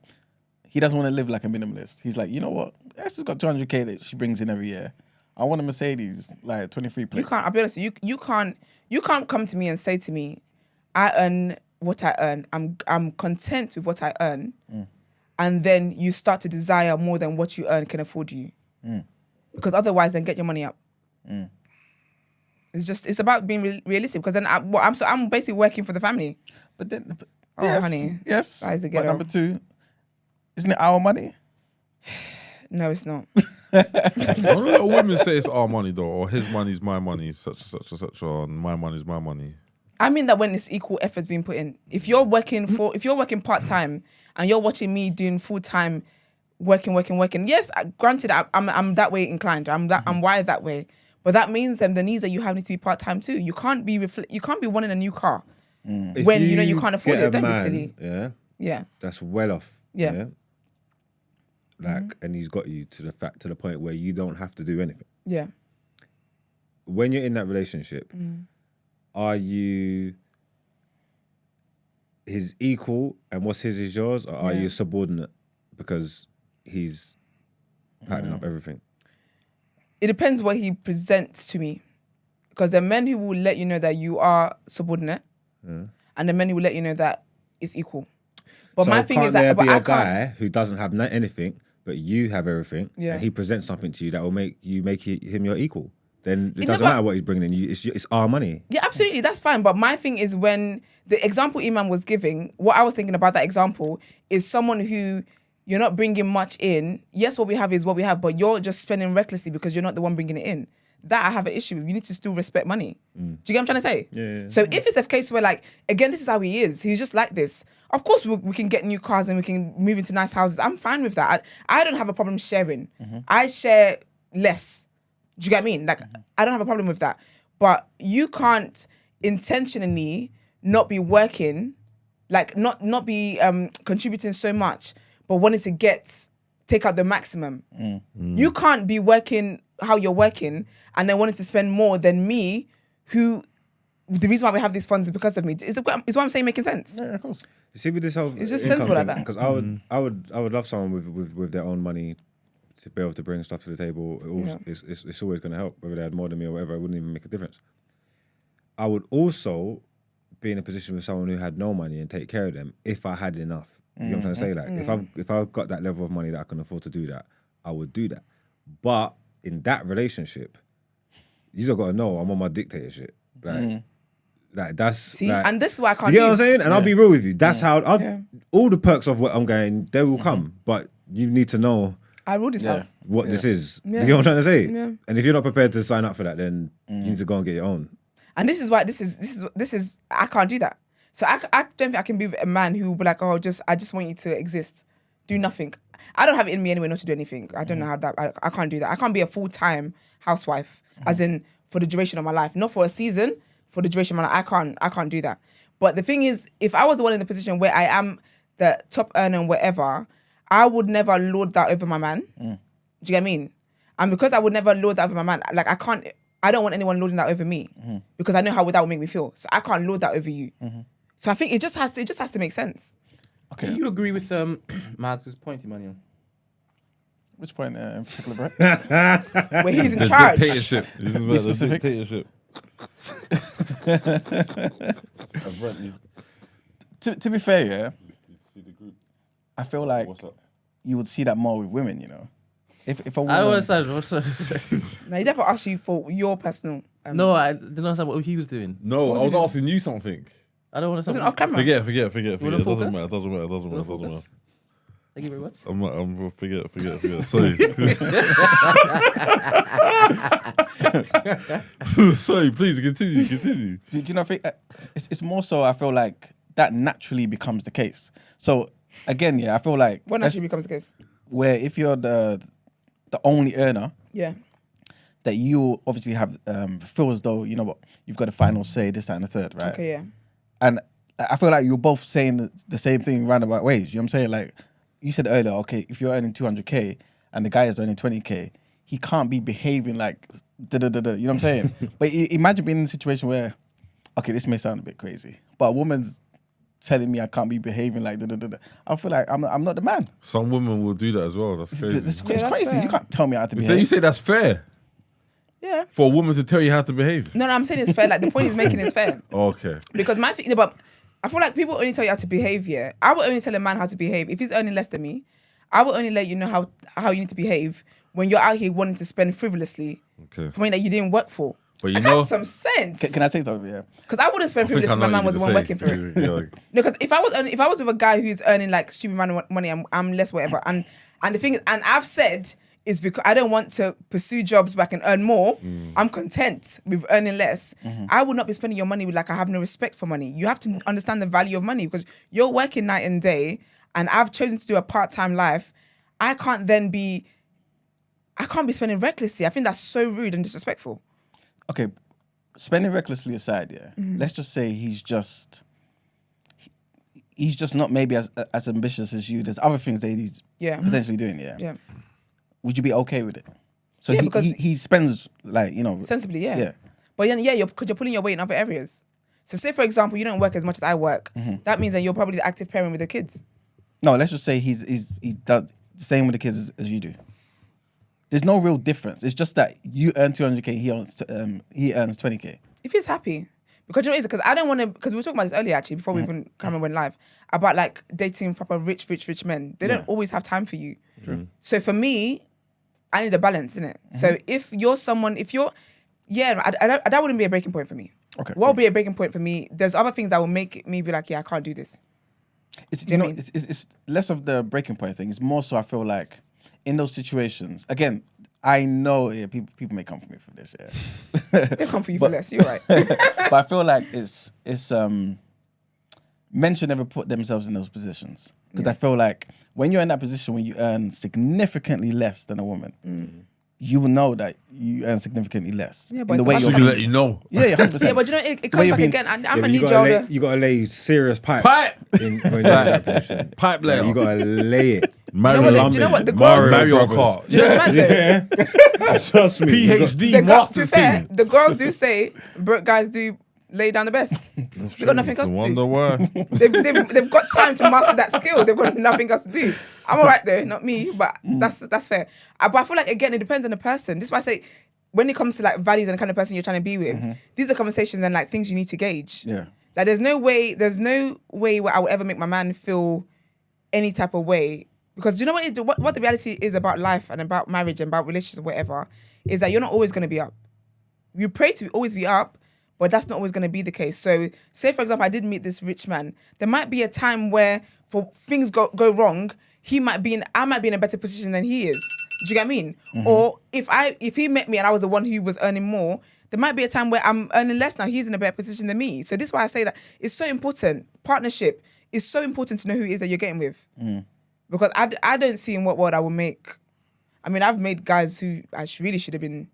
S3: he doesn't want to live like a minimalist. He's like, you know what? Esther's got 200k that she brings in every year. I want a Mercedes, like 23 plate.
S1: You can't. I'll be honest. You can't come to me and say to me, I earn what I earn. I'm content with what I earn, and then you start to desire more than what you earn can afford you, because otherwise, then get your money up. It's about being realistic, because then I'm basically working for the family.
S3: But then,
S1: yes, honey,
S3: yes.
S1: But
S3: number two, isn't it our money?
S1: No, it's not.
S4: A lot of women say it's our money though, or his money's my money, such and such and such, or my money's my money.
S1: I mean that when it's equal efforts being put in. If you're working part time and you're watching me doing full time, working. Yes, granted, I'm that way inclined. I'm wired that way. But that means then the needs that you have need to be part time too. You can't be wanting a new car when you can't afford it. Don't be silly. Yeah.
S2: That's well off.
S1: Yeah.
S2: Like, and he's got you to the point where you don't have to do anything.
S1: Yeah.
S2: When you're in that relationship, are you his equal and what's his is yours, or are you subordinate because he's patting up everything?
S1: It depends what he presents to me, because there are men who will let you know that you are subordinate, and the men who will let you know that it's equal. But
S2: so
S1: my thing is that
S2: there be a guy who doesn't have anything, but you have everything,
S1: and
S2: he presents something to you that will make him your equal. Then it doesn't matter what he's bringing in. It's our money.
S1: Yeah, absolutely, that's fine. But my thing is, when the example Imam was giving, what I was thinking about that example is someone who you're not bringing much in. Yes, what we have is what we have, but you're just spending recklessly because you're not the one bringing it in. That I have an issue with. You need to still respect money. Do you get what I'm trying to say?
S2: Yeah.
S1: So if it's a case where, like, again, this is how he is. He's just like this. Of course, we can get new cars and we can move into nice houses. I'm fine with that. I don't have a problem sharing. I share less. Do you get what I mean? Like, I don't have a problem with that. But you can't intentionally not be working, like not be contributing so much, but wanting to take out the maximum. You can't be working how you're working and then wanting to spend more than me, who the reason why we have these funds is because of me. Is what I'm saying making sense?
S3: Yeah, of course.
S2: You see, with this whole
S1: It's just sensible like that.
S2: Because I would love someone with their own money to be able to bring stuff to the table. It's always going to help, whether they had more than me or whatever. It wouldn't even make a difference. I would also be in a position with someone who had no money and take care of them if I had enough. You know what I'm trying to say? Like, if I've got that level of money that I can afford to do that, I would do that. But in that relationship, you just got to know I'm on my dictatorship. Like that's
S1: and this is why I can't.
S2: You get what I'm saying? And I'll be real with you. That's how all the perks of what I'm going, they will come. But you need to know.
S1: I rule this house.
S2: What this is. Do you get what I'm trying to say?
S1: Yeah.
S2: And if you're not prepared to sign up for that, then you need to go and get your own.
S1: And this is why this is I can't do that. So I don't think I can be a man who will be like, I just want you to exist, do nothing. I don't have it in me anyway not to do anything. I don't know how that. I can't do that. I can't be a full-time housewife, as in for the duration of my life, not for a season. For the duration of my life, I can't do that. But the thing is, if I was the one in the position where I am the top earner and whatever, I would never lord that over my man. Do you get what I mean? And because I would never lord that over my man, like I don't want anyone lording that over me because I know how that would make me feel. So I can't lord that over you. So I think it just has to make sense.
S5: Okay, you agree with Mags's point, Emmanuel?
S3: Which point in particular, bro?
S1: Where he's in charge.
S4: Dictatorship.
S3: Be specific.
S4: Dictatorship.
S3: To be fair, yeah, I feel like you would see that more with women, you know. If a woman...
S5: I don't understand.
S1: No, he definitely asked you for your personal...
S5: No, I didn't understand what he was doing.
S4: No, I was asking you something.
S5: I don't want to...
S1: Wasn't off camera?
S4: Forget. It
S5: wanna
S4: doesn't
S5: focus?
S4: matter.
S5: Thank you very much.
S4: I'm forget. Sorry. Sorry, please continue.
S3: Do you know? I think it's more so. I feel like that naturally becomes the case. So again, yeah, I feel like
S1: What naturally becomes the case?
S3: where if you're the only earner,
S1: Yeah.
S3: that you obviously have feel as though, you know what, you've got a final say, this, that, and the third, right?
S1: Okay, yeah.
S3: And I feel like you're both saying the same thing roundabout ways. You know what I'm saying? Like you said earlier, okay, if you're earning 200K and the guy is earning 20K, he can't be behaving like da-da-da-da, you know what I'm saying? But imagine being in a situation where, okay, this may sound a bit crazy, but a woman's telling me I can't be behaving like da-da-da-da. I feel like I'm not the man.
S4: Some women will do that as well. That's crazy.
S3: It's
S1: that's
S3: crazy.
S1: fair.
S3: You can't tell me how to
S4: Then you
S3: behave.
S4: say that's fair
S1: Yeah.
S4: for a woman to tell you how to behave.
S1: No, I'm saying it's fair. Like the point he's making is fair.
S4: Okay.
S1: Because my thing, but I feel like people only tell you how to behave. Yeah, I would only tell a man how to behave if he's earning less than me. I will only let you know how you need to behave when you're out here wanting to spend frivolously
S4: Okay.
S1: for money that you didn't work for.
S4: But you
S1: Like,
S4: know,
S1: have some sense.
S3: Can I say something? Yeah.
S1: Because I wouldn't spend
S4: I think
S1: frivolously
S4: I
S1: if
S4: know
S1: my man
S4: what
S1: was the
S4: you're
S1: one working for it.
S4: gonna say.
S1: No, because if I was with a guy who's earning like stupid amount of money, I'm less whatever. And the thing is, and I've said is because I don't want to pursue jobs where I can earn more. I'm content with earning less. I will not be spending your money with like I have no respect for money. You have to understand the value of money because you're working night and day, and I've chosen to do a part-time life. I can't be spending recklessly. I think that's so rude and disrespectful.
S3: Okay, spending recklessly aside, yeah. Let's just say he's just not maybe as ambitious as you. There's other things that he's potentially doing, yeah.
S1: Yeah.
S3: Would you be okay with it? So
S1: Yeah, because-
S3: he spends like, you know,
S1: Sensibly, yeah.
S3: Yeah.
S1: But then, yeah, because you're pulling your weight in other areas. So say, for example, you don't work as much as I work. That means that you're probably the active parent with the kids.
S3: No, let's just say he does the same with the kids as you do. There's no real difference. It's just that you earn 200K, he earns 20K.
S1: If he's happy. Because you know, because I don't want to, because we were talking about this earlier actually, before we even camera went live, about like dating proper rich men. They don't always have time for you.
S3: True.
S1: So for me, I need a balance, innit? So if you're someone, that wouldn't be a breaking point for me.
S3: Okay.
S1: What would be a breaking point for me? There's other things that will make me be like, yeah, I can't do this.
S3: It's,
S1: Do
S3: you
S1: you
S3: know,
S1: mean?
S3: it's less of the breaking point thing. It's more so I feel like in those situations, again, I know people may come for me for this, yeah.
S1: They'll come for you for less, you're right.
S3: But I feel like it's men should never put themselves in those positions. Because I feel like when you're in that position when you earn significantly less than a woman, you will know that you earn signicantly less.
S1: Yeah, but
S3: in the
S1: it's
S3: way
S1: about
S4: So
S3: you're
S4: we can let you know.
S3: Yeah, 100%.
S1: Yeah, but you know, it
S3: Where
S1: comes
S3: you're
S1: back
S3: being-
S1: again. I'm
S2: Yeah,
S1: gonna
S2: but
S1: need y'all to...
S2: you gotta lay serious pipe.
S4: Pipe!
S2: When you're in that position.
S4: Pipe layer.
S2: You gotta lay it.
S4: Mario,
S1: do you know what the
S2: Mario
S1: girls
S4: Mario
S2: Brothers.
S4: Kart.
S1: Do you know what's mad though?
S2: Yeah. Trust me. you got-
S4: PhD
S1: To be
S4: master's
S1: fair,
S4: thing.
S1: the girls do say broke guys do lay down the best. They've got nothing else
S4: I
S1: to
S4: wonder
S1: do.
S4: why.
S1: They've got time to master that skill. They've got nothing else to do. I'm all right there, not me, but that's fair. But I feel like, again, it depends on the person. This is why I say, when it comes to like values and the kind of person you're trying to be with, these are conversations and like things you need to gauge.
S3: Yeah.
S1: Like there's no way where I would ever make my man feel any type of way. Because you know what the reality is about life and about marriage and about relationships or whatever, is that you're not always going to be up. You pray to always be up, but that's not always going to be the case. So say, for example, I did meet this rich man. There might be a time where for things go wrong, I might be in a better position than he is. Do you get what I mean? Or if he met me and I was the one who was earning more, there might be a time where I'm earning less now. He's in a better position than me. So this is why I say that it's so important. Partnership is so important to know who it is that you're getting with. Because I don't see in what world I will make. I mean, I've made guys who I really should have been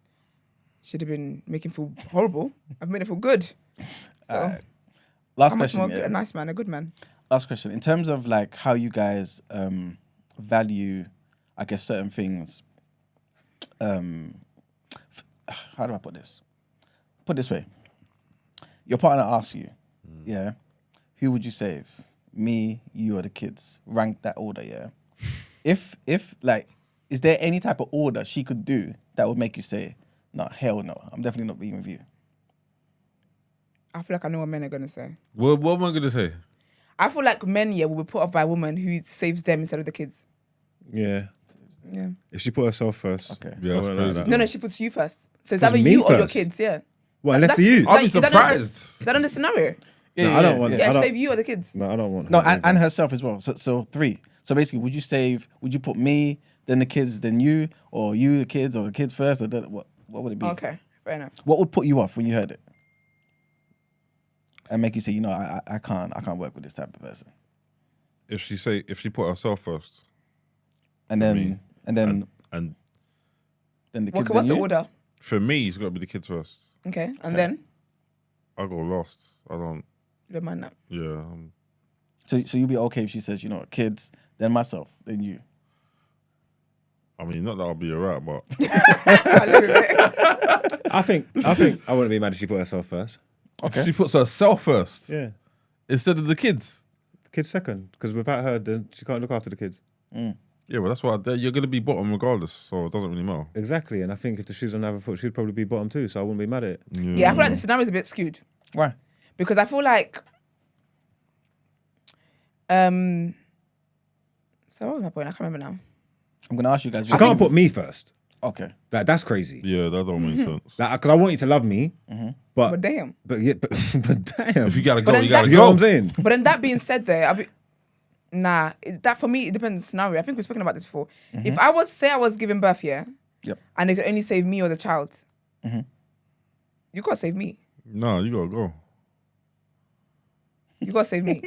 S1: making feel horrible. I've made it feel good. So
S3: Last
S1: how much
S3: question.
S1: more
S3: Yeah.
S1: a nice man, a good man.
S3: Last question. In terms of like how you guys value, I guess, certain things. How do I put this? Put it this way. Your partner asks you, yeah, who would you save? Me, you, or the kids? Rank that order, yeah. If like, is there any type of order she could do that would make you say, no, hell no, I'm definitely not being with you?
S1: I feel like I know what men are gonna say.
S4: What am I going to say?
S1: I feel like men, will be put off by a woman who saves them instead of the kids.
S2: Yeah.
S1: Yeah.
S2: If she put herself first.
S3: Okay.
S4: Yeah,
S2: I
S4: that's
S2: won't like
S4: crazy.
S2: that.
S1: No, she puts you first. So it's
S2: Puts
S1: either
S2: me
S1: you or your
S2: first?
S1: kids, yeah.
S2: What, I left for
S1: That's-
S2: you?
S4: I'll be
S1: is that not-
S4: surprised.
S1: Is that on the scenario?
S2: No, I don't want.
S1: Yeah,
S2: I don't,
S1: save you or the kids.
S2: No, I don't want.
S3: No,
S2: her.
S3: and herself as well. So 3. So basically, would you put me, then the kids, then you, or you, the kids, or the kids first? Or what would it be?
S1: Okay, fair enough.
S3: What would put you off when you heard it? and make you say, you know, I can't work with this type of person.
S4: If she put herself first,
S3: And
S4: For
S3: then
S4: me.
S3: and then
S4: and
S3: then the kids.
S1: What's
S3: then
S1: the
S3: you?
S1: order?
S4: for me, it's got to be the kids first.
S1: Okay, and then
S4: I go last. I don't.
S1: you don't mind that.
S4: Yeah.
S3: So you'll be okay if she says, you know, kids, then myself, then you.
S4: I mean, not that I'll be alright, but
S2: I think I wouldn't be mad if she put herself first.
S4: if she puts herself first
S2: Yeah.
S4: instead of the kids.
S2: The kids second, because without her, then she can't look after the kids.
S4: Yeah, well, that's why you're going to be bottom regardless, so it doesn't really matter.
S2: Exactly, and I think if the shoes on the other foot, she'd probably be bottom too, so I wouldn't be mad at it.
S1: Yeah, I feel like the scenario is a bit skewed
S3: Why?
S1: because I feel like, so what was my point? I can't remember now.
S3: I'm gonna ask you guys.
S2: She can't put me first.
S3: Okay.
S2: That's crazy.
S4: Yeah, that don't make sense.
S2: Because I want you to love me,
S1: But
S2: but
S1: damn.
S2: but damn.
S4: If you gotta
S1: But
S4: go,
S1: then
S4: you gotta
S2: you know what
S4: go.
S2: I'm saying?
S1: But then that being said, that for me it depends on the scenario. I think we've spoken about this before. If I was giving birth,
S3: Yep.
S1: and they could only save me or the child, you gotta save me.
S4: No, you gotta go.
S1: You gotta save me.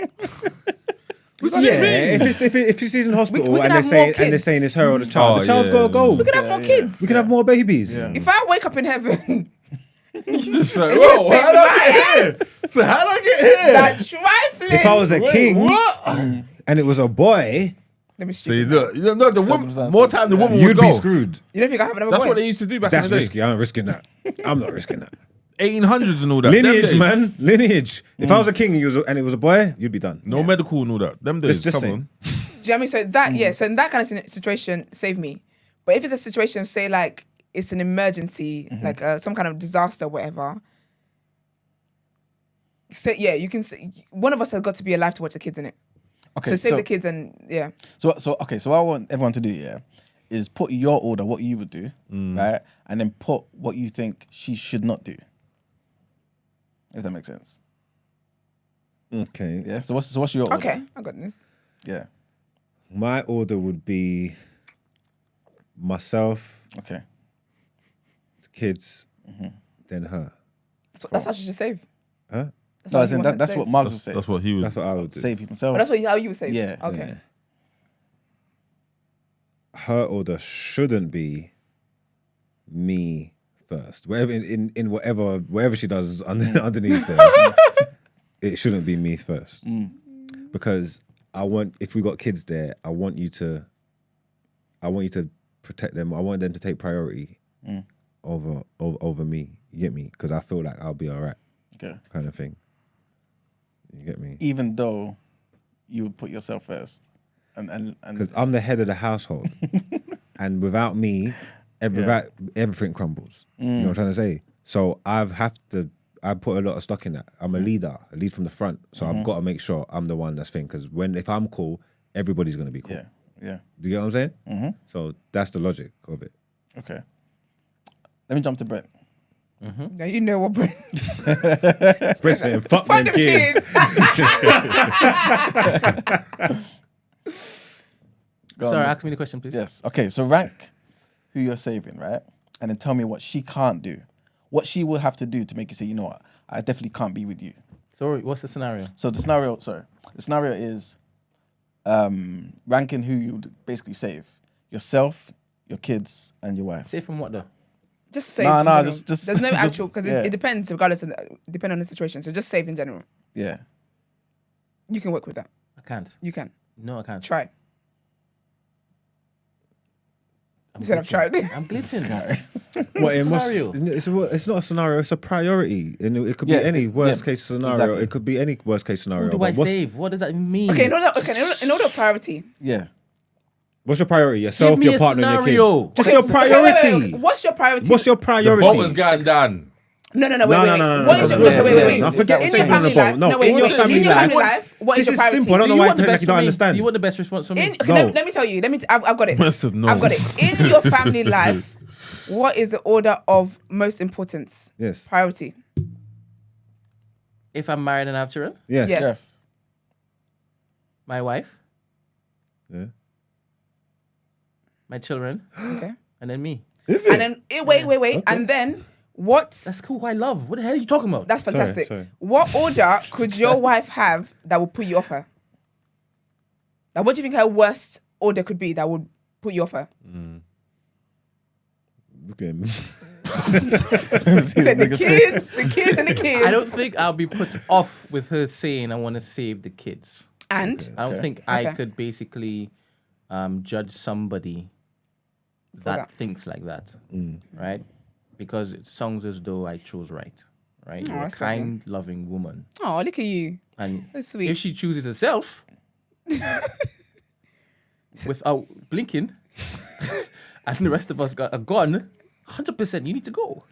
S2: Yeah, if she's in hospital
S1: we can
S2: and
S1: have
S2: they're
S1: more
S2: saying
S1: kids.
S2: it's her or the child,
S4: Oh,
S2: the child's
S4: yeah.
S2: gotta go.
S1: We can have more kids.
S2: We can have more babies.
S3: Yeah.
S1: If I wake up in heaven,
S4: Just like,
S1: you
S4: whoa,
S1: save
S4: how did I
S1: my
S4: get here? So how did I get here?
S1: that's trifling.
S2: If I was a
S4: Wait,
S2: king
S4: what?
S2: and it was a boy,
S1: Let me
S4: So you
S1: stupid.
S4: look, no, the woman,
S3: Circumstances.
S4: more time the woman would
S2: you'd
S4: go.
S2: be screwed.
S1: You don't think I have another
S4: That's
S1: boy?
S4: what they used to do back
S2: That's
S4: in the day.
S2: risky. I'm not risking that. I'm not risking that.
S4: 1800s and all that. Them
S2: Lineage,
S4: days.
S2: man. Lineage. If I was a king and it was a boy, you'd be done.
S4: No medical and all that. Them days,
S2: Just
S4: come
S2: saying.
S4: on.
S1: Do you know what I mean? So that, so in that kind of situation, save me. But if it's a situation, say like it's an emergency, like some kind of disaster, whatever. So you can say one of us has got to be alive to watch the kids in it.
S3: Okay.
S1: So save the kids and
S3: So what I want everyone to do, is put your order, what you would do, right, and then put what you think she should not do. If that makes sense.
S2: Okay.
S3: Yeah. So what's your order?
S1: Okay, I got this.
S3: Yeah.
S2: My order would be myself,
S3: Okay.
S2: the kids, then her.
S1: That's how she should save.
S2: Huh?
S1: That's
S3: No,
S1: how
S3: as
S1: you
S3: in
S1: want her to
S3: that's
S1: save.
S3: what Margs would say.
S4: That's what he was.
S2: That's what I would do.
S3: Save himself.
S1: Oh, that's how you would save.
S3: Yeah.
S1: Okay.
S2: Yeah. Her order shouldn't be me first. Whatever in whatever she does underneath there, it shouldn't be me first. Because if we got kids there, I want you to protect them. I want them to take priority over me. You get me? Because I feel like I'll be all right,
S3: Okay.
S2: kind of thing. You get me?
S3: Even though you would put yourself first, and
S2: Because I'm the head of the household, and without me, everything crumbles. You know what I'm trying to say? So I put a lot of stock in that. I'm a leader, I lead from the front. So I've got to make sure I'm the one that's thing. Because if I'm cool, everybody's gonna be cool.
S3: yeah.
S2: Do you get what I'm saying? Mm-hmm. So that's the logic of it.
S3: Okay. Let me jump to Brett.
S1: Now you know what, Brent.
S2: Brett saying, fuck
S1: Find
S2: them
S1: them
S2: kids.
S3: Go on,
S5: Sorry,
S3: Mr.
S5: ask me the question, please.
S3: Yes. Okay. So rank who you're saving, right? And then tell me what she can't do. What she will have to do to make you say, you know what, I definitely can't be with you.
S5: Sorry, what's the scenario?
S3: So the scenario is ranking who you would basically save. Yourself, your kids, and your wife.
S5: Save from what though?
S1: Just save.
S3: No,
S1: in
S3: no,
S1: general.
S3: just-
S1: There's no
S3: just-
S1: actual because
S3: yeah.
S1: it depends regardless of depending on the situation. So just save in general.
S3: Yeah.
S1: You can work with that.
S5: I can't.
S1: You can
S5: No, I can't.
S1: try.
S5: I'm
S1: You said I've tried.
S5: I'm glitching.
S2: What, it must-
S5: scenario?
S2: it's not a scenario, it's a priority. And it could
S3: Yeah,
S2: be any worst
S3: yeah,
S2: case scenario.
S3: exactly.
S2: It could be any worst case scenario.
S5: Who do I
S2: But
S5: save? What does that mean?
S1: Okay, in order of priority.
S3: Yeah.
S2: What's your priority? Yourself,
S5: me
S2: your
S5: a
S2: partner, and
S5: scenario.
S2: your kids. Just
S1: Okay,
S2: your
S1: so-
S2: priority.
S1: wait. What's your priority?
S2: What's your
S4: The
S2: priority?
S4: boat was going down.
S1: No, wait.
S2: No,
S1: What is your wait.
S2: No, forget
S1: In
S2: saying
S1: your family
S2: on the boat.
S1: life,
S2: No,
S1: wait,
S2: in your
S1: wait.
S2: family
S1: In your family
S2: life.
S1: life, what is
S2: This
S1: your
S2: is
S1: priority?
S2: simple. I don't
S5: Do
S2: know
S5: you
S2: why
S5: want the
S2: you're like
S5: best
S2: you
S5: for
S2: don't
S5: me?
S2: understand.
S5: Do you want the best response from me?
S2: No.
S1: Let me tell you. I've got it.
S4: Mesut, no.
S1: I've got it. In your family life, what is the order of most importance?
S2: Yes.
S1: Priority.
S5: If I'm married and I have children,
S2: Yes.
S1: Yes.
S5: my wife,
S2: Yeah.
S5: my children,
S1: Okay.
S5: and then me.
S2: Is
S1: And then wait.
S2: Okay.
S1: And then
S5: That's cool. I love. What the hell are you talking about?
S1: That's fantastic.
S2: Sorry.
S1: What order could your wife have that would put you off her? Like, what do you think her worst order could be that would put you off her?
S2: Look at him.
S1: He said the kids, and the kids.
S5: I don't think I'll be put off with her saying I want to save the kids.
S1: And
S5: I don't think I
S1: Okay.
S5: could basically judge somebody that thinks like that, right? Because it sounds as though I chose right? You're a
S1: that's lovely.
S5: kind, loving woman.
S1: oh, look at you.
S5: And
S1: That's sweet.
S5: if she chooses herself without blinking, and the rest of us are gone, 100% you need to go.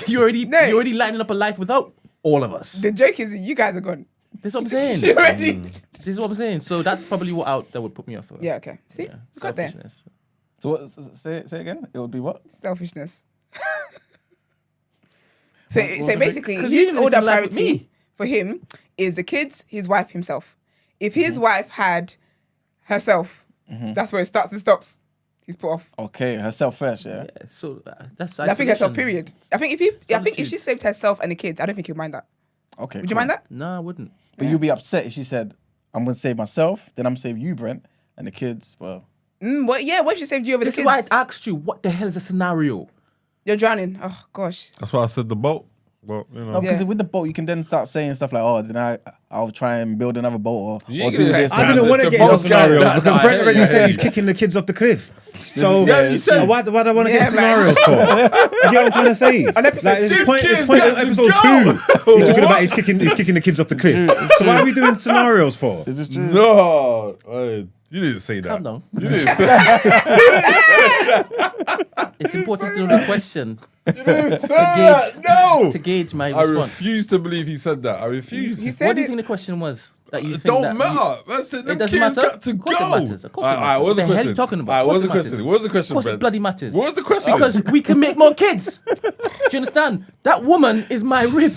S5: you already lining up a life without all of us.
S1: The joke is you guys are gone.
S5: This is what I'm saying.
S1: She already.
S5: This is what I'm saying. So that's probably that would put me off.
S1: Yeah. Okay. See,
S5: Yeah,
S1: you got there.
S5: selfishness.
S3: So what, say again? It would be what?
S1: Selfishness. So
S3: was the
S1: basically,
S5: 'Cause you
S1: his
S5: didn't
S1: order
S5: listen to life with
S1: priority
S5: me.
S1: for him is the kids, his wife, himself. If his wife had herself, that's where it starts and stops. He's put off.
S3: Okay, herself first, yeah.
S5: Yeah, so that's
S1: I think herself.
S5: isolation.
S1: Period. I think if
S5: Solitude.
S1: she saved herself and the kids, I don't think he'd mind that.
S3: Okay.
S1: Would you mind that?
S5: No, I wouldn't.
S3: But you'd be upset if she said, I'm going to save myself, then I'm save you, Brent, and the kids, well.
S1: What if she saved you over
S5: This
S1: the
S5: is
S1: kids?
S5: why I asked you, what the hell is the scenario?
S1: You're drowning. Oh gosh.
S4: That's why I said the boat. Well, you know.
S3: No, because
S1: Yeah.
S3: with the boat, you can then start saying stuff like, "Oh, then I'll try and build another boat,
S4: You
S3: or
S4: ain't
S3: do
S4: gonna-
S3: this."
S2: I
S3: and
S2: didn't want to
S4: The
S2: get into
S4: boat's
S2: scenarios
S4: going-
S2: because
S4: no,
S2: Brent
S4: yeah,
S2: already
S4: yeah,
S2: said
S4: yeah.
S2: he's kicking the kids off the cliff. So
S3: Yeah, you said-
S2: why do I want to
S1: Yeah,
S2: get scenarios for? You get what I'm trying to say?
S1: On episode
S2: Like, it's
S1: two,
S2: point
S4: kids
S2: of
S4: get to
S2: episode
S4: go.
S2: 2. He's talking about he's kicking the kids off the cliff. So why are we doing scenarios for?
S3: Is this true?
S4: No, you didn't say that.
S5: Calm down.
S4: You didn't say
S5: It's important to know the question
S4: that. No.
S5: to gauge my
S4: I
S5: response.
S4: refuse to believe he said that. I refuse.
S1: He
S5: What
S1: said
S5: do you
S1: it.
S5: think the question was? That you
S4: It
S5: think
S4: don't
S5: that
S4: matter. Man said them
S5: It doesn't
S4: kids
S5: matter.
S4: got to
S5: Of course
S4: go.
S5: it matters. Of course it
S4: Alright,
S5: matters.
S4: what's
S5: What
S4: the
S5: the hell are
S4: question?
S5: you talking about?
S4: Alright,
S5: Of
S4: what's
S5: course
S4: the
S5: it
S4: question?
S5: matters.
S4: What's the question,
S5: Of course
S4: Brent?
S5: it bloody matters.
S4: What's the question?
S5: Because we can make more kids. Do you understand? That woman is my rib.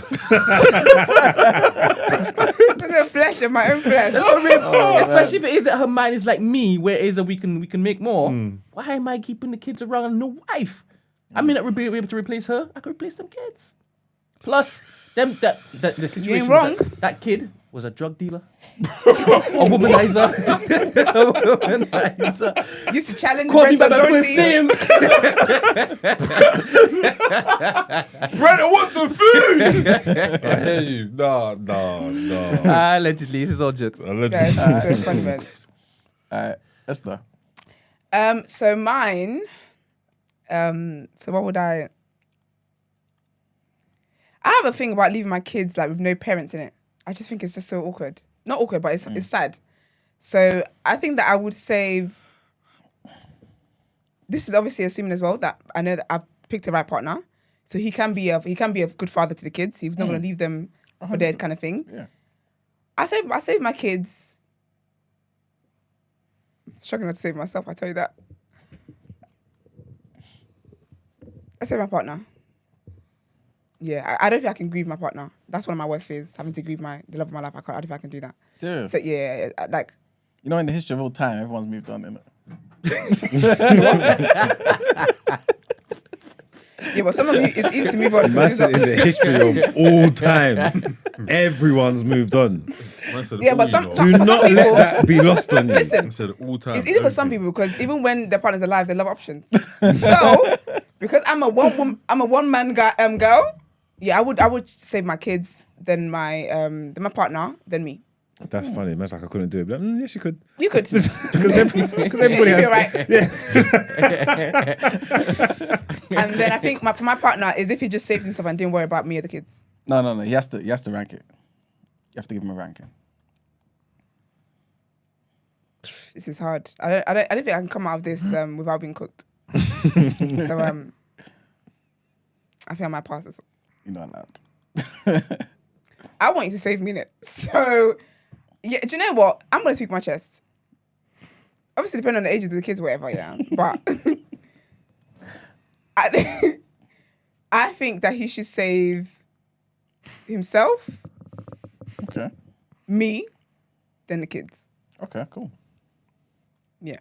S1: The flesh of my own flesh.
S5: Especially if it is that her mind is like me, where it is that we can make more. Why am I keeping the kids around and no wife? I mean, not be able to replace her. I could replace them kids. Plus, the situation
S1: wrong.
S5: was that kid was a drug dealer, a womanizer, a womanizer.
S1: Used to challenge
S5: Called me
S1: Brent's
S5: by my first
S1: authority.
S5: name.
S4: Brent, I want some food. I hear you. No.
S5: Allegedly, this is all jokes.
S4: Allegedly.
S1: Yeah, it's so funny, man.
S3: Esther.
S1: So mine. So what would I have a thing about leaving my kids like with no parents in it. I just think it's just so awkward. Not awkward, but it's sad. So I think that I would save. This is obviously assuming as well that I know that I've picked the right partner, so he can be a good father to the kids. He's not going to leave them for dead, kind of thing.
S3: Yeah.
S1: I save my kids. Struggling not to save myself, I tell you that. I save my partner. Yeah, I don't think I can grieve my partner. That's one of my worst fears, having to grieve the love of my life. I don't think I can do that.
S3: Serious?
S1: So yeah, like
S3: You know, in the history of all time, everyone's moved on, innit?
S1: yeah, but some of you it's easy to move on.
S2: Massive in the history of all time. Everyone's moved on.
S1: Yeah, but some
S2: Do
S1: for
S2: not
S1: some
S2: let
S1: people,
S2: that be lost on you.
S1: listen,
S4: I said all time.
S1: it's easy for some people because even when their partner's alive, they love options. So because I'm a one man girl, yeah, I would save my kids, then my partner, then me.
S2: That's funny. Man's like, I couldn't do it. But, yes, you could.
S1: You could.
S2: Because everybody
S1: You're
S2: has.
S1: right.
S2: Yeah.
S1: And then I think for my partner is if he just saves himself and didn't worry about me or the kids.
S3: No. He has to rank it. You have to give him a ranking.
S1: This is hard. I don't think I can come out of this without being cooked. So I think I might pass this one.
S3: You're not allowed.
S1: I want you to save me in it. So yeah, do you know what? I'm gonna speak my chest. Obviously, depending on the ages of the kids, whatever, yeah. But I think that he should save himself,
S3: Okay.
S1: me, then the kids.
S3: Okay, cool.
S1: Yeah.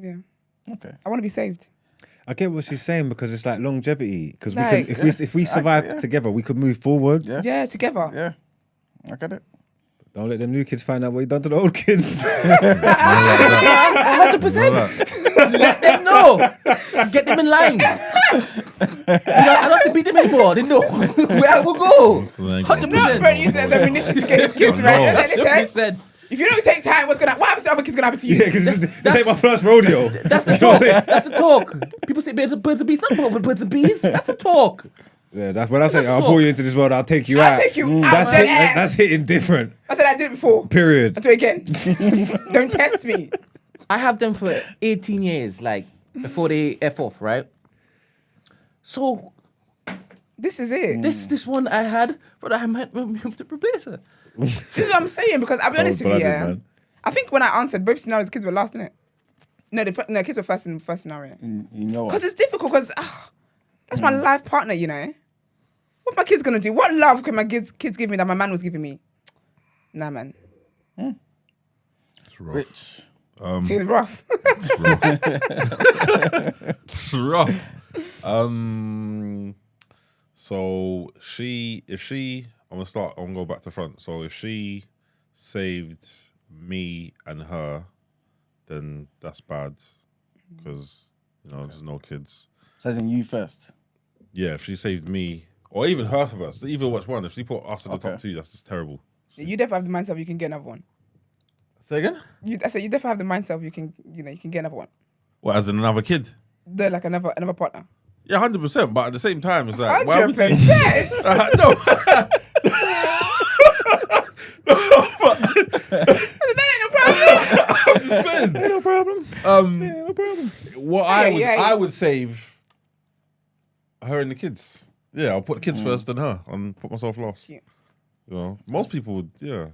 S1: Yeah.
S3: Okay.
S1: I want to be saved.
S2: I get what she's saying because it's like longevity. Because
S1: Like,
S2: if we survive together, we could move forward.
S3: Yes.
S1: Yeah, together.
S3: Yeah. I get it.
S2: Don't let them new kids find out what you done to the old kids.
S5: 100%. Let them know. Get them in line. I don't have to beat them anymore. They know where I will go. 100%.
S1: Brent used it as ammunition to get his kids, right? That's what they said.
S5: 100%.
S1: If you don't take time, what happens to other kids gonna happen to you?
S2: Yeah, because this ain't my first rodeo.
S5: That's the talk. That's the talk. People say birds and bees. Some people birds and bees. That's the talk.
S2: Yeah, that's when I say
S5: That's
S2: I'll
S5: cool.
S2: pull you into this world. I'll take you out.
S1: I'll take you out
S2: That's
S1: the ass.
S2: that's hitting different.
S1: I said I did it before.
S2: Period.
S1: I'll do it again. Don't test me.
S5: I have them for 18 years, like before they F off, right? So
S1: This is it.
S5: this one I had, but I might have to replace her.
S1: This is what I'm saying because I'll be honest with you.
S2: Cold-blooded,
S1: Yeah,
S2: man.
S1: I think when I answered both scenarios, the kids were last in it. No, kids were first in the first scenario.
S3: You know
S1: Because
S3: what?
S1: it's difficult. Because that's my life partner, you know. What my kids gonna do? What love can my kids give me that my man was giving me? Nah, man.
S4: It's rough.
S3: Rich.
S1: Seems rough.
S4: It's rough. So I'm gonna go back to front. So if she saved me and her, then that's bad because there's no kids.
S3: So as in you first.
S4: Yeah, if she saved me or even her first, either which one. If she put us in the top two, that's just terrible.
S1: You definitely have the mindset of you can get another one.
S5: Say again?
S1: I said you definitely have the mindset of you can get another one.
S4: What, as in another kid?
S1: They're like another partner.
S4: Yeah, 100%. But at the same time, it's like
S1: 100%.
S4: No.
S1: That ain't no problem.
S4: I'm just saying.
S2: No problem.
S4: No problem. What I would save her and the kids. Yeah, I'll put the kids first, then her, and put myself last.
S1: Cute.
S4: Most people would. Yeah.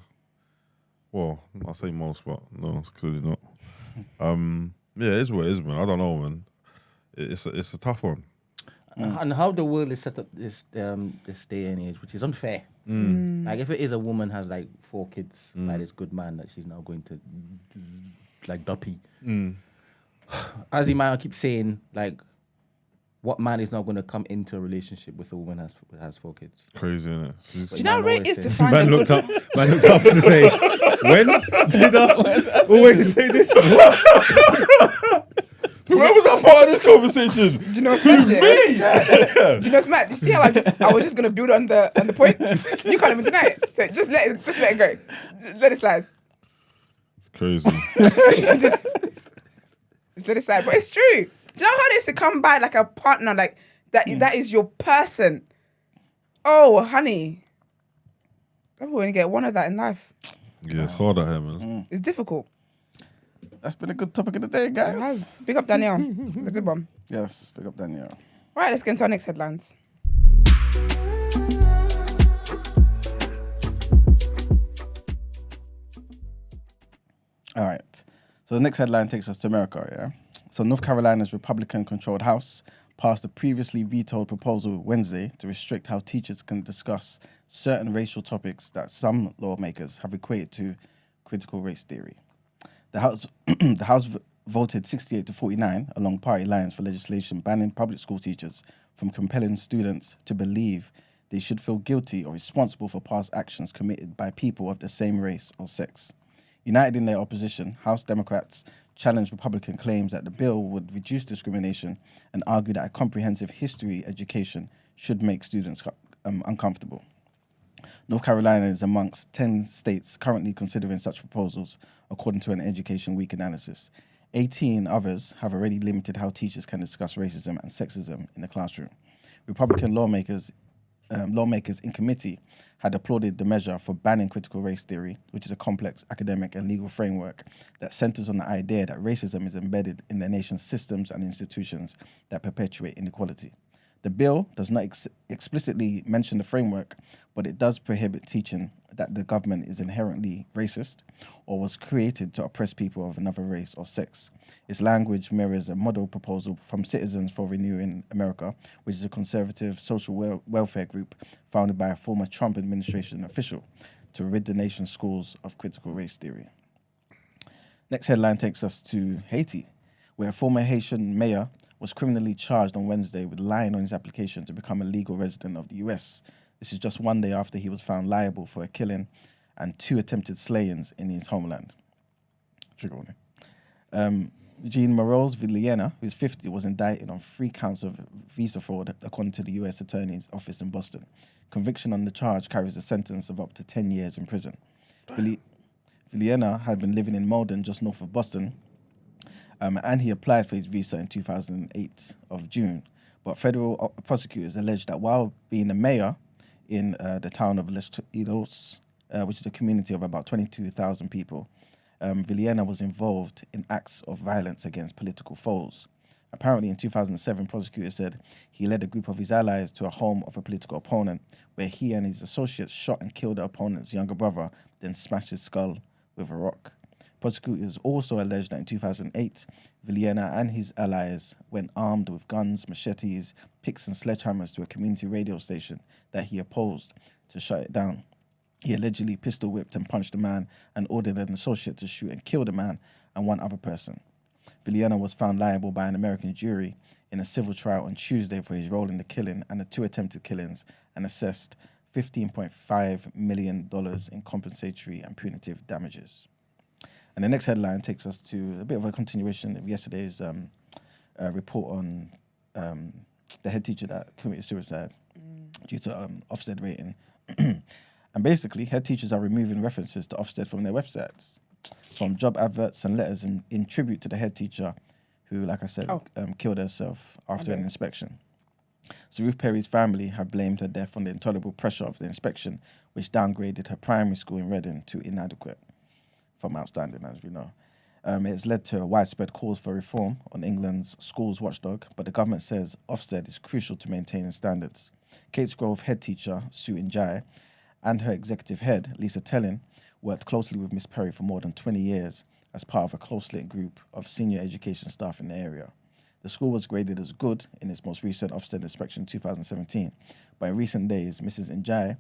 S4: Well, I'll say most, but no, it's clearly not. Yeah, it is what it is, man. I don't know, man. It's a tough one.
S5: And how the world is set up this day and age, which is unfair. Like if it is a woman has like 4 kids by this good man that she's now going to like duppy. As the man I keep saying, like, what man is not going to come into a relationship with a woman has 4 kids?
S4: Crazy, isn't it?
S1: Do you know how rare it is to find
S2: Man
S1: a
S2: looked
S1: good...
S2: up. Man looked up to say, when did I always say this?
S4: Where was that part of this conversation?
S1: Do you know what's mad? Yeah. Do you know what's mad? You see how I was just gonna build on the point? You can't even deny it. So just let it go. Let it slide.
S4: It's crazy.
S1: just let it slide. But it's true. Do you know how it is to come by like a partner like that? That is your person. Oh, honey, I only get one of that in life.
S4: Yeah, it's hard out here, man.
S1: It's difficult.
S3: That's been a good topic of the day, guys.
S1: It has. Big up Danielle. It's a good one.
S3: Yes, pick up Danielle.
S1: Right, let's get into our next headlines.
S3: All right. So the next headline takes us to America, yeah? So North Carolina's Republican-controlled House passed a previously vetoed proposal Wednesday to restrict how teachers can discuss certain racial topics that some lawmakers have equated to critical race theory. The House voted 68 to 49 along party lines for legislation banning public school teachers from compelling students to believe they should feel guilty or responsible for past actions committed by people of the same race or sex. United in their opposition, House Democrats challenged Republican claims that the bill would reduce discrimination and argue that a comprehensive history education should make students uncomfortable. North Carolina is amongst 10 states currently considering such proposals, according to an Education Week analysis. 18 others have already limited how teachers can discuss racism and sexism in the classroom. Republican lawmakers in committee had applauded the measure for banning critical race theory, which is a complex academic and legal framework that centers on the idea that racism is embedded in the nation's systems and institutions that perpetuate inequality. The bill does not explicitly mention the framework, but it does prohibit teaching that the government is inherently racist or was created to oppress people of another race or sex. Its language mirrors a model proposal from Citizens for Renewing America, which is a conservative social welfare group founded by a former Trump administration official to rid the nation's schools of critical race theory. Next headline takes us to Haiti, where a former Haitian mayor was criminally charged on Wednesday with lying on his application to become a legal resident of the US. This is just one day after he was found liable for a killing and 2 attempted slayings in his homeland. Trigger warning. Eugene Morales Villena, who's 50, was indicted on 3 counts of visa fraud, according to the US Attorney's Office in Boston. Conviction on the charge carries a sentence of up to 10 years in prison. Villena had been living in Malden, just north of Boston, and he applied for his visa in 2008 of June. But federal prosecutors alleged that while being a mayor in the town of INEOS, which is a community of about 22,000 people, Villena was involved in acts of violence against political foes. Apparently, in 2007, prosecutors said he led a group of his allies to a home of a political opponent, where he and his associates shot and killed the opponent's younger brother, then smashed his skull with a rock. Prosecutors also alleged that in 2008, Villena and his allies went armed with guns, machetes, picks and sledgehammers to a community radio station that he opposed to shut it down. He allegedly pistol whipped and punched a man and ordered an associate to shoot and kill the man and one other person. Villena was found liable by an American jury in a civil trial on Tuesday for his role in the killing and the 2 attempted killings, and assessed $15.5 million in compensatory and punitive damages. And the next headline takes us to a bit of a continuation of yesterday's report on the head teacher that committed suicide due to Ofsted rating. And basically, head teachers are removing references to Ofsted from their websites, from job adverts and letters in tribute to the head teacher who, like I said, killed herself after an inspection. So Ruth Perry's family have blamed her death on the intolerable pressure of the inspection, which downgraded her primary school in Reading to inadequate from outstanding, as we know. It has led to widespread calls for reform on England's schools watchdog, but the government says Ofsted is crucial to maintaining standards. Kate's Grove head teacher, Sue Njai, and her executive head, Lisa Tellin, worked closely with Miss Perry for more than 20 years as part of a close-knit group of senior education staff in the area. The school was graded as good in its most recent Ofsted inspection in 2017, but in recent days, Mrs. Njai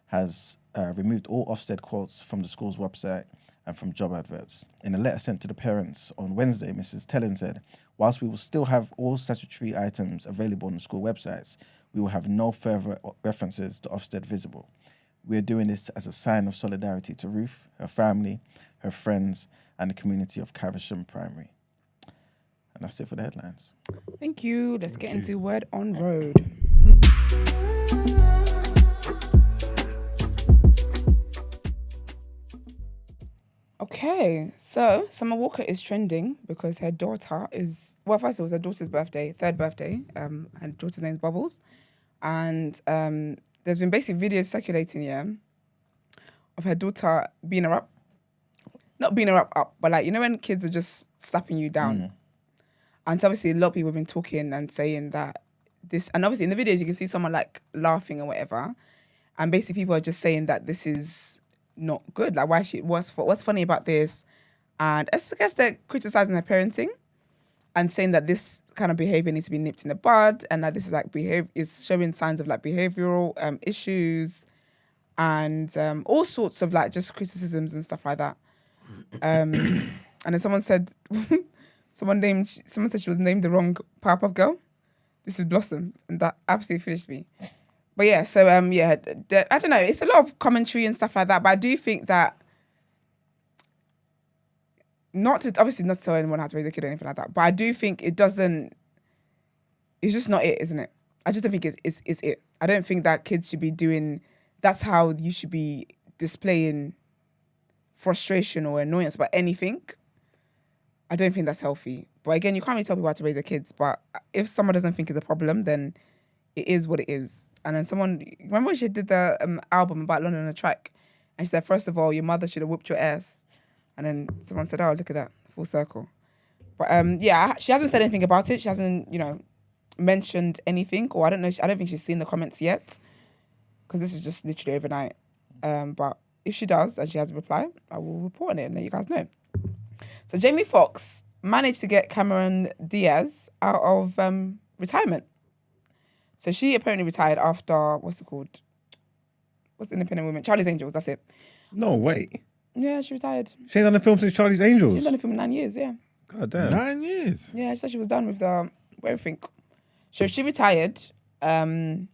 S3: has removed all Ofsted quotes from the school's website and from job adverts. In a letter sent to the parents on Wednesday, Mrs. Tellin said, "Whilst we will still have all statutory items available on the school websites, we will have no further references to Ofsted visible. We are doing this as a sign of solidarity to Ruth, her family, her friends, and the community of Caversham Primary." And that's it for the headlines.
S1: Thank you. Let's get into Word on Road. Okay, so Summer Walker is trending because her daughter is, well, first it was her daughter's birthday, 3rd birthday. Her daughter's name is Bubbles. And there's been basically videos circulating, of her daughter being her up. Not being her up, but like, you know when kids are just slapping you down? And so obviously a lot of people have been talking and saying that this, and obviously in the videos you can see someone like laughing or whatever. And basically people are just saying that this is not good. Like what's funny about this? And I guess they're criticizing her parenting and saying that this kind of behavior needs to be nipped in the bud, and that this is like is showing signs of like behavioral issues and all sorts of like just criticisms and stuff like that. And then someone said someone said she was named the wrong Powerpuff Girl. This is Blossom, and that absolutely finished me. But yeah, so I don't know. It's a lot of commentary and stuff like that, but I do think that not to tell anyone how to raise a kid or anything like that, but I do think it's just not it, isn't it? I just don't think it's it. I don't think that kids should be doing, that's how you should be displaying frustration or annoyance about anything. I don't think that's healthy. But again, you can't really tell people how to raise their kids, but if someone doesn't think it's a problem, then it is what it is. And then remember when she did the album about London on a track, and she said, first of all, your mother should have whooped your ass. And then someone said, oh, look at that, full circle. But she hasn't said anything about it. She hasn't, mentioned anything, or I don't think she's seen the comments yet, because this is just literally overnight. But if she does, and she has a reply, I will report on it and let you guys know. So Jamie Foxx managed to get Cameron Diaz out of retirement. So she apparently retired after, what's it called? What's the independent women? Charlie's Angels, that's it.
S2: No, wait.
S1: Yeah, she retired.
S2: She ain't done a film since Charlie's Angels?
S1: She's done a film in 9 years, yeah.
S2: God damn.
S4: 9 years?
S1: Yeah, she said she was done with the everything. So she retired, and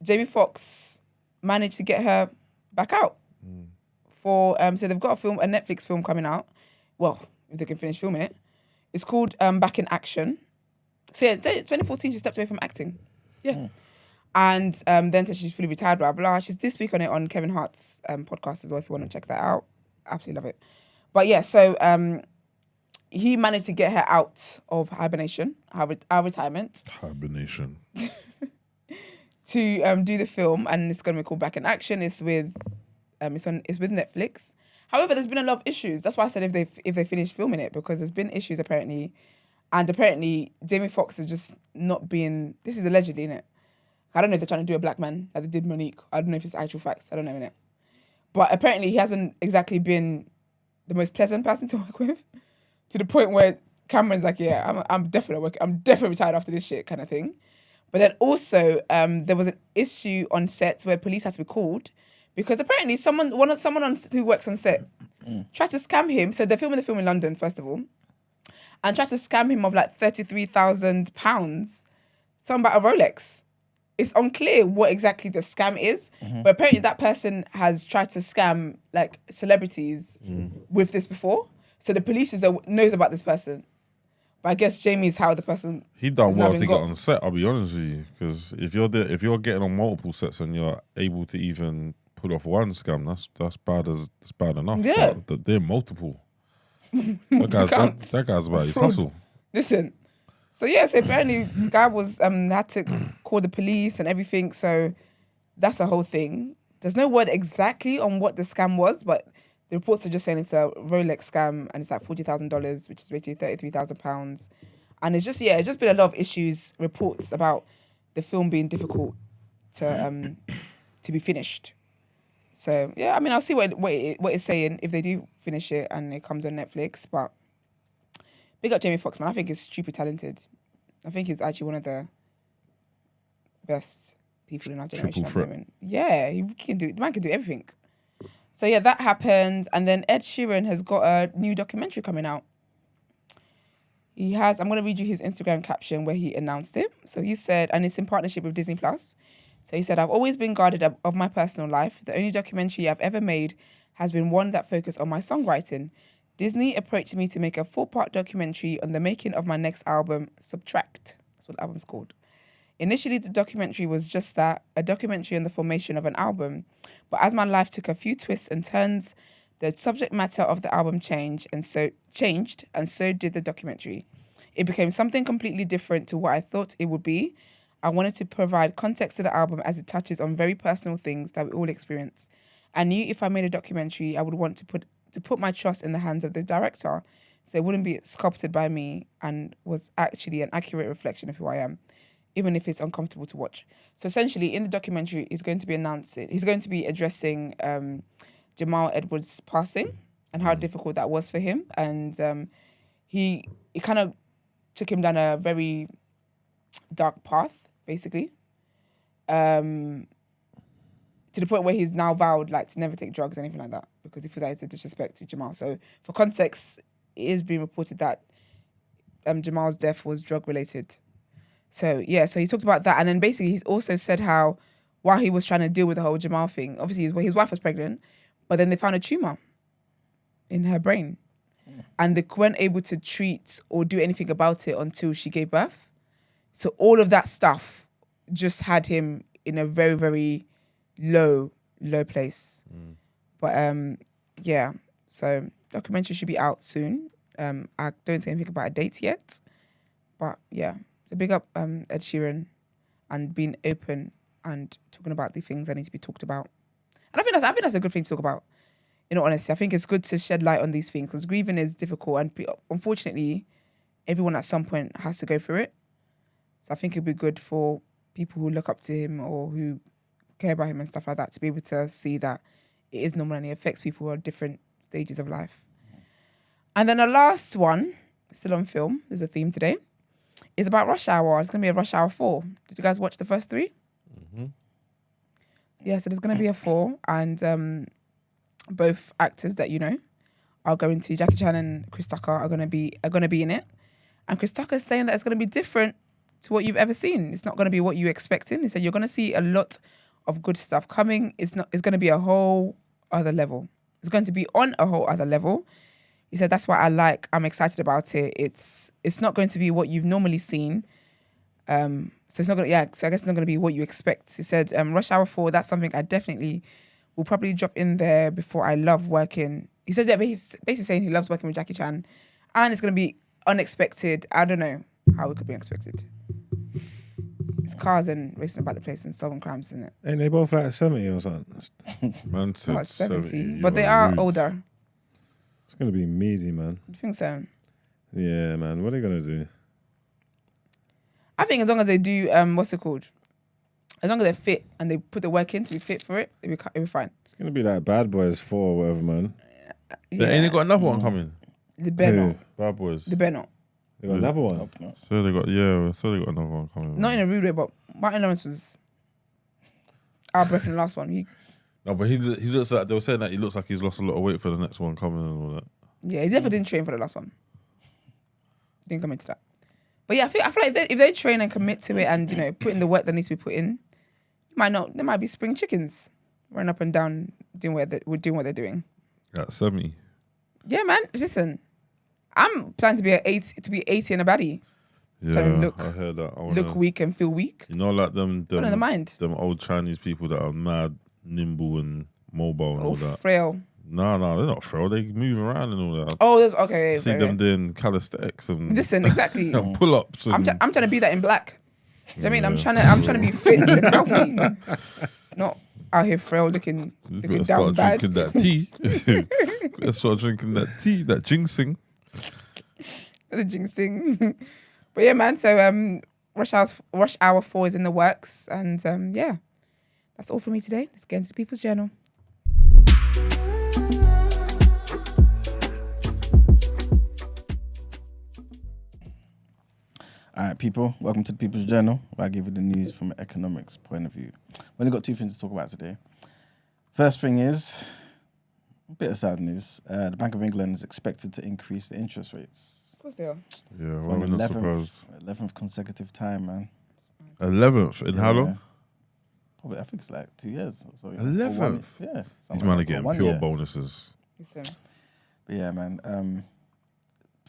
S1: Jamie Foxx managed to get her back out for. So they've got a Netflix film coming out. Well, if they can finish filming it, it's called Back in Action. So yeah, 2014 she stepped away from acting. Yeah. And then she's fully retired, blah, blah. She's this week on it on Kevin Hart's podcast as well, if you want to check that out. Absolutely love it. But yeah, so he managed to get her out of hibernation, our retirement.
S4: Hibernation.
S1: To do the film, and it's going to be called Back in Action. It's with Netflix. However, there's been a lot of issues. That's why I said if they finish filming it, because there's been issues apparently. And apparently, Jamie Foxx is just not being... This is allegedly, innit? I don't know if they're trying to do a black man like they did Monique. I don't know if it's actual facts. I don't know, innit? But apparently, he hasn't exactly been the most pleasant person to work with, to the point where Cameron's like, yeah, I'm definitely retired after this shit kind of thing. But then also, there was an issue on set where police had to be called because apparently someone who works on set tried to scam him. So they're filming the film in London, first of all, and tried to scam him of like £33,000, something about a Rolex. It's unclear what exactly the scam is, but apparently that person has tried to scam like celebrities with this before. So the police knows about this person. But I guess Jamie's how the person...
S4: He done well to get on set, I'll be honest with you. Because if you're getting on multiple sets and you're able to even pull off one scam, that's bad enough.
S1: Yeah.
S4: But they're multiple. That guy's about his hustle.
S1: Listen. So yeah, so apparently the guy was had to call the police and everything. So that's a whole thing. There's no word exactly on what the scam was, but the reports are just saying it's a Rolex scam and it's like $40,000, which is basically £33,000. And it's just been a lot of issues, reports about the film being difficult to be finished. So yeah, I mean, I'll see what it's saying if they do finish it and it comes on Netflix. But big up Jamie Foxx, man. I think he's stupid talented. I think he's actually one of the best people in our generation.
S4: Triple threat.
S1: Yeah, the man can do everything. So yeah, that happened. And then Ed Sheeran has got a new documentary coming out. He has, I'm going to read you his Instagram caption where he announced it. So he said, and it's in partnership with Disney+. So he said, I've always been guarded of my personal life. The only documentary I've ever made has been one that focused on my songwriting. Disney approached me to make a 4-part documentary on the making of my next album, Subtract. That's what the album's called. Initially, the documentary was just that, a documentary on the formation of an album. But as my life took a few twists and turns, the subject matter of the album changed, and so did the documentary. It became something completely different to what I thought it would be. I wanted to provide context to the album as it touches on very personal things that we all experience. I knew if I made a documentary, I would want to put my trust in the hands of the director, so it wouldn't be sculpted by me and was actually an accurate reflection of who I am, even if it's uncomfortable to watch. So essentially, in the documentary, he's going to be addressing Jamal Edwards' passing and how difficult that was for him. And it kind of took him down a very dark path, basically, to the point where he's now vowed like to never take drugs or anything like that because he feels like it's a disrespect to Jamal. So for context, it is being reported that Jamal's death was drug related. So yeah, so he talked about that, and then basically he's also said how while he was trying to deal with the whole Jamal thing, obviously his wife was pregnant, but then they found a tumor in her brain, and they weren't able to treat or do anything about it until she gave birth. So all of that stuff just had him in a very, very low place. But yeah, so documentary should be out soon. I don't say anything about a date yet, but yeah. So big up Ed Sheeran and being open and talking about the things that need to be talked about. And I think that's a good thing to talk about. In all honesty, I think it's good to shed light on these things because grieving is difficult, and unfortunately, everyone at some point has to go through it. So I think it'd be good for people who look up to him or who care about him and stuff like that to be able to see that it is normal and it affects people at different stages of life. And then the last one, still on film, there's a theme today, is about Rush Hour. It's going to be a Rush Hour 4. Did you guys watch the first 3?
S2: Mm-hmm.
S1: Yeah, so there's going to be a 4, and both actors that you know are going to, Jackie Chan and Chris Tucker are going to be in it. And Chris Tucker's saying that it's going to be different to what you've ever seen. It's not going to be what you're expecting. He said you're going to see a lot of good stuff coming. It's going to be a whole other level. It's going to be on a whole other level. He said that's what I'm excited about it. It's not going to be what you've normally seen. So it's not going to, so I guess it's not going to be what you expect. He said Rush Hour 4, that's something I definitely will probably drop in there before. I love working. He says that, but he's basically saying he loves working with Jackie Chan, and it's going to be unexpected. I don't know how it could be unexpected. It's cars and racing about the place and solving crimes, isn't it?
S2: Ain't they both like 70 or something?
S4: Man said
S1: About 70,
S4: 70,
S1: but they
S4: you
S1: are
S4: rude.
S1: older.
S2: It's gonna be meaty, man.
S1: Do you think so?
S2: Yeah, man. What are they gonna do?
S1: I think as long as they do, what's it called? As long as they're fit and they put the work in to be fit for it, it'll be fine.
S2: It's gonna be like Bad Boys 4 or whatever, man.
S4: They ain't got another one coming.
S1: The Beno.
S4: Bad Boys.
S1: The Beno.
S2: They got another one.
S4: So they got another one coming.
S1: Not in a rude way, but Martin Lawrence was out of breath in the last one.
S4: No, but he looks like they were saying that he looks like he's lost a lot of weight for the next one coming and all that.
S1: Yeah, he definitely didn't train for the last one. Didn't commit to that. But yeah, I feel like if they train and commit to it and, put in the work that needs to be put in, there might be spring chickens running up and down doing what they're doing.
S4: That's semi.
S1: Yeah, man. Listen, I'm planning to be 80 and a baddie.
S4: Yeah,
S1: Trying to
S4: I heard that.
S1: Look weak and feel weak.
S4: You know, like them
S1: Put it in the mind.
S4: them old Chinese people that are mad, nimble and mobile and all that.
S1: Frail.
S4: No, they're not frail. They move around and all that.
S1: Oh, there's okay.
S4: I see them doing calisthenics and
S1: Listen, exactly.
S4: and pull-ups. And,
S1: I'm trying to be that in black. Do you know what I mean? I'm trying to be fit and healthy. Not out here frail looking
S4: better
S1: down
S4: start
S1: bad.
S4: drinking that tea. Let's start drinking that tea, that ginseng.
S1: The jinxing. But yeah, man. So Rush Hour 4 is in the works, and yeah, that's all for me today. Let's get into People's Journal.
S3: All right, people, welcome to the People's Journal, where I give you the news from an economics point of view. We've only got two things to talk about today. First thing is a bit of sad news. The Bank of England is expected to increase the interest rates.
S1: Of course they are.
S4: Yeah,
S3: For
S4: well,
S3: the
S4: we're not surprised.
S3: 11th consecutive time, man.
S4: 11th? In how long?
S3: Probably, I think it's like 2 years or so.
S4: 11th?
S3: Yeah.
S4: These men are getting pure bonuses.
S1: Listen.
S3: But yeah, man.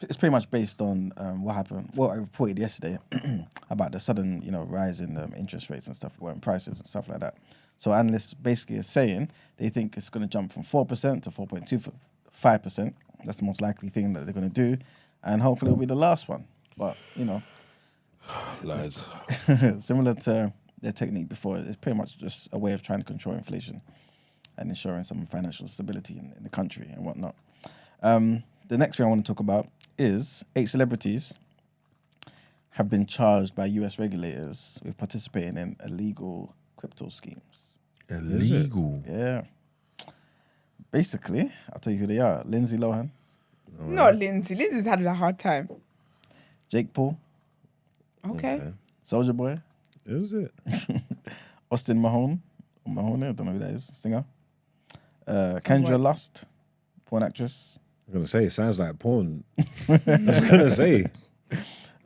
S3: It's pretty much based on what I reported yesterday about the sudden, rise in interest rates and stuff, and prices and stuff like that. So analysts basically are saying they think it's going to jump from 4% to 4.25%. That's the most likely thing that they're going to do, and hopefully it'll be the last one. But
S4: Lies.
S3: similar to their technique before, it's pretty much just a way of trying to control inflation and ensuring some financial stability in the country and whatnot. The next thing I want to talk about is 8 celebrities have been charged by US regulators with participating in illegal crypto schemes.
S4: Illegal?
S3: Yeah. Basically, I'll tell you who they are. Lindsay Lohan,
S1: Not Lindsay. Lindsay's had a hard time.
S3: Jake Paul,
S1: Okay.
S3: Soulja Boy,
S2: Is it?
S3: Austin Mahone, I don't know who that is, singer. Kendra Lust, porn actress.
S2: I'm gonna say it sounds like porn. I was gonna say.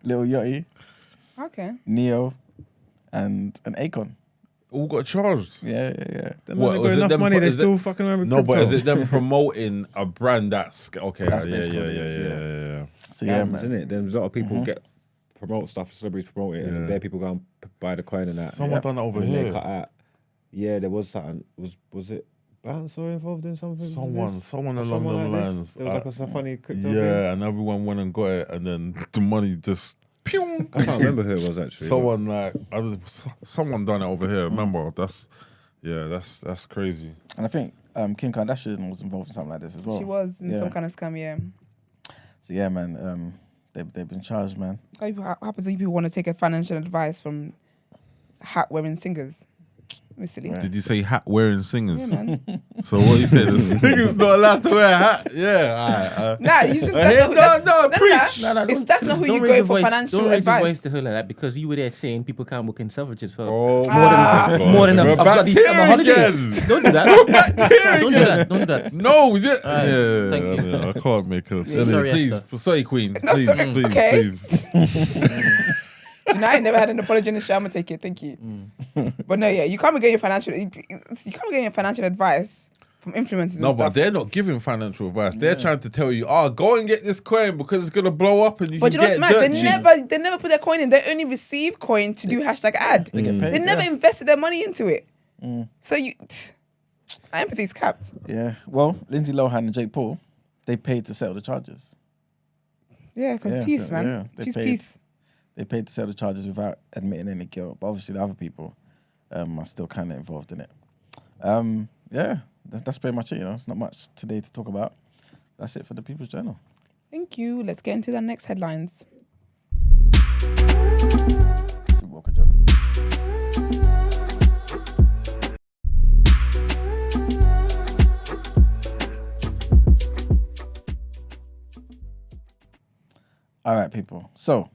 S3: Lil Yachty,
S1: Okay.
S3: Neo, and Akon.
S4: All got charged.
S3: Yeah.
S2: Them
S4: What,
S2: man
S4: is
S2: got
S4: it
S2: enough
S4: them
S2: money,
S4: pro-
S2: they're
S4: is it-
S2: still fucking around with
S4: No, but
S2: crypto.
S4: is it them promoting a brand that's okay?
S3: That's
S4: Yeah.
S3: basically what it is,
S4: Yeah.
S3: So yeah,
S2: Scams,
S3: man.
S2: isn't it? There's a lot of people promote stuff, celebrities promote it,
S4: Yeah.
S2: and there people go and buy the coin and that.
S4: Someone done that over
S2: And they
S4: here.
S2: cut out. Yeah, there was something. Was it Bouncer involved in something?
S4: Someone along
S2: Someone
S4: them
S2: like this?
S4: lines.
S2: There was like a funny crypto thing.
S4: Yeah, and everyone went and got it, and then the money just. Pew!
S2: I can't remember who it was actually.
S4: Someone someone done it over here. Remember, that's crazy.
S3: And I think Kim Kardashian was involved in something like this as well.
S1: She was in
S3: Yeah.
S1: some kind of scam, yeah.
S3: So yeah, man. They've been charged, man.
S1: What happens when people want to take a financial advice from hat-wearing singers? Mr. Lee.
S4: Did you say hat wearing singers?
S1: Yeah, man.
S4: So what you said? The singers not allowed to wear a hat? Yeah, alright.
S1: Nah, you just
S4: preach.
S1: That's not who you go for financial
S5: don't raise your
S1: advice.
S5: voice to her like that because you were there saying people can't work in Selfridges for
S4: Oh,
S5: more than
S4: We're
S5: I've
S4: back
S5: got these
S4: here
S5: summer holidays.
S4: again.
S5: Don't do that. Don't do that. Don't do that.
S4: No, yeah,
S5: Alright, thank you.
S4: I can't make her.
S5: Yeah,
S4: Anyway,
S5: sorry,
S4: please,
S5: Esther.
S4: sorry, Queen.
S1: No,
S4: Please,
S1: sorry.
S4: please,
S1: Okay.
S4: please.
S1: You know, I never had an apology in the show. I'm gonna take it. Thank you. But no, yeah, you can't be getting your financial advice from influencers.
S4: No,
S1: and
S4: but
S1: stuff.
S4: they're not giving financial advice. They're trying to tell you, go and get this coin because it's gonna blow up and you
S1: But
S4: can
S1: you know what's
S4: get
S1: mad?
S4: dirt cheap.
S1: They never put their coin in. They only receive coin to do hashtag ad.
S3: They get paid.
S1: They never invested their money into it. So empathy's capped.
S3: Yeah. Well, Lindsay Lohan and Jake Paul, they paid to settle the charges.
S1: Yeah, because
S3: Yeah,
S1: peace,
S3: so,
S1: man.
S3: yeah, they
S1: Choose
S3: paid.
S1: peace.
S3: They paid to settle the charges without admitting any guilt. But obviously the other people are still kind of involved in it. Yeah, that's pretty much it. You know, it's not much today to talk about. That's it for the People's Journal.
S1: Thank you. Let's get into the next headlines.
S3: Walker joke. All right, people. So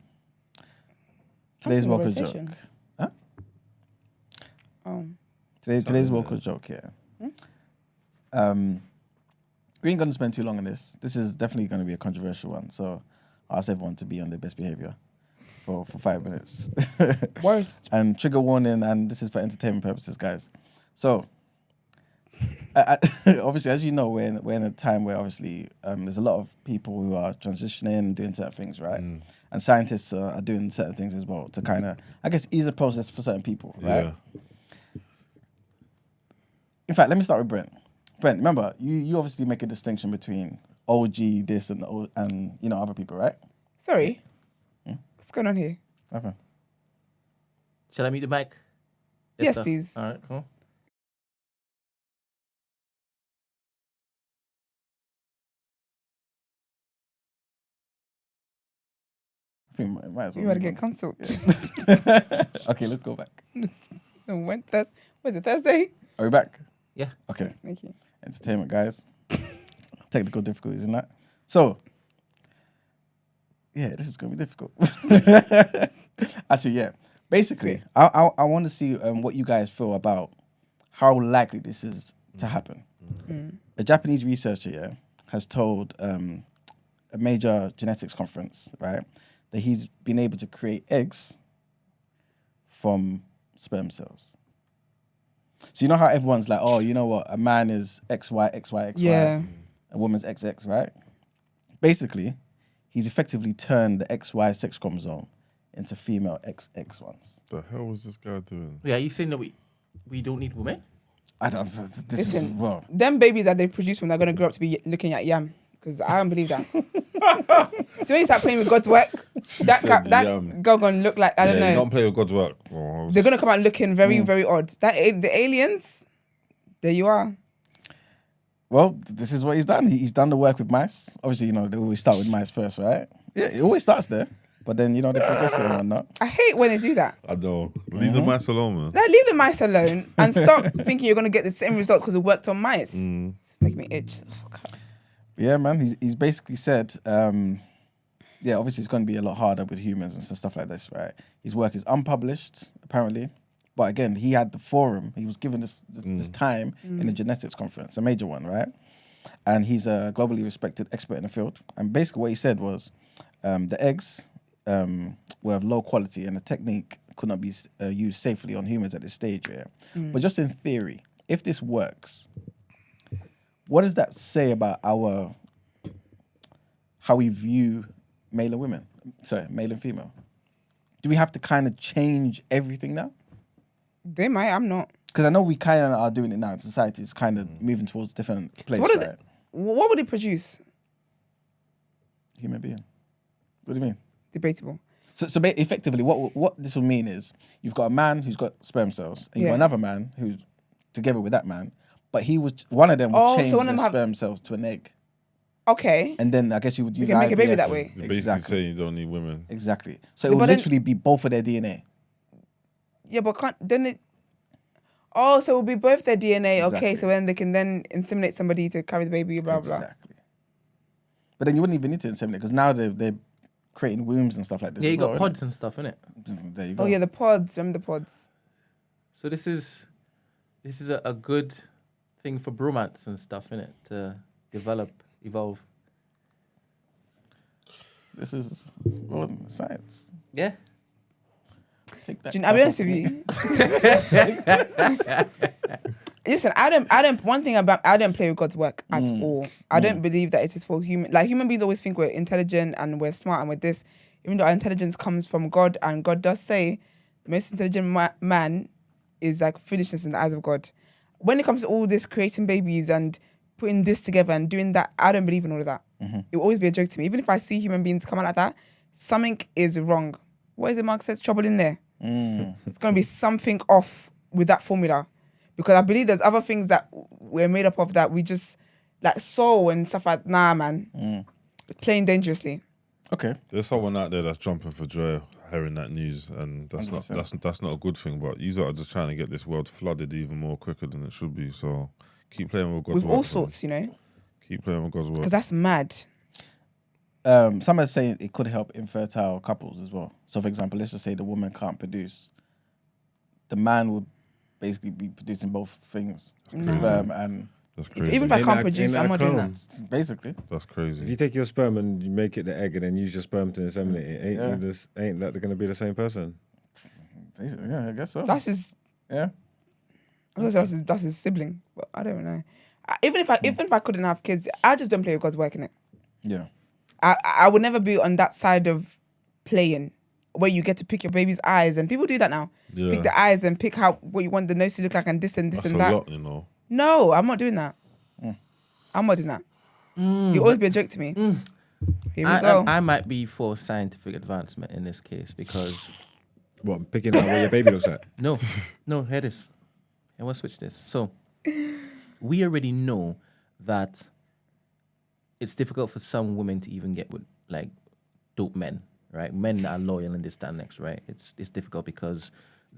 S3: today's
S1: in the
S3: Walker joke.
S1: rotation.
S3: Huh?
S1: Oh.
S3: Today's Walker joke. Yeah. We ain't gonna spend too long on this. This is definitely gonna be a controversial one. So I ask everyone to be on their best behavior for 5 minutes.
S1: Worst.
S3: And trigger warning, and this is for entertainment purposes, guys. So, obviously, as you know, we're in a time where obviously there's a lot of people who are transitioning and doing certain things, right? And scientists are doing certain things as well to kind of, I guess, ease the process for certain people, right?
S4: Yeah.
S3: In fact, let me start with Brent. Brent, remember, you obviously make a distinction between OG, this, and other people, right?
S1: Sorry. What's going on here?
S3: Okay.
S5: Shall I mute the mic?
S1: Yes,
S5: Esther?
S1: please.
S5: All right, cool.
S3: I think might as well.
S1: You gotta
S3: move
S1: get
S3: on.
S1: cancelled.
S3: Okay, let's go back.
S1: Was it Thursday?
S3: Are we back?
S5: Yeah.
S3: Okay.
S1: Thank you.
S3: Entertainment, guys. Technical difficulties and that. So, yeah, this is going to be difficult. Actually, yeah. Basically, I want to see what you guys feel about how likely this is to happen. A Japanese researcher, yeah, has told a major genetics conference, right, that he's been able to create eggs from sperm cells. So you know how everyone's like, oh, you know what? A man is XY, XY, XY.
S1: Yeah.
S3: A woman's XX, right? Basically, he's effectively turned the XY sex chromosome into female XX ones.
S4: The hell was this guy doing?
S5: Yeah, are you saying that we don't need women?
S3: I don't. This is
S1: Listen,
S3: well.
S1: them babies that they produce when they're gonna grow up to be looking at yam. Because I don't believe that. So when you start playing with God's work, that girl gonna look like I don't know.
S4: Don't play with God's work. Oh,
S1: They're gonna come out looking very, very odd. The aliens, there you are.
S3: Well, this is what he's done. He's done the work with mice. Obviously, you know they always start with mice first, right? Yeah, it always starts there. But then, you know, they progress it and whatnot.
S1: I hate when they do that.
S4: I know. Leave the mice alone, man.
S1: Like, leave the mice alone and stop thinking you're gonna get the same results because it worked on mice. It's making me itch. Oh, God.
S3: Yeah, man. He's basically said, yeah, obviously it's going to be a lot harder with humans and stuff like this, right? His work is unpublished, apparently. But again, he had the forum. He was given this time in a genetics conference, a major one, right? And he's a globally respected expert in the field. And basically what he said was the eggs were of low quality and the technique could not be used safely on humans at this stage, yeah? But just in theory, if this works, what does that say about how we view male and women? Sorry, male and female. Do we have to kind of change everything now?
S1: They might, I'm not.
S3: Because I know we kind of are doing it now. Society is kind of moving towards different places,
S1: what is
S3: right?
S1: it? What would it produce?
S3: Human being. What do you mean?
S1: Debatable.
S3: So effectively, what this will mean is you've got a man who's got sperm cells, and you've got another man who's together with that man, but one of them would change the sperm cells to an egg.
S1: Okay.
S3: And then I guess you would use
S1: can make a baby
S3: IVF.
S1: that way.
S4: You're basically saying you don't need women.
S3: Exactly. So it would literally be both of their DNA.
S1: Yeah, but can't then it? Oh, so it will be both their DNA. Okay,
S3: Exactly.
S1: so then they can then inseminate somebody to carry the baby, blah, blah.
S3: Exactly. But then you wouldn't even need to inseminate because now they're creating wombs and stuff like this.
S5: Yeah, you
S3: as well,
S5: got pods and stuff, innit?
S3: innit? There you go.
S1: Oh, yeah, the pods. Remember the pods?
S5: So this is a good thing for bromance and stuff, innit? To develop, evolve.
S3: This is science.
S5: Yeah.
S3: Take that.
S1: Do you know, I'll be honest with you. Listen, I don't. One thing about I don't play with God's work at all. I don't believe that it is for human. Like human beings always think we're intelligent and we're smart and we're this. Even though our intelligence comes from God, and God does say the most intelligent man is like foolishness in the eyes of God. When it comes to all this creating babies and putting this together and doing that, I don't believe in all of that. It will always be a joke to me. Even if I see human beings come out like that, something is wrong. What is it Mark says? Trouble in there. It's going to be something off with that formula. Because I believe there's other things that we're made up of that we just, like soul and stuff like, nah, man. Playing dangerously.
S3: Okay.
S4: There's someone out there that's jumping for joy hearing that news, and that's
S3: 100%.
S4: that's not a good thing. But you are just trying to get this world flooded even more quicker than it should be. So keep playing with God's
S1: With
S4: work.
S1: all
S4: man.
S1: sorts, you know?
S4: Keep playing with God's work.
S1: Because that's mad.
S3: Some are saying it could help infertile couples as well. So, for example, let's just say the woman can't produce. The man would basically be producing both things, sperm and
S4: That's crazy.
S1: Even if I
S2: Ain't
S1: can't
S2: that-
S1: produce,
S2: ain't that
S1: I'm not doing
S2: clone?
S1: that.
S3: basically.
S4: That's
S2: If
S4: crazy.
S2: you take your sperm and you make it the egg and then use your sperm to inseminate it, ain't that going to be the same person?
S3: Yeah, I guess so.
S1: That's his.
S3: yeah.
S1: I was gonna say that's his sibling, but I don't know. Even if I couldn't have kids, I just don't play with God's work in it.
S3: Yeah.
S1: I would never be on that side of playing where you get to pick your baby's eyes, and people do that now.
S4: Yeah.
S1: Pick the eyes and pick how what you want the nose to look like and this and this
S4: That's
S1: and
S4: a
S1: that.
S4: lot, you know.
S1: No, I'm not doing that. I'm not doing that. You always be a joke to me. Here we go.
S5: I might be for scientific advancement in this case because
S2: What, picking out what your baby looks like?
S5: no, hear this. I want to switch this. So we already know that it's difficult for some women to even get with like dope men, right? Men that are loyal and this, that, next, right? It's difficult because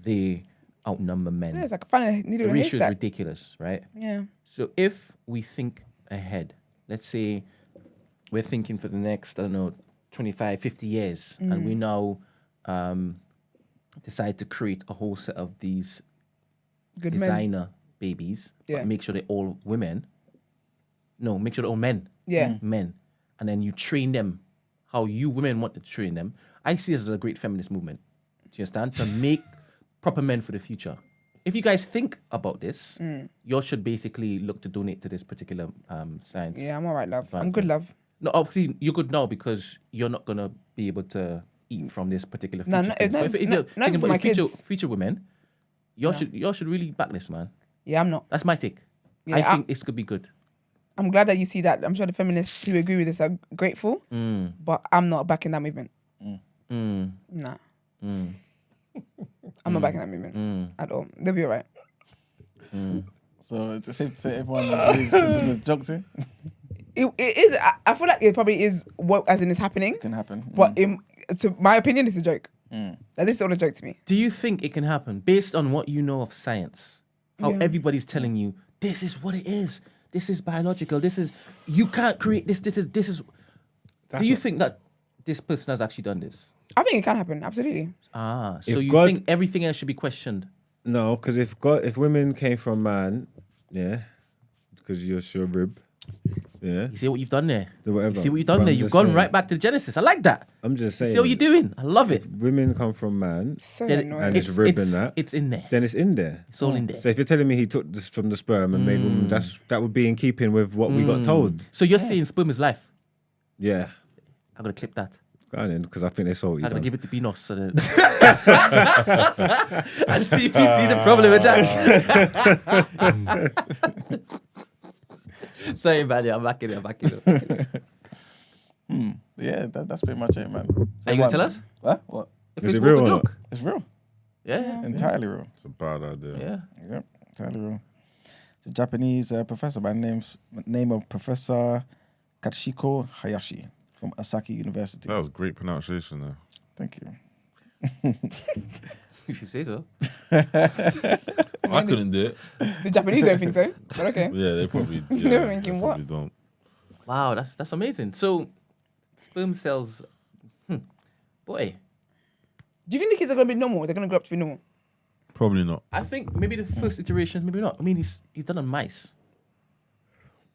S5: they outnumber men.
S1: Yeah, it's like finding a needle
S5: The
S1: in a
S5: ratio is
S1: haystack.
S5: ridiculous, right?
S1: Yeah.
S5: So if we think ahead, let's say we're thinking for the next, I don't know, 25, 50 years, and we now decide to create a whole set of these
S1: Good men.
S5: designer babies,
S1: Yeah.
S5: but make sure they're all women. No, make sure they're all men.
S1: Yeah.
S5: Men. And then you train them how you women want to train them. I see this as a great feminist movement. Do you understand? To make proper men for the future. If you guys think about this, you should basically look to donate to this particular science.
S1: Yeah, I'm all right, love. I'm
S5: Advancement.
S1: good, love.
S5: No, obviously you're good now because you're not gonna be able to eat from this particular
S1: No,
S5: future.
S1: no,
S5: thing.
S1: no,
S5: But if
S1: no,
S5: you're
S1: not
S5: thinking
S1: for
S5: about
S1: my
S5: the future,
S1: kids.
S5: future women, y'all should really back this, man.
S1: Yeah, I'm not.
S5: That's my take.
S1: Yeah,
S5: I think this could be good.
S1: I'm glad that you see that. I'm sure the feminists who agree with this are grateful, but I'm not backing that movement. Nah. I'm not backing that movement at all. They'll be all right.
S3: So it's safe to say everyone believes this is a joke thing.
S1: It is. I feel like it probably is what as in it's happening.
S3: Can happen.
S1: But to my opinion, it's a joke. Like, this is all a joke to me.
S5: Do you think it can happen based on what you know of science? How everybody's telling you this is what it is. This is biological. This is you can't create this. This is. Do you think that this person has actually done this?
S1: I think it can happen. Absolutely.
S5: So
S2: If
S5: you
S2: God-
S5: think everything else should be questioned?
S2: No, because if women came from man, yeah, because you're sure rib, yeah,
S5: You see what you've done there?
S2: Do whatever.
S5: You see what you've done
S2: But
S5: there?
S2: I'm
S5: You've
S2: just
S5: gone
S2: saying.
S5: right back to Genesis. I like that.
S2: I'm just
S5: You
S2: saying.
S5: see what you're doing? I love it.
S2: Women come from man,
S1: So
S5: Then
S1: annoying.
S2: and it's rib and that.
S5: It's in there.
S2: then it's in there.
S5: It's all in there.
S2: So if you're telling me he took this from the sperm and made woman, that would be in keeping with what we got told.
S5: So you're saying sperm is life?
S2: Yeah,
S5: I'm gonna clip that.
S2: go on then, because I think they saw what you
S5: I'm gonna
S2: done.
S5: give it to Benos so that and see if he sees a problem with that. Sorry, man. I'm backing it.
S3: Yeah, that's pretty much it, man.
S5: Are you gonna tell us?
S3: What? What?
S5: If
S2: Is
S5: it's
S2: it real
S5: more
S2: or
S5: of a
S2: not?
S5: joke?
S3: It's real.
S5: Yeah.
S3: Entirely real.
S4: It's a bad idea.
S5: Yeah.
S3: Yep, entirely real. It's a Japanese professor by name of Professor Katsuhiko Hayashi from Asaki University.
S4: That was great pronunciation there.
S3: Thank you.
S5: If you say so.
S4: I couldn't do it.
S1: The Japanese don't think so. But okay.
S4: Yeah, they probably.
S1: They
S4: Yeah,
S1: were thinking,
S4: they
S1: what?
S4: probably don't.
S5: Wow, that's amazing. So, sperm cells, boy,
S1: Do you think the kids are going to be normal? They're going to grow up to be normal?
S4: Probably not.
S5: I think maybe the first iterations, maybe not. I mean, he's done on mice.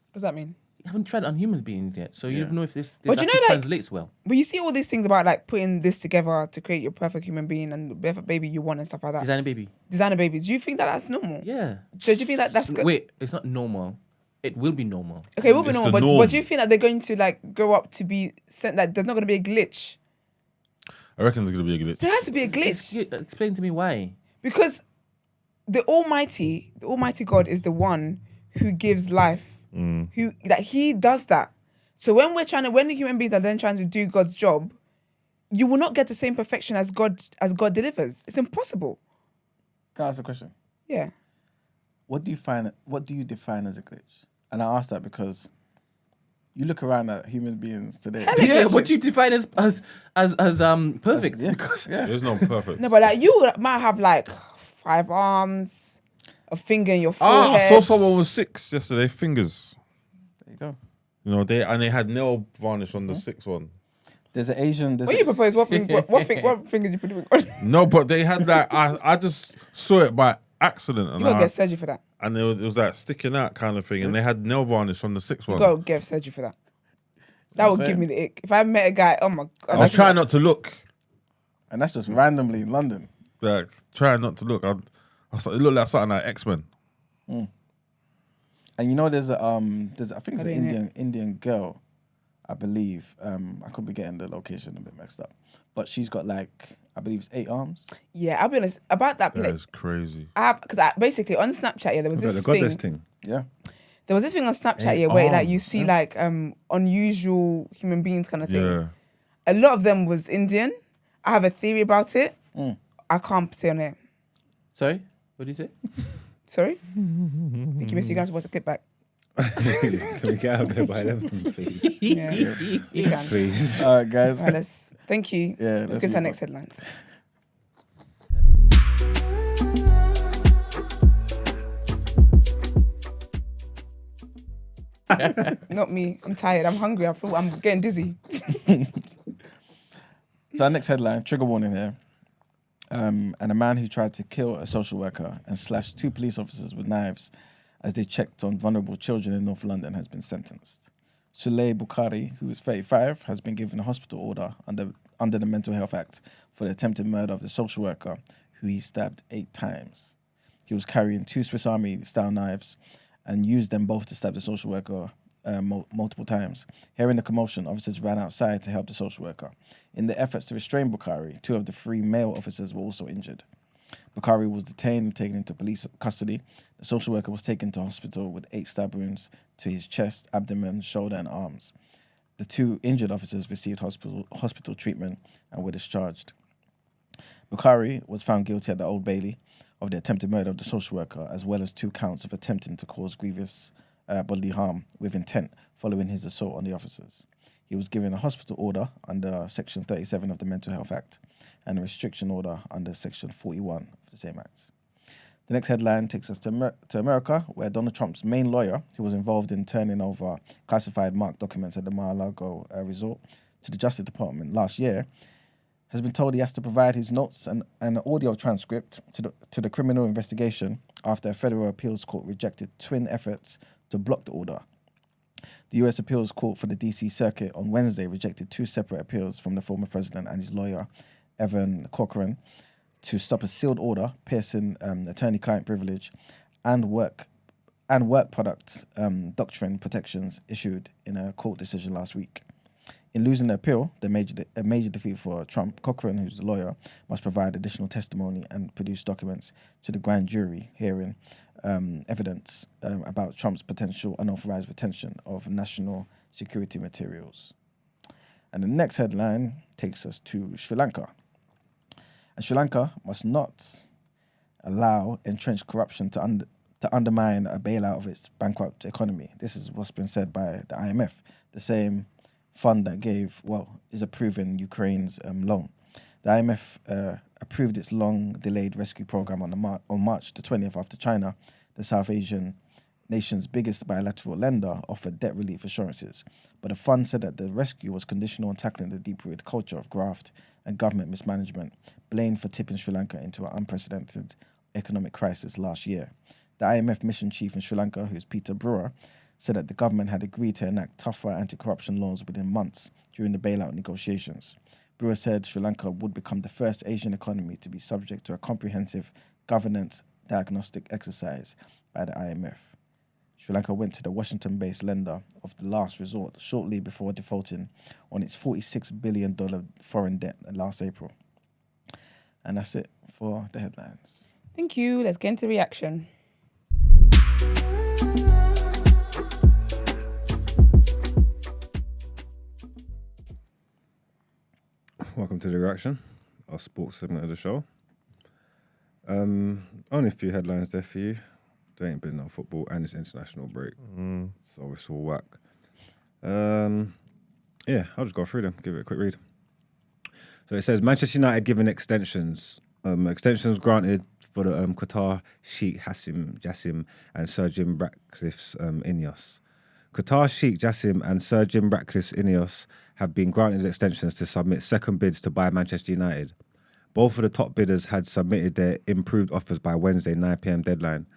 S1: What does that mean?
S5: You haven't tried it on human beings yet, so you don't know if this
S1: But you
S5: actually
S1: know, like-
S5: translates well.
S1: But you see all these things about like putting this together to create your perfect human being and the perfect baby you want and stuff like that.
S5: Designer baby.
S1: Designer babies. Do you think that that's normal?
S5: Yeah.
S1: So do you think that that's good?
S5: Wait, it's not normal. It will be normal.
S1: Okay, it will be
S4: It's
S1: normal.
S4: the
S1: But
S4: norm.
S1: do you think that they're going to like grow up to be sent that there's not going to be a glitch?
S4: I reckon there's gonna be a glitch.
S1: There has to be a glitch
S5: Explain to me why.
S1: because the Almighty God is the one who gives life. Who that he does that. So when the human beings are then trying to do God's job, you will not get the same perfection as God delivers. It's impossible.
S3: Can I ask a question?
S1: Yeah.
S3: What do you define as a glitch? And I ask that because you look around at human beings today.
S5: Yeah, what do you define as perfect?
S3: Yeah.
S5: Because
S3: Yeah.
S4: There's no perfect.
S1: No, but like you might have like 5 arms, a finger in your
S4: I
S1: forehead.
S4: saw someone with 6 yesterday. Fingers.
S3: There you go.
S4: You know, they had nail varnish on the 6th one.
S3: There's an Asian.
S1: When you propose, what fingers you put on?
S4: No, but they had like I just saw it by accident, and
S1: You gotta get surgery for that.
S4: it was like sticking out kind of thing, and they had nail varnish on the 6th
S1: You
S4: one.
S1: gotta get surgery for that. That
S3: what
S1: would
S3: I'm
S1: give
S3: saying?
S1: me the ick. If I met a guy, oh my god.
S4: I was trying not to look,
S3: And that's just randomly in London.
S4: like trying not to look. It looked like something like X-Men.
S3: And you know, there's I think it's
S1: I
S3: an
S1: didn't hear.
S3: Indian girl, I believe. I could be getting the location a bit mixed up, but she's got like I believe it's 8 arms.
S1: Yeah, I'll be honest about that.
S4: That is crazy.
S1: Because basically on Snapchat, yeah, there was
S2: About
S1: this
S2: the goddess
S1: thing.
S2: thing.
S3: Yeah.
S1: There was this thing on Snapchat,
S2: Hey,
S1: yeah, where like
S2: oh,
S1: you see like unusual human beings kind of thing.
S4: Yeah.
S1: A lot of them was Indian. I have a theory about it. I can't say on it.
S5: sorry, what did you say?
S1: Sorry, Mickey, Messi, you guys watch the clip back.
S2: Can we get out of here by 11, please?
S1: Yeah, you can.
S2: Please.
S3: All right, guys.
S1: Right, thank you.
S3: Yeah,
S1: let's
S3: let's
S1: get to our
S3: move
S1: next headlines. Not me. I'm tired. I'm hungry. I'm getting dizzy.
S3: So our next headline, trigger warning here. And a man who tried to kill a social worker and slashed 2 police officers with knives as they checked on vulnerable children in North London has been sentenced. Sulay Bukhari, who is 35, has been given a hospital order under the Mental Health Act for the attempted murder of the social worker who he stabbed 8 times. He was carrying 2 Swiss Army style knives and used them both to stab the social worker multiple times. Hearing the commotion, officers ran outside to help the social worker. In the efforts to restrain Bukhari, 2 of the 3 male officers were also injured. Bukhari was detained and taken into police custody. The social worker was taken to hospital with 8 stab wounds to his chest, abdomen, shoulder, and arms. The 2 injured officers received hospital treatment and were discharged. Bukhari was found guilty at the Old Bailey of the attempted murder of the social worker, as well as 2 counts of attempting to cause grievous bodily harm with intent following his assault on the officers. He was given a hospital order under Section 37 of the Mental Health Act and a restriction order under Section 41 of the same Act. The next headline takes us to America, where Donald Trump's main lawyer, who was involved in turning over classified marked documents at the Mar-a-Lago resort to the Justice Department last year, has been told he has to provide his notes and an audio transcript to the criminal investigation after a federal appeals court rejected twin efforts to block the order. The U.S. Appeals Court for the D.C. Circuit on Wednesday rejected 2 separate appeals from the former president and his lawyer, Evan Corcoran, to stop a sealed order piercing attorney-client privilege and work product doctrine protections issued in a court decision last week. In losing the appeal, a major defeat for Trump, Corcoran, who's the lawyer, must provide additional testimony and produce documents to the grand jury hearing evidence about Trump's potential unauthorized retention of national security materials. And the next headline takes us to Sri Lanka. And Sri Lanka must not allow entrenched corruption to undermine a bailout of its bankrupt economy. This is what's been said by the IMF, the same fund that is approving Ukraine's loan. The IMF approved its long-delayed rescue program on March the 20th after China, the South Asian nation's biggest bilateral lender, offered debt relief assurances. But the fund said that the rescue was conditional on tackling the deep-rooted culture of graft and government mismanagement, blamed for tipping Sri Lanka into an unprecedented economic crisis last year. The IMF mission chief in Sri Lanka, who's Peter Brewer, said that the government had agreed to enact tougher anti-corruption laws within months during the bailout negotiations. Brewer said Sri Lanka would become the first Asian economy to be subject to a comprehensive governance diagnostic exercise by the IMF. Sri Lanka went to the Washington-based lender of the last resort shortly before defaulting on its $46 billion foreign debt last April. And that's it for the headlines.
S1: Thank you. Let's get into reaction.
S2: Welcome to the reaction, our sports segment of the show. Only a few headlines there for you. There ain't been no football and it's international break, so it's all whack. Yeah, I'll just go through them, give it a quick read. So it says Manchester United given extensions. Extensions granted for the Qatar Sheikh Jassim and Sir Jim Ratcliffe's INEOS. Qatar Sheikh Jassim and Sir Jim Ratcliffe's INEOS have been granted extensions to submit second bids to buy Manchester United. Both of the top bidders had submitted their improved offers by Wednesday 9 p.m. deadline.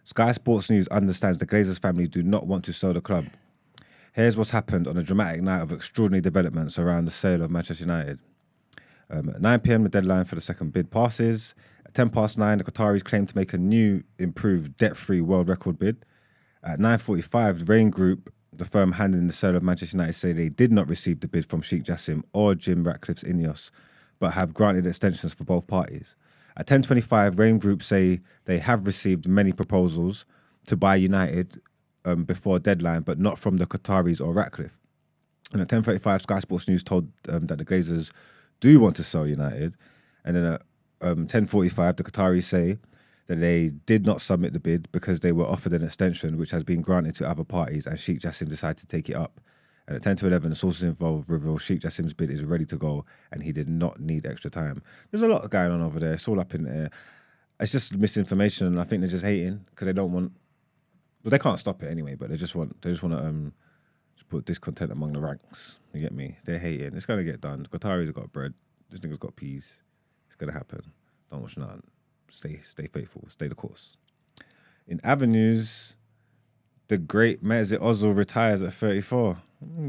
S2: Sky Sports News understands the Glazers family do not want to sell the club. Here's what's happened on a dramatic night of extraordinary developments around the sale of Manchester United. At 9 p.m, the deadline for the second bid passes. At 9:10, the Qataris claim to make a new, improved, debt-free world record bid. At 9:45, the Rain Group, the firm handling the sale of Manchester United, say they did not receive the bid from Sheikh Jassim or Jim Ratcliffe's INEOS, but have granted extensions for both parties. At 10:25, Rain Group say they have received many proposals to buy United before deadline, but not from the Qataris or Ratcliffe. And at 10:35, Sky Sports News told that the Glazers do want to sell United. And then at 10:45, the Qataris say that they did not submit the bid because they were offered an extension which has been granted to other parties, and Sheikh Jassim decided to take it up. And at 10:11, the sources involved reveal Sheikh Jassim's bid is ready to go and he did not need extra time. There's a lot going on over there. It's all up in the air. It's just misinformation, and I think they're just hating because they don't want... Well, they can't stop it anyway, but they just want to put discontent among the ranks. You get me? They're hating. It's going to get done. The Qataris have got bread. This nigga's got peas. It's going to happen. Don't watch nothing. Stay faithful. Stay the course. In avenues, the great Mesut Ozil retires at 34.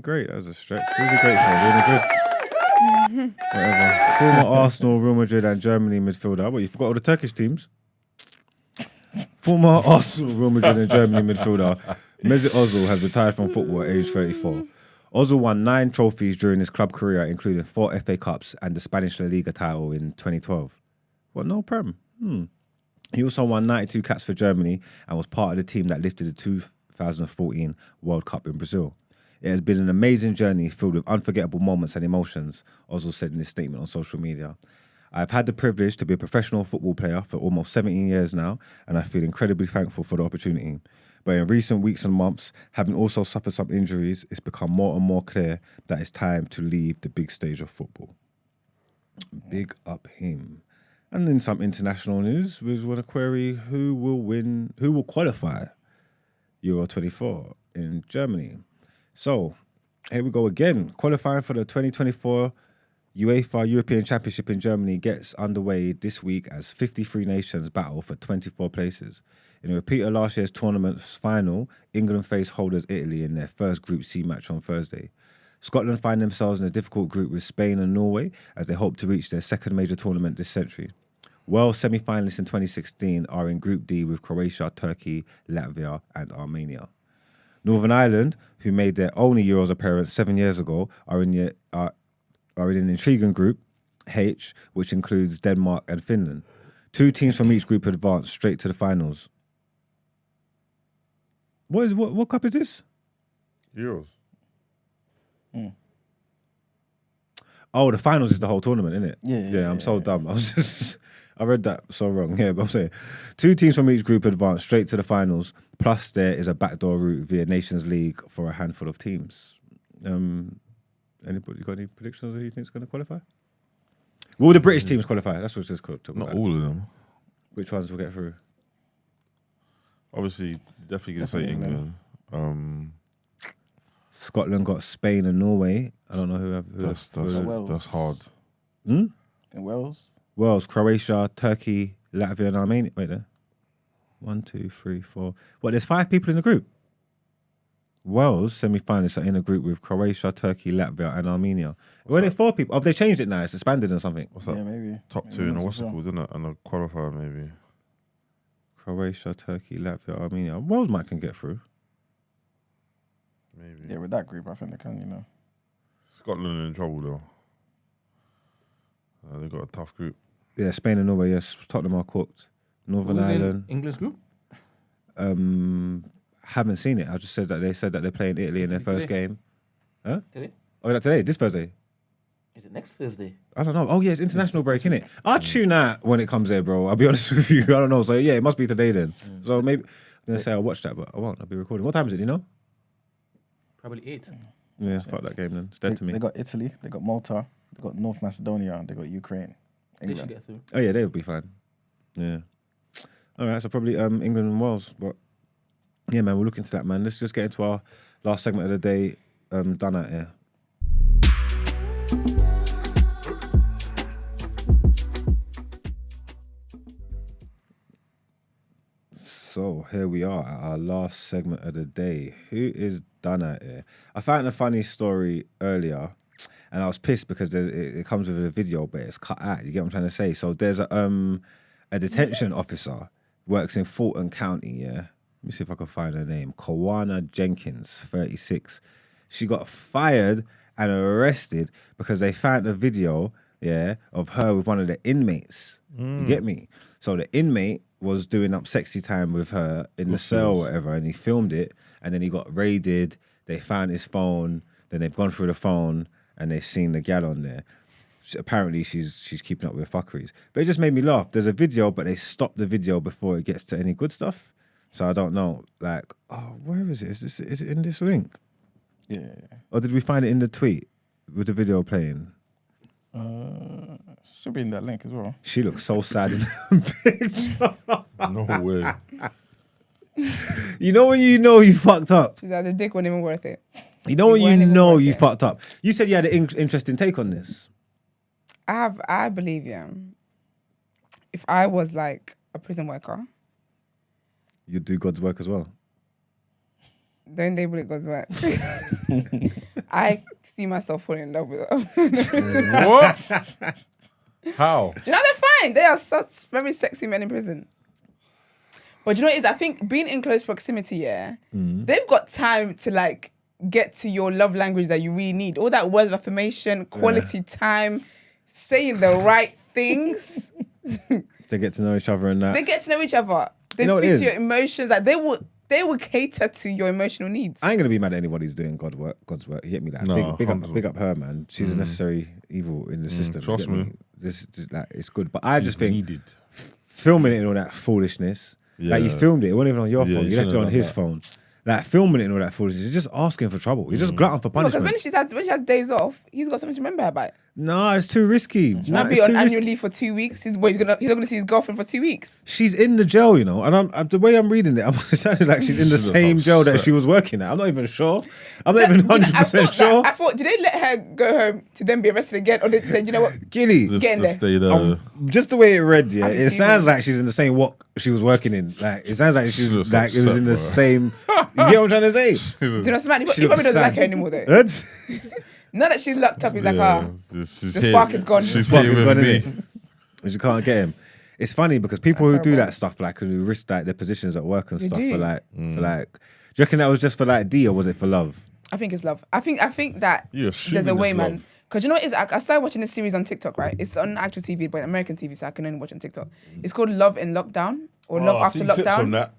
S2: Great, that was a stretch. Who's a great for? Real Madrid? Whatever. Former Arsenal, Real Madrid and Germany midfielder. What, you forgot all the Turkish teams? Former Arsenal, Real Madrid and Germany midfielder Mesut Ozil has retired from football at age 34. Ozil won 9 trophies during his club career, including 4 FA Cups and the Spanish La Liga title in 2012. What, no Prem? He also won 92 caps for Germany and was part of the team that lifted the 2014 World Cup in Brazil. It has been an amazing journey filled with unforgettable moments and emotions, Ozil said in his statement on social media. I've had the privilege to be a professional football player for almost 17 years now, and I feel incredibly thankful for the opportunity. But in recent weeks and months, having also suffered some injuries, it's become more and more clear that it's time to leave the big stage of football. Big up him. And in some international news, we want to query who will qualify Euro 24 in Germany. So, here we go again. Qualifying for the 2024 UEFA European Championship in Germany gets underway this week as 53 nations battle for 24 places. In a repeat of last year's tournament's final, England face holders Italy in their first Group C match on Thursday. Scotland find themselves in a difficult group with Spain and Norway as they hope to reach their second major tournament this century. World semi-finalists in 2016 are in Group D with Croatia, Turkey, Latvia and Armenia. Northern Ireland, who made their only Euros appearance 7 years ago, are in an intriguing Group H, which includes Denmark and Finland. 2 teams from each group advance straight to the finals. What cup is this?
S4: Euros.
S2: Oh, the finals is the whole tournament, isn't it?
S3: Yeah,
S2: I'm so dumb. I read that so wrong. Yeah, but I'm saying 2 teams from each group advance straight to the finals. Plus, there is a backdoor route via Nations League for a handful of teams. Anybody got any predictions of who you think is going to qualify? Will the British teams qualify? That's what's just talking
S4: Not
S2: about.
S4: all of them.
S2: Which ones will get through?
S4: Obviously, definitely gonna say
S3: Definitely
S4: England.
S2: Scotland got Spain and Norway. I don't know who
S3: Wales.
S4: That's hard.
S3: In Wales.
S2: Wales, Croatia, Turkey, Latvia, and Armenia. Wait there. 1, 2, 3, 4. What? There's 5 people in the group. Wales semi-finalists are in a group with Croatia, Turkey, Latvia, and Armenia. Were there 4 people? Oh, they changed it now. It's expanded or something.
S4: What's that?
S3: Yeah, maybe.
S4: Top
S3: Maybe
S4: 2 in
S3: not
S4: a
S3: so
S4: what's it
S3: sure.
S4: called, isn't it? And a qualifier maybe.
S2: Croatia, Turkey, Latvia, Armenia. Wales might can get through.
S4: Maybe.
S3: Yeah, with that group, I think they can, you know.
S4: Scotland in trouble though. They've got a tough group.
S2: Yeah, Spain and Norway. Yes, Tottenham are cooked. Northern
S5: Who's in
S2: Ireland.
S5: England's group?
S2: Haven't seen it. I just said that they said that they're playing Italy in their first
S5: Today.
S2: game. Huh?
S5: Today?
S2: Oh, that today? This Thursday?
S5: Is it next Thursday?
S2: I don't know. Oh yeah, it's international break, innit? I tune out when it comes there, bro. I'll be honest with you. I don't know. So yeah, it must be today then. So maybe I'm gonna say I'll watch that, but I won't. I'll be recording. What time is it? Do you know?
S5: Probably 8.
S2: Yeah, fuck that game then. It's dead to me.
S3: They got Italy, they got Malta, they got North Macedonia, they got Ukraine,
S5: They should
S3: England.
S5: get through.
S2: Oh yeah, they would be fine. Yeah. All right, so probably England and Wales, but yeah, man, we'll look into that, man. Let's just get into our last segment of the day. Done Out Ere. So here we are at our last segment of the day. Who is Done Out Ere? I found a funny story earlier, and I was pissed because it comes with a video, but it's cut out. You get what I'm trying to say? So there's a detention officer, works in Fulton County, yeah? Let me see if I can find her name. Kawana Jenkins, 36. She got fired and arrested because they found a video, yeah, of her with one of the inmates. You get me? So the inmate was doing up sexy time with her in the cell or whatever, and he filmed it, and then he got raided. They found his phone, then they've gone through the phone, and they've seen the gal on there. Apparently she's keeping up with fuckeries. But it just made me laugh. There's a video, but they stopped the video before it gets to any good stuff. So I don't know. Like, oh, where is it? Is it in this link?
S3: Yeah.
S2: Or did we find it in the tweet with the video playing?
S3: Should be in that link as well.
S2: She looks so sad in the picture.
S4: No way.
S2: You know when you know you fucked up?
S1: She's like, the dick wasn't even worth it.
S2: You know when you
S1: weren't even
S2: know
S1: worth
S2: you
S1: it.
S2: fucked up? You said you had an interesting take on this.
S1: I believe, yeah. If I was like a prison worker,
S2: You'd do God's work as well.
S1: don't label it God's work. I see myself falling in love with her.
S4: What? How?
S1: Do you know they're fine? They are such very sexy men in prison. But do you know what it is? I think being in close proximity, yeah, they've got time to like get to your love language that you really need. All that words of affirmation, quality time, saying the right things.
S2: They get to know each other and that.
S1: They get to know each other. They
S2: You know what it
S1: speak
S2: is?
S1: to your emotions. Like they will cater to your emotional needs.
S2: I ain't gonna be mad at anybody who's doing God's work. You get me? Like,
S4: No,
S2: big up her, man. She's a necessary evil in the system. you
S4: trust
S2: get
S4: me.
S2: This like it's good, but I just think
S4: Needed.
S2: filming it and all that foolishness. Like you
S4: Yeah.
S2: filmed it. It wasn't even on your
S4: Yeah,
S2: phone.
S4: you
S2: You left it
S4: shouldn't
S2: on
S4: have
S2: his
S4: done
S2: phone. Like filming it and all that foolishness. You're just asking for trouble. You're just glutton for
S1: Because
S2: punishment.
S1: when she has days off, he's got something to remember her by.
S2: No, it's too risky.
S1: She
S2: Nah,
S1: might be
S2: it's
S1: on
S2: too
S1: annual
S2: risky.
S1: leave for 2 weeks. He's not gonna see his girlfriend for 2 weeks.
S2: She's in the jail, you know, and I'm the way I'm reading it, I'm sounding like she's in the
S4: She's
S2: same jail that
S4: upset.
S2: she was working at. I'm not even sure. I'm not even
S1: Do you know,
S2: 100% sure.
S1: I thought, did they let her go home to then be arrested again, or they said, you know what?
S2: Gilly,
S4: Just
S1: Get in
S4: to
S1: there.
S4: stay there.
S2: just the way it read, yeah,
S1: Happy
S2: it
S1: feeling.
S2: sounds like she's in the same walk she was working in. Like it sounds like she's
S4: looks
S2: like it was
S4: upset,
S2: in the
S4: bro.
S2: same. You get what I'm trying to say?
S1: Do you know, Samantha?
S2: She
S1: He
S2: looks
S1: probably doesn't like her
S2: sad.
S1: anymore though.
S2: What?
S1: Now that she's locked up, he's like,
S4: the
S1: the spark is gone.
S4: She's
S2: Fuck
S4: here
S2: is
S4: with
S2: gone,
S4: me.
S2: innit? Because you can't get him. It's funny because people
S1: That's
S2: who do
S1: horrible.
S2: that stuff, like who risk like their positions at work and
S1: They
S2: stuff
S1: do.
S2: for like, do you reckon that was just for like D or was it for love?
S1: I think it's love. I think that
S4: You're assuming
S1: there's a way,
S4: it's
S1: man.
S4: love.
S1: Because you know what it is? I started watching this series on TikTok, right? It's on actual TV, but American TV, so I can only watch on TikTok. It's called Love in Lockdown or Love
S4: Oh, I've
S1: After
S4: seen clips
S1: Lockdown.
S4: from that.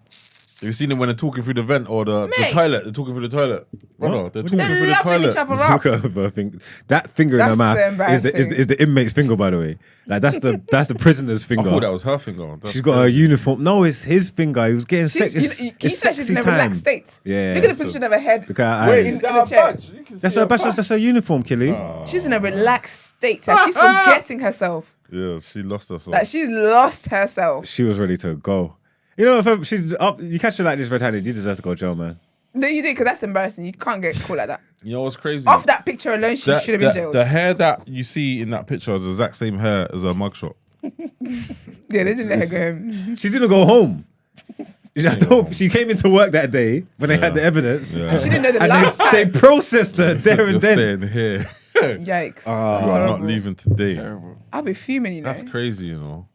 S4: Have you seen them when they're talking through the vent or the
S1: Mate.
S4: toilet? They're talking through the toilet. Brother, they're talking
S1: They're
S4: through the
S1: loving each
S4: toilet.
S1: other up.
S2: Look at her finger. That finger in her
S1: That's
S2: mouth
S1: so
S2: is
S1: embarrassing.
S2: the inmate's finger, by the way. Like that's the prisoner's
S4: I
S2: finger.
S4: thought that was her finger. That's
S2: She's got a
S4: crazy.
S2: uniform. No, it's his finger. He was getting
S1: She's,
S2: sex.
S1: you said she's in a
S2: time.
S1: relaxed state.
S2: Yeah.
S1: Look at the position of her head.
S2: Look at her
S4: Wait,
S2: eyes.
S4: is
S1: in
S4: that
S1: the
S4: a
S1: chair.
S4: badge? You can
S2: That's
S4: see
S2: her badge. That's her uniform, Killy.
S1: She's in a relaxed state. Like she's forgetting herself.
S4: Yeah, she lost herself.
S1: Like she's lost herself.
S2: She was ready to go. You know, if she's up, you catch her like this red-handed, you deserve to go to jail, man.
S1: No, you do, because that's embarrassing. You can't get caught like that.
S4: You know what's crazy?
S1: Off that picture alone, she should have been jailed.
S4: The hair that you see in that picture is the exact same hair as her mugshot.
S1: Yeah, they didn't let her go home.
S2: She didn't go home. She came into work that day when they had the evidence.
S4: Yeah.
S1: She didn't know the
S2: And
S1: last
S2: they
S1: time.
S2: processed her there and
S4: You're
S2: then.
S4: staying here.
S1: Yikes.
S4: You are not leaving today.
S3: Terrible.
S1: I'll be fuming, you know.
S4: That's crazy, you know.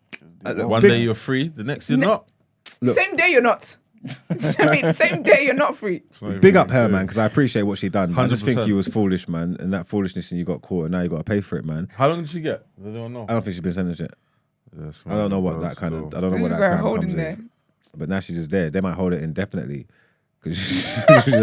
S2: Look,
S4: One
S2: big-
S4: day you're free, the next you're not.
S1: Same day you're not. I mean, same day you're not free.
S4: It's not even
S2: Big up her,
S4: fair.
S2: man, because I appreciate what she done. I just think
S4: 100%.
S2: you was foolish, man, and that foolishness, and you got caught, and now you got to pay for it, man.
S4: How long did she get? They don't know.
S2: I don't think she's been sentenced yet.
S4: Yes,
S2: I don't know what
S4: man,
S2: that kind of.
S4: so-
S2: I don't know
S1: They
S2: what
S1: just
S2: that
S1: got her
S2: crime
S1: holding
S2: comes
S1: there.
S2: with. But now she's just there. They might hold it indefinitely. Because
S1: You should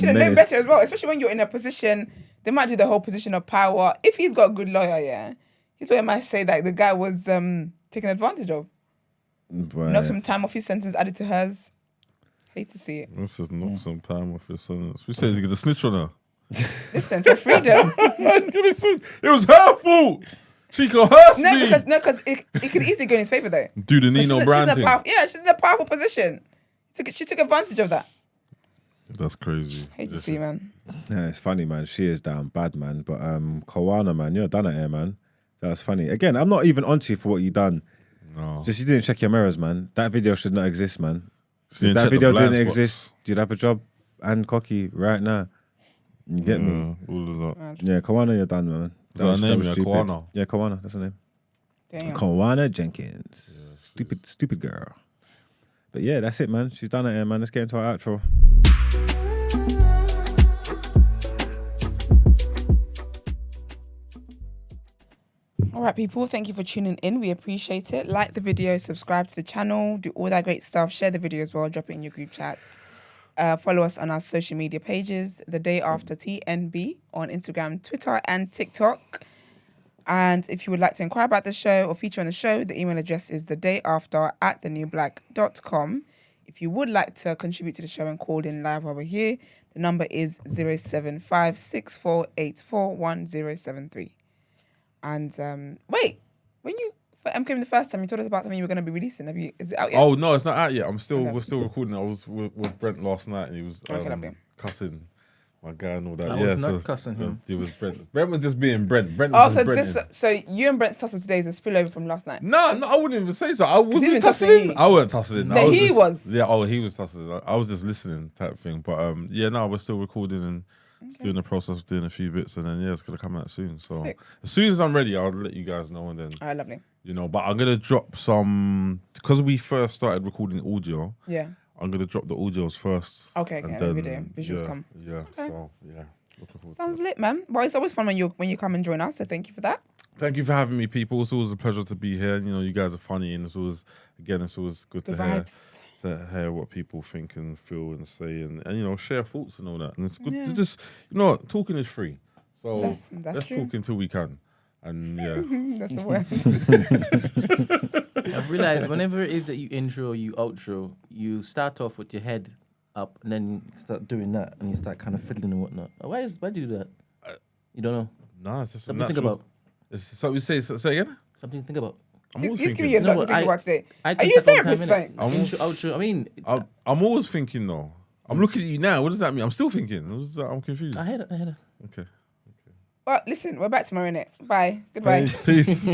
S1: have known better as well, especially when you're in a position. They might do the whole position of power. If he's got a good lawyer, yeah, his lawyer might say that the guy was taken advantage of. Knock some time off his sentence, added to hers. Hate to see it.
S4: Let's just knock some time off your sentence. We said he's gonna snitch on her.
S1: Listen, for freedom.
S4: It was her fault. She coerced me.
S1: Because it could easily go in his favor though.
S4: Do the
S1: 'Cause
S4: Nino
S1: she's
S4: Brown
S1: in a
S4: thing.
S1: she's in a powerful position. She took advantage of that.
S4: That's crazy.
S1: Hate to see, man.
S2: Yeah, it's funny, man. She is down bad, man. But Kowana, man, you're done at here, man. That's funny. Again, I'm not even onto you for what you done.
S4: No.
S2: Just you didn't check your mirrors, man. That video should not exist, man.
S4: She
S2: If
S4: didn't
S2: that
S4: check the
S2: video
S4: blind
S2: didn't
S4: spots.
S2: exist, you'd have a job and cocky right now. You get me?
S4: All of that.
S2: Yeah, Kowana, you're done, man.
S4: that her name, yeah,
S2: stupid.
S4: Kowana?
S2: Yeah, Kowana, that's her name.
S1: Damn.
S2: Kowana Jenkins. Stupid girl. But yeah, that's it, man. She's done it here, man. Let's get into our outro.
S1: All right, people, thank you for tuning in. We appreciate it. Like the video, subscribe to the channel, do all that great stuff. Share the video as well, drop it in your group chats. Follow us on our social media pages, The Day After TNB on Instagram, Twitter, and TikTok. And if you would like to inquire about the show or feature on the show, the email address is thedayafter@thenewblack.com. If you would like to contribute to the show and call in live over here, the number is 07564841073. And wait, when you came the first time, you told us about something you were going to be releasing. Is it out yet?
S4: Oh no, it's not out yet.
S1: Okay.
S4: We're still recording. I was with Brent last night, and he was
S1: lovely.
S4: cussing my guy and all that.
S5: I was not cussing him.
S4: It was Brent. Brent was just being Brent. Brent
S1: Oh,
S4: was
S1: so
S4: just
S1: so you and Brent's tussle today is a spillover from last night.
S4: No, I wouldn't even say so. I
S1: he was
S4: wasn't
S1: tussling
S4: tussling.
S1: you.
S4: I wasn't tussling.
S1: No, he was.
S4: Yeah, he was tussling. I was just listening type thing. But yeah, no, we're still recording and still in the process of doing a few bits, and then yeah, it's gonna come out soon. So
S1: Sick.
S4: as soon as I'm ready, I'll let you guys know, and then
S1: All right, lovely.
S4: but I'm gonna drop some because we first started recording audio.
S1: Yeah.
S4: I'm gonna drop the audios first.
S1: Okay,
S4: and
S1: and
S4: then,
S1: the video, visuals
S4: yeah,
S1: come.
S4: Yeah.
S1: Okay.
S4: So yeah. Looking forward to
S1: Sounds
S4: it.
S1: lit, man. Well, it's always fun when you come and join us, so thank you for that.
S4: Thank you for having me, people. It's always a pleasure to be here. You know, you guys are funny, and it's always good
S1: The
S4: to
S1: vibes.
S4: hear what people think and feel and say, and share thoughts and all that. And it's good
S1: Yeah.
S4: to just talking is free. So
S1: That's
S4: let's
S1: true.
S4: talk until we can. And yeah,
S1: That's the word.
S5: I've realized whenever it is that you intro or you outro, you start off with your head up and then you start doing that and you start kind of fiddling and whatnot. Why do you do that? You don't know.
S4: nah, it's just
S5: Something to think
S4: natural-
S5: about.
S4: It's something say again.
S5: Something to think about.
S4: I'm
S1: He's
S4: always
S1: giving
S4: thinking.
S1: you a lot
S5: No,
S1: to
S5: but
S1: think about today.
S5: I
S1: Are
S5: can
S1: you a
S5: take all the
S1: therapist,
S5: time, innit?
S1: son?
S5: Intro, outro. I mean,
S4: I'm always thinking though. I'm looking at you now. What does that mean? I'm still thinking. I'm confused.
S5: I heard it.
S4: Okay.
S1: Well, listen, we're back tomorrow, innit? Bye. Goodbye.
S4: Peace.